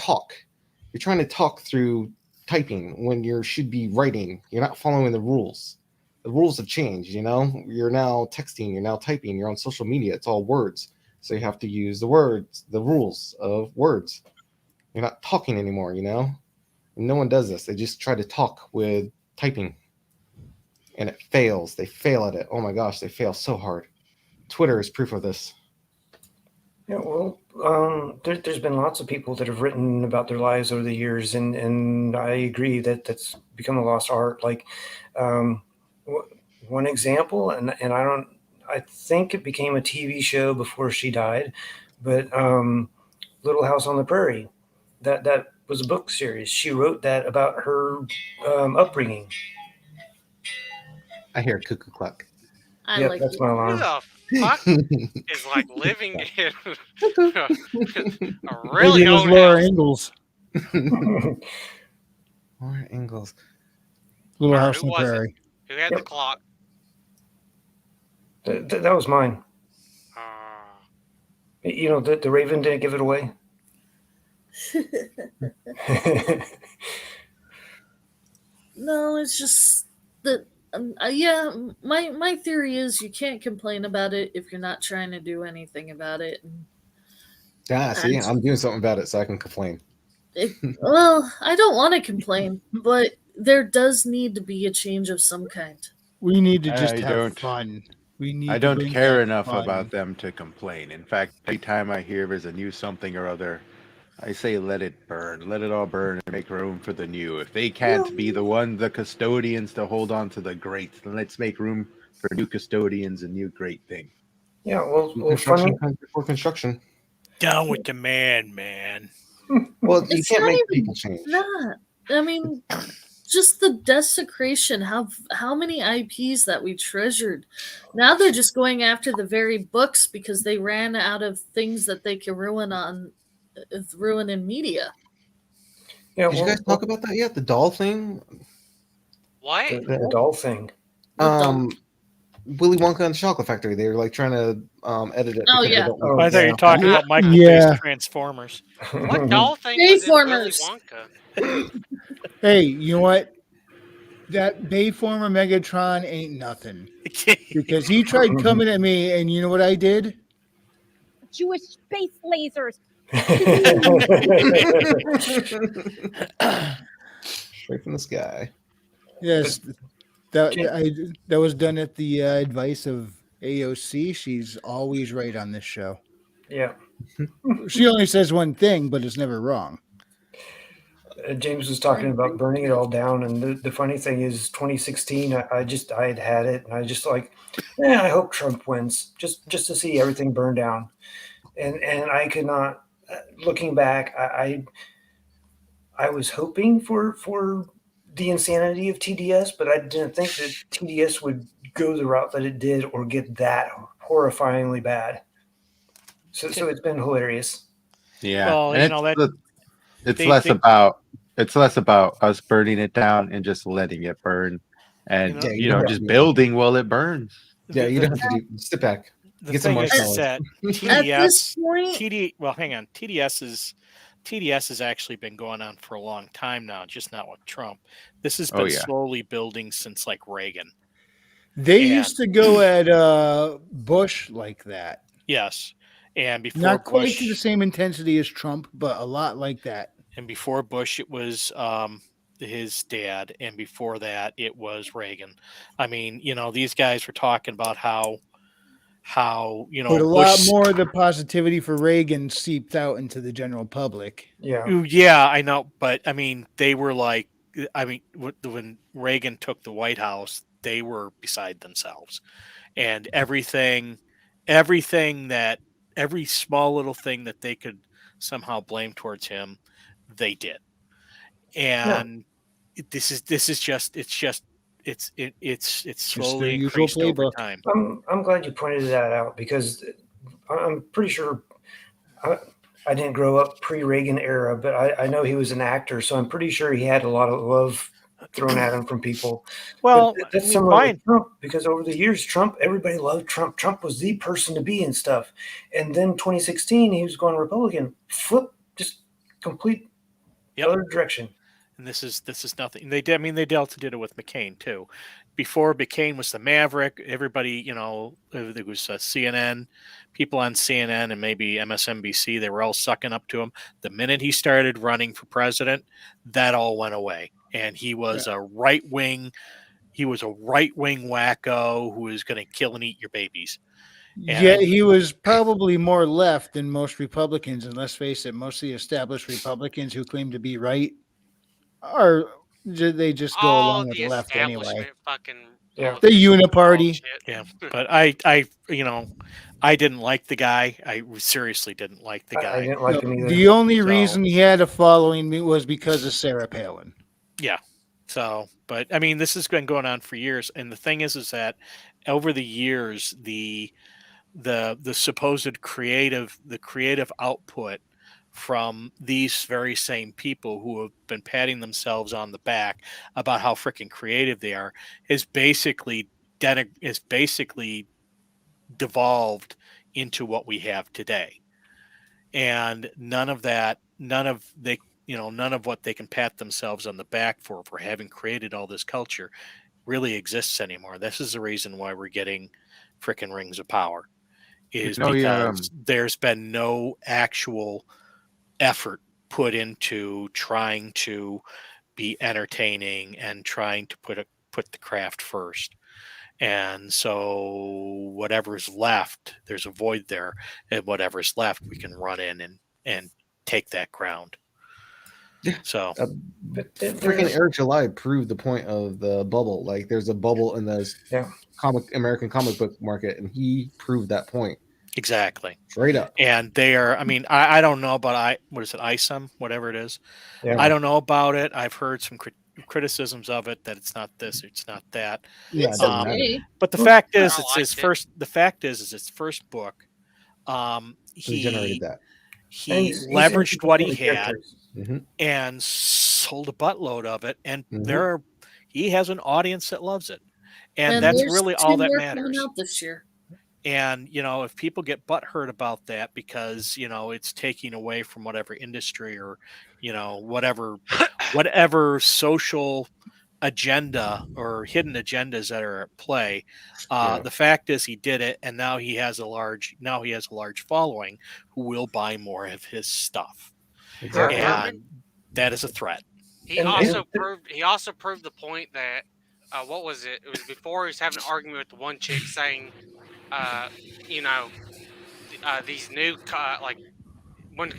talk through typing when you should be writing. You're not following the rules. The rules have changed. You're now texting. You're now typing. You're on social media. It's all words. So you have to use the rules of words. You're not talking anymore. And no one does this. They just try to talk with typing, and it fails. They fail at it. Oh my gosh, they fail so hard. Twitter is proof of this.
Yeah, well, there's been lots of people that have written about their lives over the years, and I agree that that's become a lost art. Like, one example, and I think it became a TV show before she died, but Little House on the Prairie, that was a book series. She wrote that about her upbringing.
I hear cuckoo cluck.
I
Yep,
like
that's
it.
my
Who
alarm.
the fuck is like living in a
Maybe
really
it was
old
Laura
house?
Ingalls,
More angles.
Little
Or
House
who
on the
was it?
Prairie.
Who had the clock?
That was mine. The Raven didn't give it away.
No, it's just that. Yeah, my theory is you can't complain about it if you're not trying to do anything about it.
See, I'm doing something about it so I can complain.
Well, I don't want to complain, but there does need to be a change of some kind.
We need to just
I
have
don't-
fun. We need.
I
to
don't
bring
care
back
enough
fun.
about them to complain. In fact, every time I hear there's a new something or other, I say let it burn. Let it all burn and make room for the new. If they can't be the custodians to hold on to the great, then let's make room for new custodians and new great things.
Yeah, well,
Construction
funny.
comes before construction.
Down with the man.
Well, you
It's
can't
not
make
even
people change.
that. I mean, just the desecration. How many IPs that we treasured. Now they're just going after the very books because they ran out of things that they can ruin in media.
Yeah,
Did you guys talk about that yet? The doll thing?
What?
the doll thing?
Willy Wonka and the Chocolate Factory. They were like trying to edit it.
Oh,
because they
yeah.
don't
Oh,
want
I thought you
yeah.
were talking
Yeah.
about micro-based
Yeah.
transformers.
What doll thing was in Willy
Bayformers.
Wonka?
Hey, you know what? That Bayformer Megatron ain't nothing. Because he tried coming at me, and you know what I did?
Jewish space lasers.
Straight from the sky.
Yes, that was done at the advice of AOC. She's always right on this show.
Yeah.
She only says one thing, but it's never wrong.
James was talking about burning it all down, and the funny thing is, 2016, I had it, and I just like, I hope Trump wins, just to see everything burn down, and I could not. Looking back, I was hoping for the insanity of TDS, but I didn't think that TDS would go the route that it did or get that horrifyingly bad. So it's been hilarious.
Yeah,
Well,
and it's less about us burning it down and just letting it burn, and just building while it burns.
Yeah, you don't have to sit back.
The
Get some
thing is
marshmallows.
that
At this point,
well, hang on. TDS has actually been going on for a long time now, just not with Trump. This has been slowly building since like Reagan.
They used to go at Bush like that.
Yes. And before
not quite
Bush,
to the same intensity as Trump, but a lot like that.
And before Bush, it was his dad, and before that, it was Reagan. I mean, these guys were talking about how
but a lot more of the positivity for Reagan seeped out into the general public.
Yeah, I know, but I mean, they were like, when Reagan took the White House, they were beside themselves, and every small little thing that they could somehow blame towards him, they did. And this is just it's slowly increased over time.
I'm glad you pointed that out, because I'm pretty sure I didn't grow up pre-Reagan era, but I know he was an actor, so I'm pretty sure he had a lot of love thrown at him from people.
Well,
that's similar to Trump, because over the years, everybody loved Trump. Trump was the person to be and stuff. And then 2016, he was going Republican. Flip, just complete other direction.
and this is nothing. They did. I mean, they also did it with McCain too. Before McCain was the Maverick, everybody, it was CNN, people on CNN and maybe MSNBC. They were all sucking up to him. The minute he started running for president, that all went away, and he was a right wing. He was a right wing wacko who was going to kill and eat your babies.
Yeah,
And
he was probably more left than most Republicans, and let's face it, most of the established Republicans who claim to be right are they just go
All
along with
the
the left anyway.
establishment fucking.
Yeah.
all
The
this
uniparty.
bullshit.
yeah, but I didn't like the guy. I seriously didn't like the
I
guy.
didn't like him either.
The only
So-
reason he had a following was because of Sarah Palin.
Yeah. So, but I mean, this has been going on for years, and the thing is that over the years, the supposed creative output from these very same people who have been patting themselves on the back about how freaking creative they are is basically devolved into what we have today. And none of what they can pat themselves on the back for having created all this culture really exists anymore. This is the reason why we're getting freaking Rings of Power, is because there's been no actual effort put into trying to be entertaining and trying to put the craft first. And so whatever's left, there's a void there, and whatever's left, we can run in and take that ground. So
freaking Eric July proved the point of the bubble. Like, there's a bubble in the American comic book market, and he proved that point
exactly,
straight up.
And they are. I mean, I don't know about what is it, ISOM, whatever it is.
Yeah.
I don't know about it. I've heard some criticisms of it, that it's not this, it's not that.
Yeah, it doesn't matter.
Okay.
But the fact is,
I
it's
liked
his
it.
first. The fact is its first book.
He generated that.
He
And he's
leveraged what he
interested in
had
characters.
Mhm.
and sold a buttload of it, and
Mhm.
he has an audience that loves it, and
And
that's
there's
really
2
all that
more coming
matters.
out this year.
And if people get butthurt about that because it's taking away from whatever industry or whatever social agenda or hidden agendas that are at play, the fact is he did it, and now he has a large following who will buy more of his stuff.
Exactly.
And that is a threat.
He
And-
also proved the point that what was it? It was before he was having an argument with the one chick saying, these new when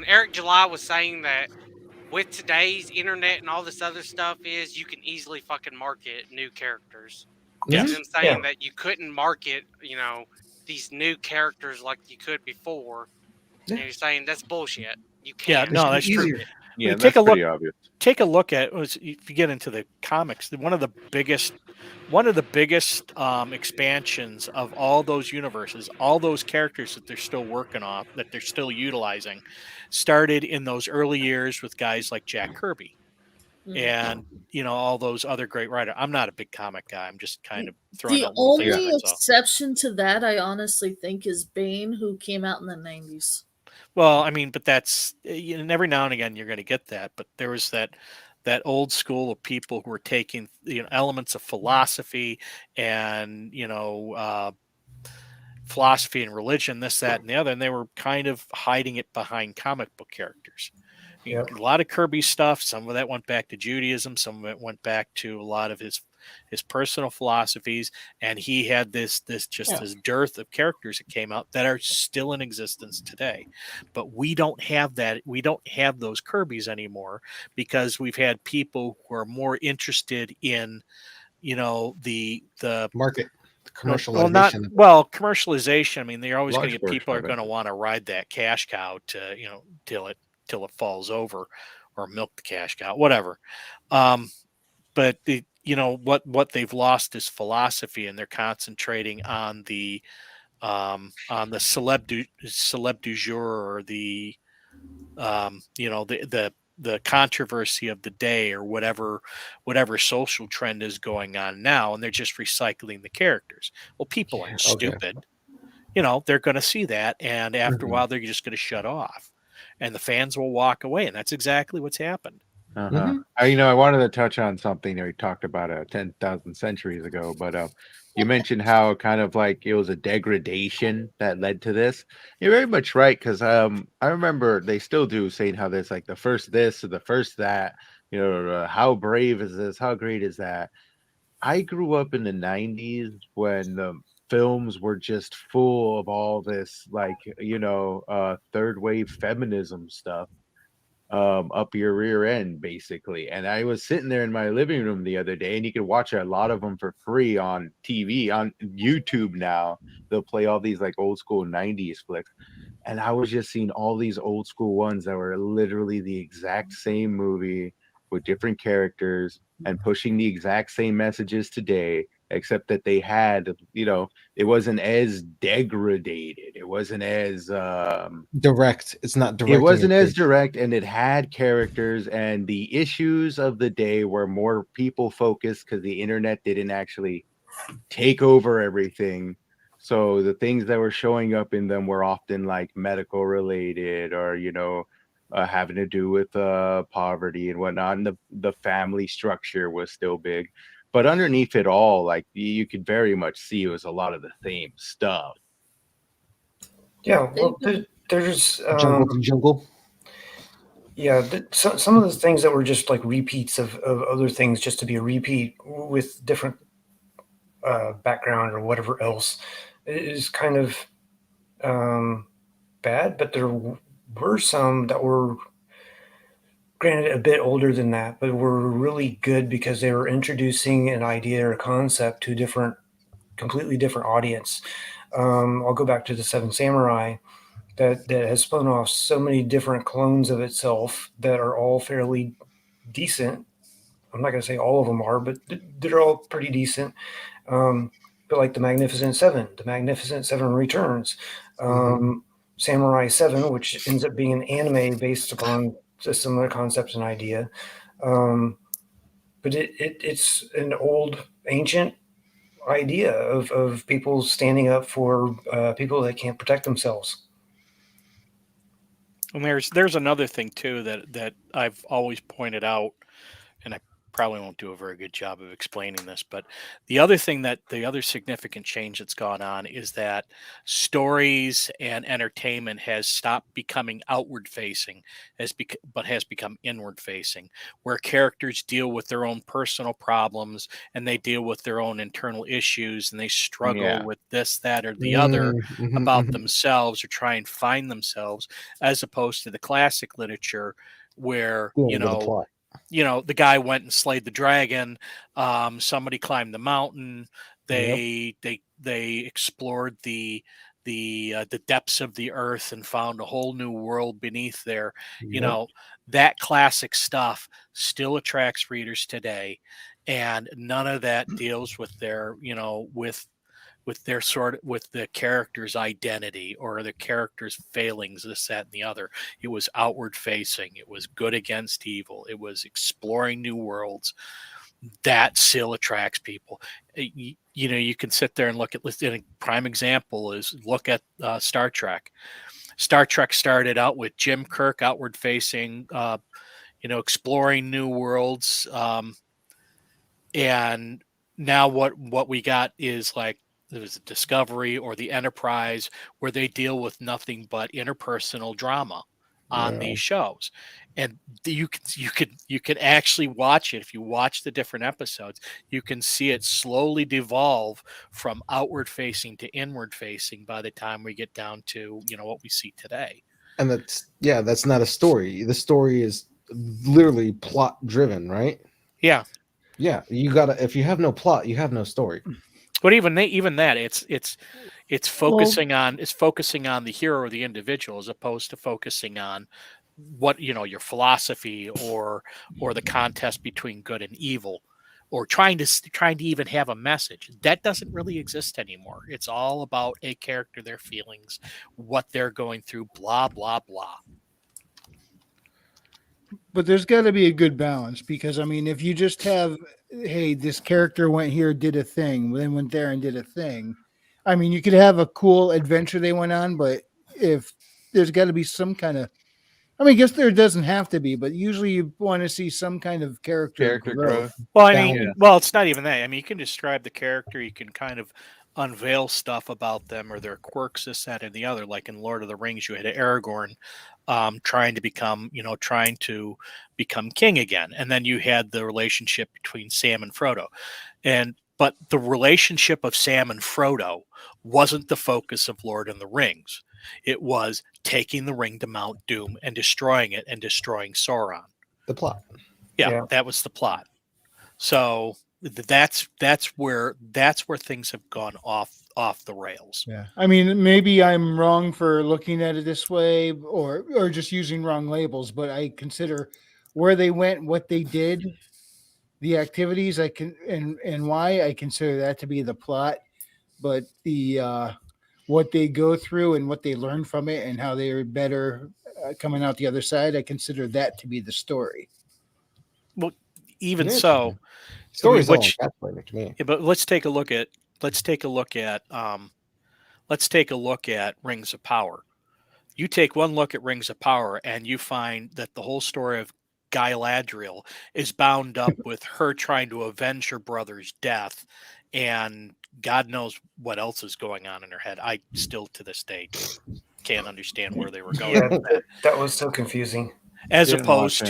Eric July was saying that with today's internet and all this other stuff is you can easily fucking market new characters.
Yeah.
And them saying that you couldn't market, these new characters like you could before.
Yeah.
And you're saying that's bullshit. You
Yeah,
can't.
no,
It
that's
should be
true.
easier.
Yeah,
Well,
that's pretty obvious.
Take a look at if you get into the comics, one of the biggest expansions of all those universes, all those characters that they're still working on, that they're still utilizing, started in those early years with guys like Jack Kirby and all those other great writers. I'm not a big comic guy. I'm just kind of throwing
The
out little things
only
that I saw.
exception to that, I honestly think, is Bane, who came out in the 90s.
Well, I mean, but that's and every now and again you're going to get that. But there was that old school of people who were taking elements of philosophy and philosophy and religion, this, that, and the other, and they were kind of hiding it behind comic book characters. I mean, a lot of Kirby stuff. Some of that went back to Judaism. Some of it went back to a lot of his personal philosophies, and he had this dearth of characters that came out that are still in existence today. But we don't have that. We don't have those Kirbys anymore because we've had people who are more interested in, the
market
commercialization. Commercialization. I mean, they're always going to get people are going to want to ride that cash cow to till it falls over, or milk the cash cow, whatever. But what they've lost is philosophy, and they're concentrating on the celeb du jour, or the the controversy of the day, or whatever social trend is going on now, and they're just recycling the characters. Well, people aren't stupid. They're going to see that, and after a while, they're just going to shut off, and the fans will walk away, and that's exactly what's happened.
Uh-huh. I wanted to touch on something that we talked about 10,000 centuries ago, but you mentioned how kind of like it was a degradation that led to this. You're very much right, because I remember they still do saying how there's like the first this or the first that, how brave is this? How great is that? I grew up in the 90s when the films were just full of all this like, third wave feminism stuff up your rear end, basically. And I was sitting there in my living room the other day, and you can watch a lot of them for free on TV, on YouTube now. They'll play all these like old school 90s flicks. And I was just seeing all these old school ones that were literally the exact same movie with different characters and pushing the exact same messages today, except that they had, it wasn't as degraded. It wasn't as
Direct. It's not
it
directing
wasn't
at
as
kids.
direct, and it had characters, and the issues of the day were more people focused because the internet didn't actually take over everything. So the things that were showing up in them were often like medical related, or having to do with poverty and whatnot. And the family structure was still big, but underneath it all, like you could very much see it was a lot of the same stuff.
Yeah, well, there's
Jungle to jungle.
yeah, some of the things that were just like repeats of other things, just to be a repeat with different background or whatever else, is kind of bad. But there were some that were, granted, a bit older than that, but were really good because they were introducing an idea or a concept to completely different audience. I'll go back to the Seven Samurai. That has spun off so many different clones of itself that are all fairly decent. I'm not going to say all of them are, but they're all pretty decent. But like the Magnificent Seven Returns, Samurai 7, which ends up being an anime based upon a similar concept and idea. But it's an old, ancient idea of people standing up for people that can't protect themselves.
And there's another thing too that I've always pointed out, and I probably won't do a very good job of explaining this, but the other significant change that's gone on is that stories and entertainment has stopped becoming outward facing, but has become inward facing, where characters deal with their own personal problems, and they deal with their own internal issues, and they struggle
Yeah.
with this, that, or the other about
Mhm.
themselves, or try and find themselves, as opposed to the classic literature where
Dealing with a plot.
the guy went and slayed the dragon. Somebody climbed the mountain.
Yep.
They explored the depths of the earth and found a whole new world beneath there.
Yep.
That classic stuff still attracts readers today, and none of that deals with their with the character's identity or the character's failings, this, that, and the other. It was outward facing. It was good against evil. It was exploring new worlds. That still attracts people. You can sit there and look at. And a prime example is look at Star Trek. Star Trek started out with Jim Kirk, outward facing, exploring new worlds, and now what we got is like there's a Discovery or the Enterprise, where they deal with nothing but interpersonal drama on
Yeah.
these shows. And you can actually watch it. If you watch the different episodes, you can see it slowly devolve from outward facing to inward facing by the time we get down to what we see today.
And that's not a story. The story is literally plot driven, right?
Yeah.
Yeah, you gotta. If you have no plot, you have no story.
But even that, it's focusing on the hero or the individual, as opposed to focusing on what your philosophy or the contest between good and evil, or trying to even have a message. That doesn't really exist anymore. It's all about a character, their feelings, what they're going through, blah blah blah.
But there's got to be a good balance, because I mean, if you just have, hey, this character went here, did a thing, then went there and did a thing. I mean, you could have a cool adventure they went on, but if there's got to be some kind of I mean, I guess there doesn't have to be, but usually you want to see some kind of character growth.
Well, I mean,
Balance.
well, it's not even that. I mean, you can describe the character. You can kind of unveil stuff about them or their quirks, this, that, and the other. Like in Lord of the Rings, you had Aragorn trying to become king again, and then you had the relationship between Sam and Frodo, but the relationship of Sam and Frodo wasn't the focus of Lord of the Rings. It was taking the ring to Mount Doom and destroying it and destroying Sauron.
The plot.
Yeah, that was the plot. So that's where things have gone off the rails.
Yeah. I mean, maybe I'm wrong for looking at it this way or just using wrong labels, but I consider where they went, what they did, the activities and why I consider that to be the plot, but the what they go through and what they learn from it and how they are better coming out the other side, I consider that to be the story.
Well, even
Yeah.
so,
Story's all
which-
encapsulated to me.
yeah, but let's take a look at Rings of Power. You take one look at Rings of Power and you find that the whole story of Galadriel is bound up with her trying to avenge her brother's death, and God knows what else is going on in her head. I still to this day can't understand where they were going
Yeah,
with that.
that was so confusing.
As
Didn't
opposed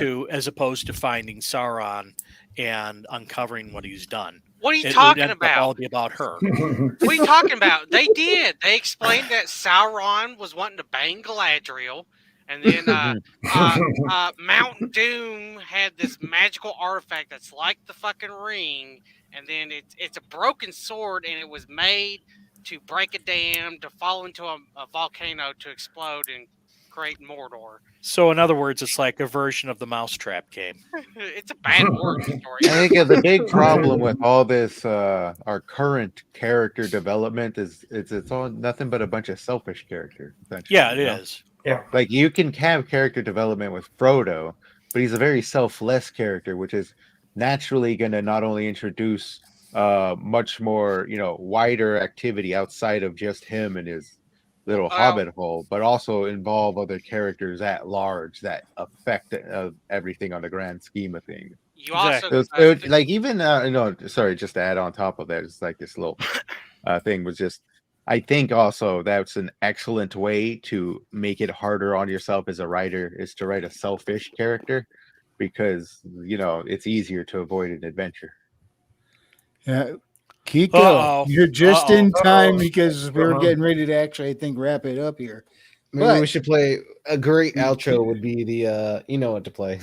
watch
to finding Sauron and uncovering what he's done.
What are you
It
talking
would end up all
about?
be about her.
What are you talking about? They did. They explained that Sauron was wanting to bang Galadriel, and then Mount Doom had this magical artifact that's like the fucking ring, and then it's a broken sword, and it was made to break a dam, to fall into a volcano, to explode and create Mordor.
So in other words, it's like a version of the Mousetrap game.
It's a bad origin story.
I think the big problem with all this, our current character development is it's all nothing but a bunch of selfish characters.
Yeah, it is.
Like you can have character development with Frodo, but he's a very selfless character, which is naturally going to not only introduce much more, wider activity outside of just him and his little hobbit hole, but also involve other characters at large that affect everything on the grand scheme of things.
You also
Like even sorry, just to add on top of that, it's like this little thing was just. I think also that's an excellent way to make it harder on yourself as a writer is to write a selfish character because it's easier to avoid an adventure.
Yeah. Kiko,
Uh-oh.
you're just in time
Uh-oh.
because we're getting ready to actually, I think, wrap it up here.
Maybe
But-
we should play a great outro would be the you know what to play.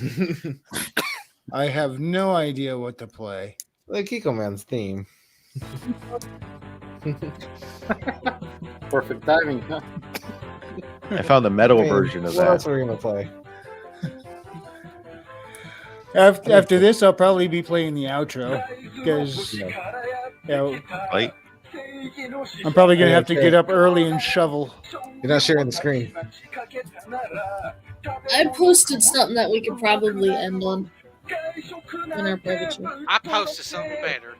I have no idea what to play.
The Kiko Man's theme.
Perfect timing, huh?
I found the metal
Man,
version of
what else
that.
are we gonna play?
After this, I'll probably be playing the outro because
Like,
I'm probably going to have to get up early and shovel.
You're not sharing the screen.
I posted something that we could probably end on in our private chat.
I posted something better.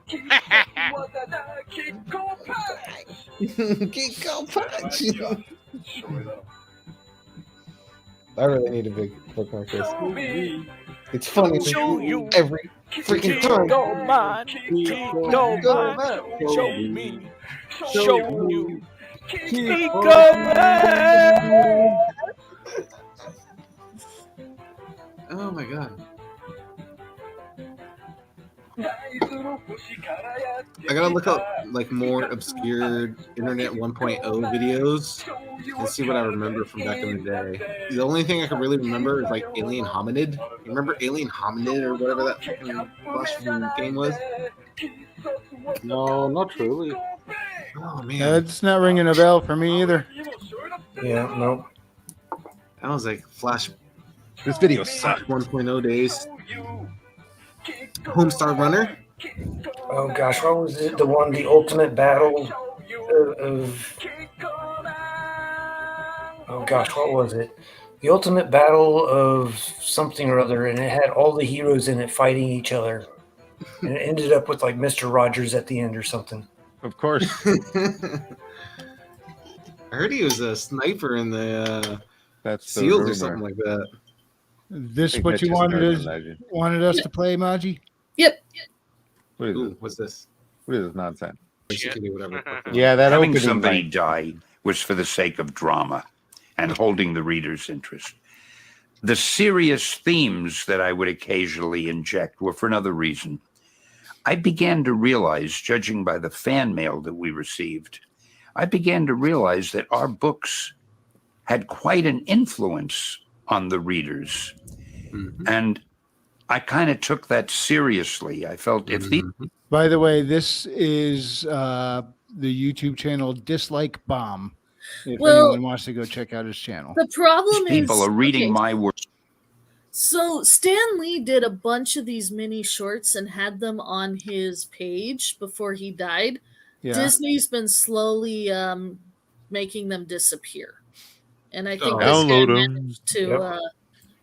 Kiko Punch. I really need a big bookmark this. It's funny
Show you.
every freaking time.
Kiko man, Kiko man, show me, show you, Kiko man.
Oh my god. I gotta look up like more obscure Internet 1.0 videos and see what I remember from back in the day. The only thing I can really remember is like Alien Hominid. You remember Alien Hominid or whatever that fucking Russian game was?
No, not really.
Oh man,
That's not ringing a bell for me either.
Yeah, no.
that was like Flash
this video sucks.
1.0 days. Homestar Runner.
Oh gosh, what was it? The ultimate battle of. Oh gosh, what was it? The ultimate battle of something or other, and it had all the heroes in it fighting each other, and it ended up with like Mr. Rogers at the end or something.
Of course.
I heard he was a sniper in the
That's the
SEALs
rumor.
or something like that.
This
think
what
Mitch
you
is an
wanted
urban
us
legend.
to play, Maji?
Yep.
What is
Ooh,
this?
what's this?
What is this nonsense?
Shit.
Basically, whatever.
Yeah, that
Having
opening
somebody
night.
die was for the sake of drama and holding the reader's interest. The serious themes that I would occasionally inject were for another reason. I began to realize, judging by the fan mail that we received, I began to realize that our books had quite an influence on the readers.
Mhm.
And I kind of took that seriously. I felt if these
Mhm.
By the way, this is the YouTube channel Dislike Bomb. If
Well,
anyone wants to go check out his channel.
the problem
people
is
are reading
okay,
my work,
so Stan Lee did a bunch of these mini shorts and had them on his page before he died.
Yeah.
Disney's been slowly making them disappear. And I think
Oh.
this guy
Download 'em.
managed to
Yep.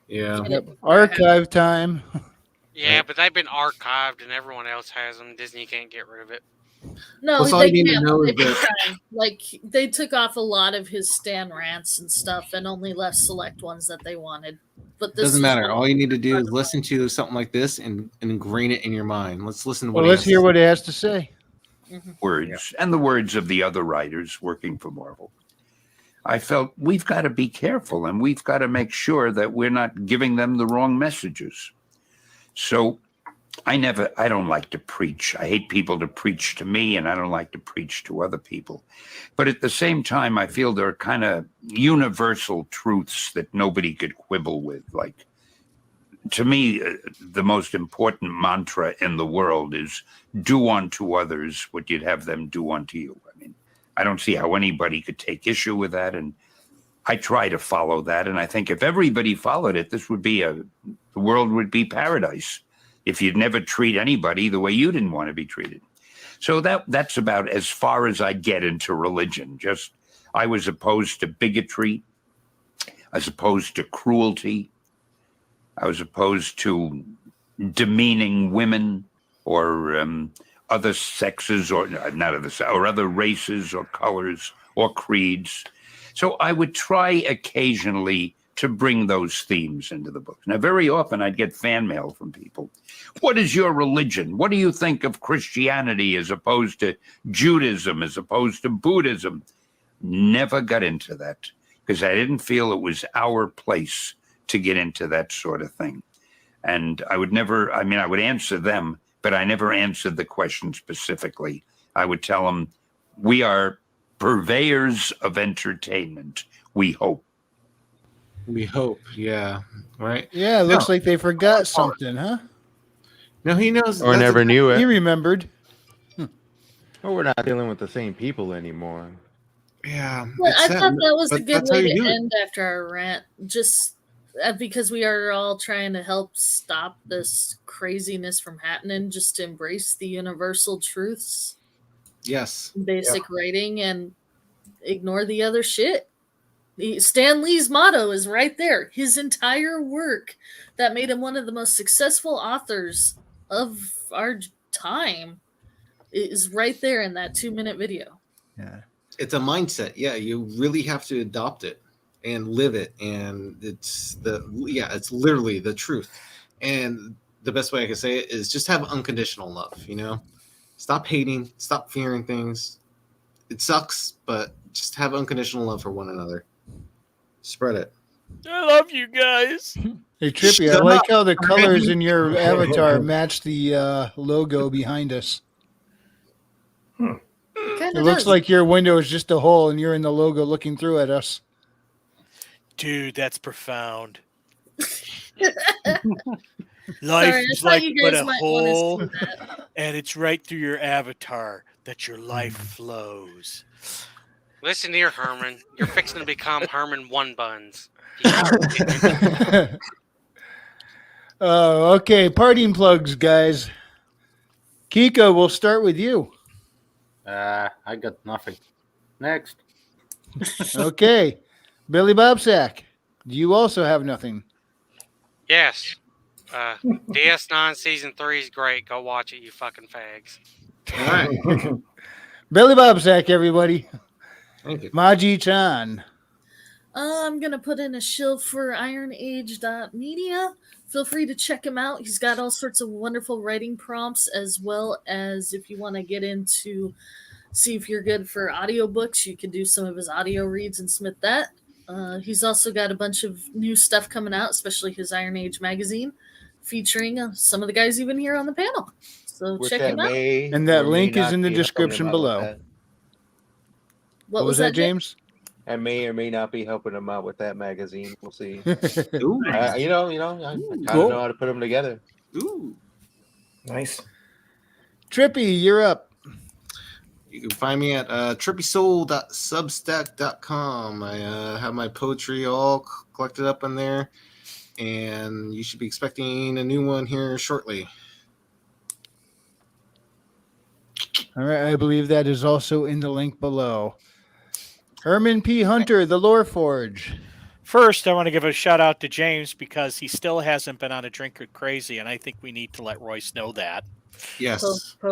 Yeah.
get
Yep.
it before it happened.
Archive time.
Yeah, but they've been archived and everyone else has them. Disney can't get rid of it.
No,
Plus, all
they
you need to
can't.
know
They've
is
been
that
trying. Like they took off a lot of his Stan rants and stuff, and only left select ones that they wanted. But
it
this
doesn't
is
matter.
one
All you need to do
part
is
of
listen to something like this and ingrain it in your mind. Let's listen to what
Well,
he
let's
has to
hear
say.
what he has to say.
words and the words of the other writers working for Marvel. I felt we've got to be careful and we've got to make sure that we're not giving them the wrong messages. So I don't like to preach. I hate people to preach to me, and I don't like to preach to other people. But at the same time, I feel there are kind of universal truths that nobody could quibble with. Like, to me, the most important mantra in the world is do unto others what you'd have them do unto you. I mean, I don't see how anybody could take issue with that. And I try to follow that. And I think if everybody followed it, the world would be paradise. If you'd never treat anybody the way you didn't want to be treated. So that's about as far as I get into religion. Just I was opposed to bigotry, as opposed to cruelty. I was opposed to demeaning women or other sexes or not other or other races or colors or creeds. So I would try occasionally to bring those themes into the book. Now, very often I'd get fan mail from people. What is your religion? What do you think of Christianity as opposed to Judaism, as opposed to Buddhism? Never got into that because I didn't feel it was our place to get into that sort of thing. And I would answer them, but I never answered the question specifically. I would tell them, we are purveyors of entertainment, we hope.
We hope, yeah, right.
Yeah, it looks like they forgot something, huh?
No, he knows.
Or
that's
never knew
He
it.
remembered.
Well, we're not dealing with the same people anymore.
Yeah,
Well,
it's
I
sad,
thought that was a
but
good
that's how
way
you
to
do it.
end after our rant, just because we are all trying to help stop this craziness from happening, just to embrace the universal truths,
Yes.
in basic writing, and ignore the other shit. Stan Lee's motto is right there. His entire work that made him one of the most successful authors of our time is right there in that 2-minute video.
Yeah.
It's a mindset. Yeah, you really have to adopt it and live it, and it's literally the truth. And the best way I can say it is just have unconditional love. Stop hating, stop fearing things. It sucks, but just have unconditional love for one another. Spread it.
I love you guys.
Hey, Trippy, I
Shut
like
up.
how the colors in your avatar match the logo behind us. It looks like your window is just a hole and you're in the logo looking through at us.
Dude, that's profound. Life
Sorry, I
is
thought
like
you
but
guys
a
might want to
hole,
see that.
and it's right through your avatar that your life flows.
Listen here, Herman. You're fixing to become Herman One Buns.
Okay, parting plugs, guys. Kiko, we'll start with you.
I got nothing. Next.
Okay. Billy Bobsack, do you also have nothing?
Yes. DS9 Season 3 is great. Go watch it, you fucking fags.
All right.
Billy Bobsack, everybody.
Thank you.
Maji-chan.
I'm gonna put in a shill for ironage.media. Feel free to check him out. He's got all sorts of wonderful writing prompts, as well as if you want to get into see if you're good for audiobooks, you can do some of his audio reads and submit that. He's also got a bunch of new stuff coming out, especially his Iron Age magazine, featuring some of the guys even here on the panel. So
Which
check
I
him out.
may
And that
or may
link is
not
in the
be helping
description
him out with
below.
that.
What
was that, James?
I may or may not be helping him out with that magazine. We'll see.
Ooh.
Nice.
I kind of
Cool.
know how to put them together.
Ooh.
Nice.
Trippy, you're up.
You can find me at trippysoul.substack.com. I have my poetry all collected up in there, and you should be expecting a new one here shortly.
All right, I believe that is also in the link below. Herman P. Hunter, the Lore Forge.
First, I want to give a shout out to James because he still hasn't been on a drink or crazy, and I think we need to let Royce know that.
Yes.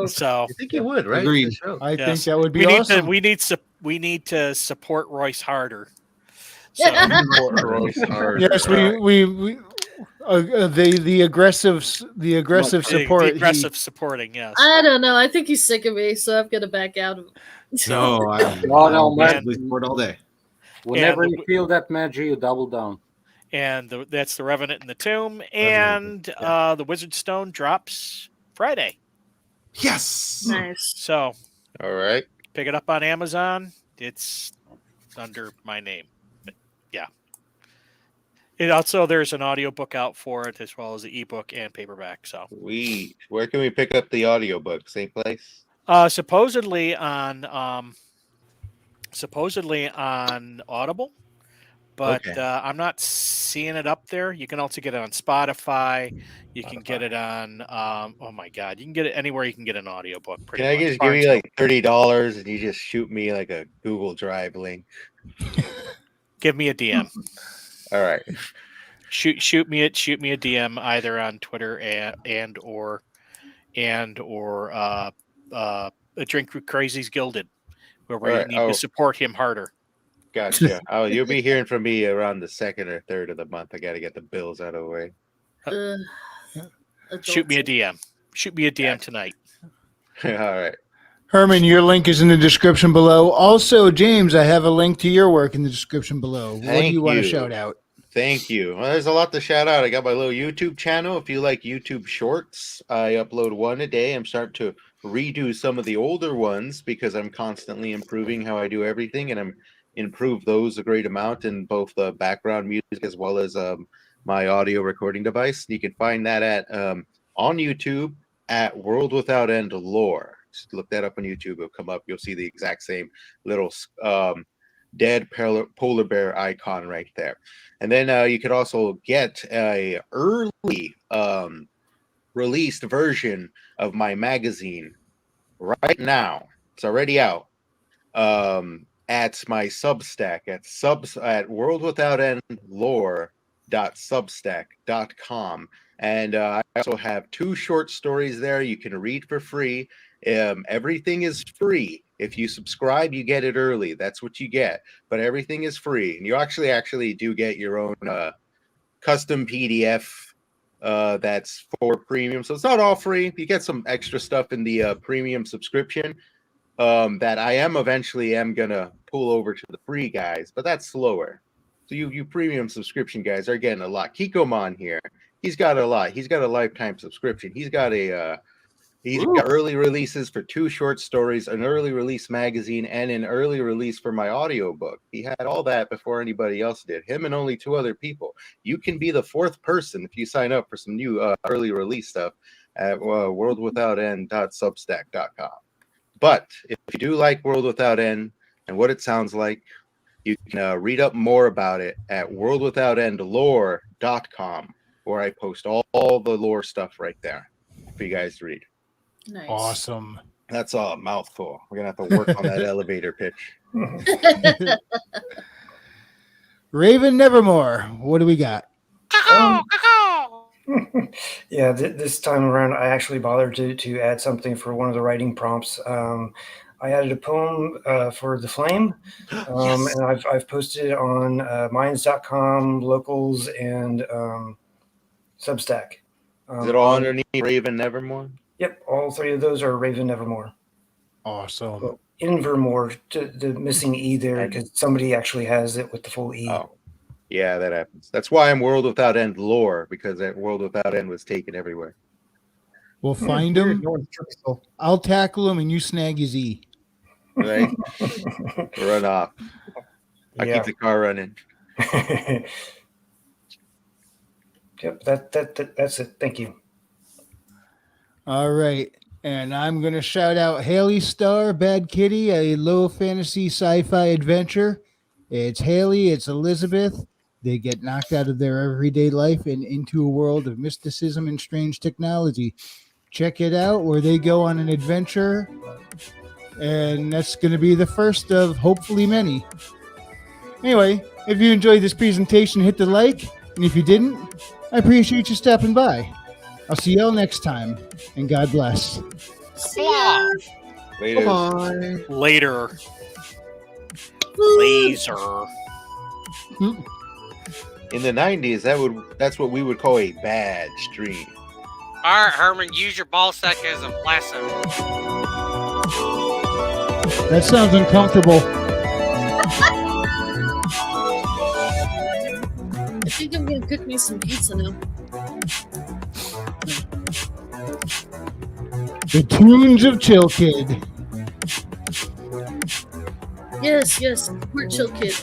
So
I think you would, right?
Agreed.
For sure.
I think
yes.
that would be
we need
awesome.
we need to support Royce harder. So
Yes, the aggressive support.
the aggressive supporting, yes.
I don't know. I think he's sick of me, so I'm gonna back out of him.
No,
No, man.
actively support all day.
Whenever
And
you feel that magic, you double down.
And that's the Revenant in the Tomb, and the Wizard Stone drops Friday.
Yes.
Nice.
So,
all right,
pick it up on Amazon. It's under my name. But yeah. It also there's an audiobook out for it as well as the ebook and paperback. So
where can we pick up the audiobook? Same place?
supposedly on Audible, but
Okay.
I'm not seeing it up there. You can also get it on Spotify. You can get it on oh my god, you can get it anywhere you can get an audiobook. Pretty
Can I
much.
just give you like $30 and you just shoot me like a Google Drive link?
Give me a DM.
All right.
Shoot me a DM either on Twitter and or a Drink with Crazies Gilded, where we
Right.
need to support him harder.
Gotcha. Oh, you'll be hearing from me around the 2nd or 3rd of the month. I got to get the bills out of the way.
Shoot me a DM. Shoot me a DM tonight.
All right.
Herman, your link is in the description below. Also, James, I have a link to your work in the description below. What do you want to shout out?
Thank you. Well, there's a lot to shout out. I got my little YouTube channel. If you like YouTube shorts, I upload one a day. I'm starting to redo some of the older ones because I'm constantly improving how I do everything, and I'm improve those a great amount in both the background music as well as my audio recording device. You can find that at on YouTube at World Without End Lore. Just look that up on YouTube. It'll come up. You'll see the exact same little dead polar bear icon right there. And then you could also get a early released version of my magazine right now. It's already out at my Substack at worldwithoutendlore.substack.com. And I also have 2 short stories there you can read for free. Everything is free. If you subscribe, you get it early. That's what you get. But everything is free. And you actually do get your own custom PDF that's for premium. So it's not all free. You get some extra stuff in the premium subscription that I am eventually going to pull over to the free guys. But that's slower. So you premium subscription guys are getting a lot. Kikomon here. He's got a lot. He's got a lifetime subscription. He's got early releases for 2 short stories, an early release magazine, and an early release for my audiobook. He had all that before anybody else did. Him and only 2 other people. You can be the 4th person if you sign up for some new early release stuff at worldwithoutend.substack.com. But if you do like World Without End and what it sounds like, you can read up more about it at worldwithoutendlore.com, where I post all the lore stuff right there for you guys to read.
Nice.
Awesome.
That's a mouthful. We're going to have to work on that elevator pitch.
Raven Nevermore, what do we got?
Yeah, this time around, I actually bothered to add something for one of the writing prompts. I added a poem for the flame,
Yes.
and I've posted it on minds.com, locals, and Substack.
Is it all underneath Raven Nevermore?
Yep, all three of those are Raven Nevermore.
Awesome.
Well, Invermore, the missing E there, because somebody actually has it with the full E.
Oh, yeah, that happens. That's why I'm World Without End lore, because that World Without End was taken everywhere.
We'll find
Weird,
him.
no one's truthful.
I'll tackle him, and you snag his E.
Right? Run off. I
Yeah.
keep the car running.
Yep, that's it. Thank you.
All right. And I'm going to shout out Haley Star, Bad Kitty, a low fantasy sci-fi adventure. It's Haley, it's Elizabeth. They get knocked out of their everyday life and into a world of mysticism and strange technology. Check it out, where they go on an adventure. And that's going to be the first of hopefully many. Anyway, if you enjoyed this presentation, hit the like. And if you didn't, I appreciate you stopping by. I'll see y'all next time, and God bless.
See ya.
Later.
Bye.
Later. Laser.
In the 90s, that's what we would call a bad stream.
All right, Herman, use your ball sack as a lasso.
That sounds uncomfortable.
I think I'm gonna cook me some pizza now.
The Tunes of Chill Kid.
Yes, support Chill Kid.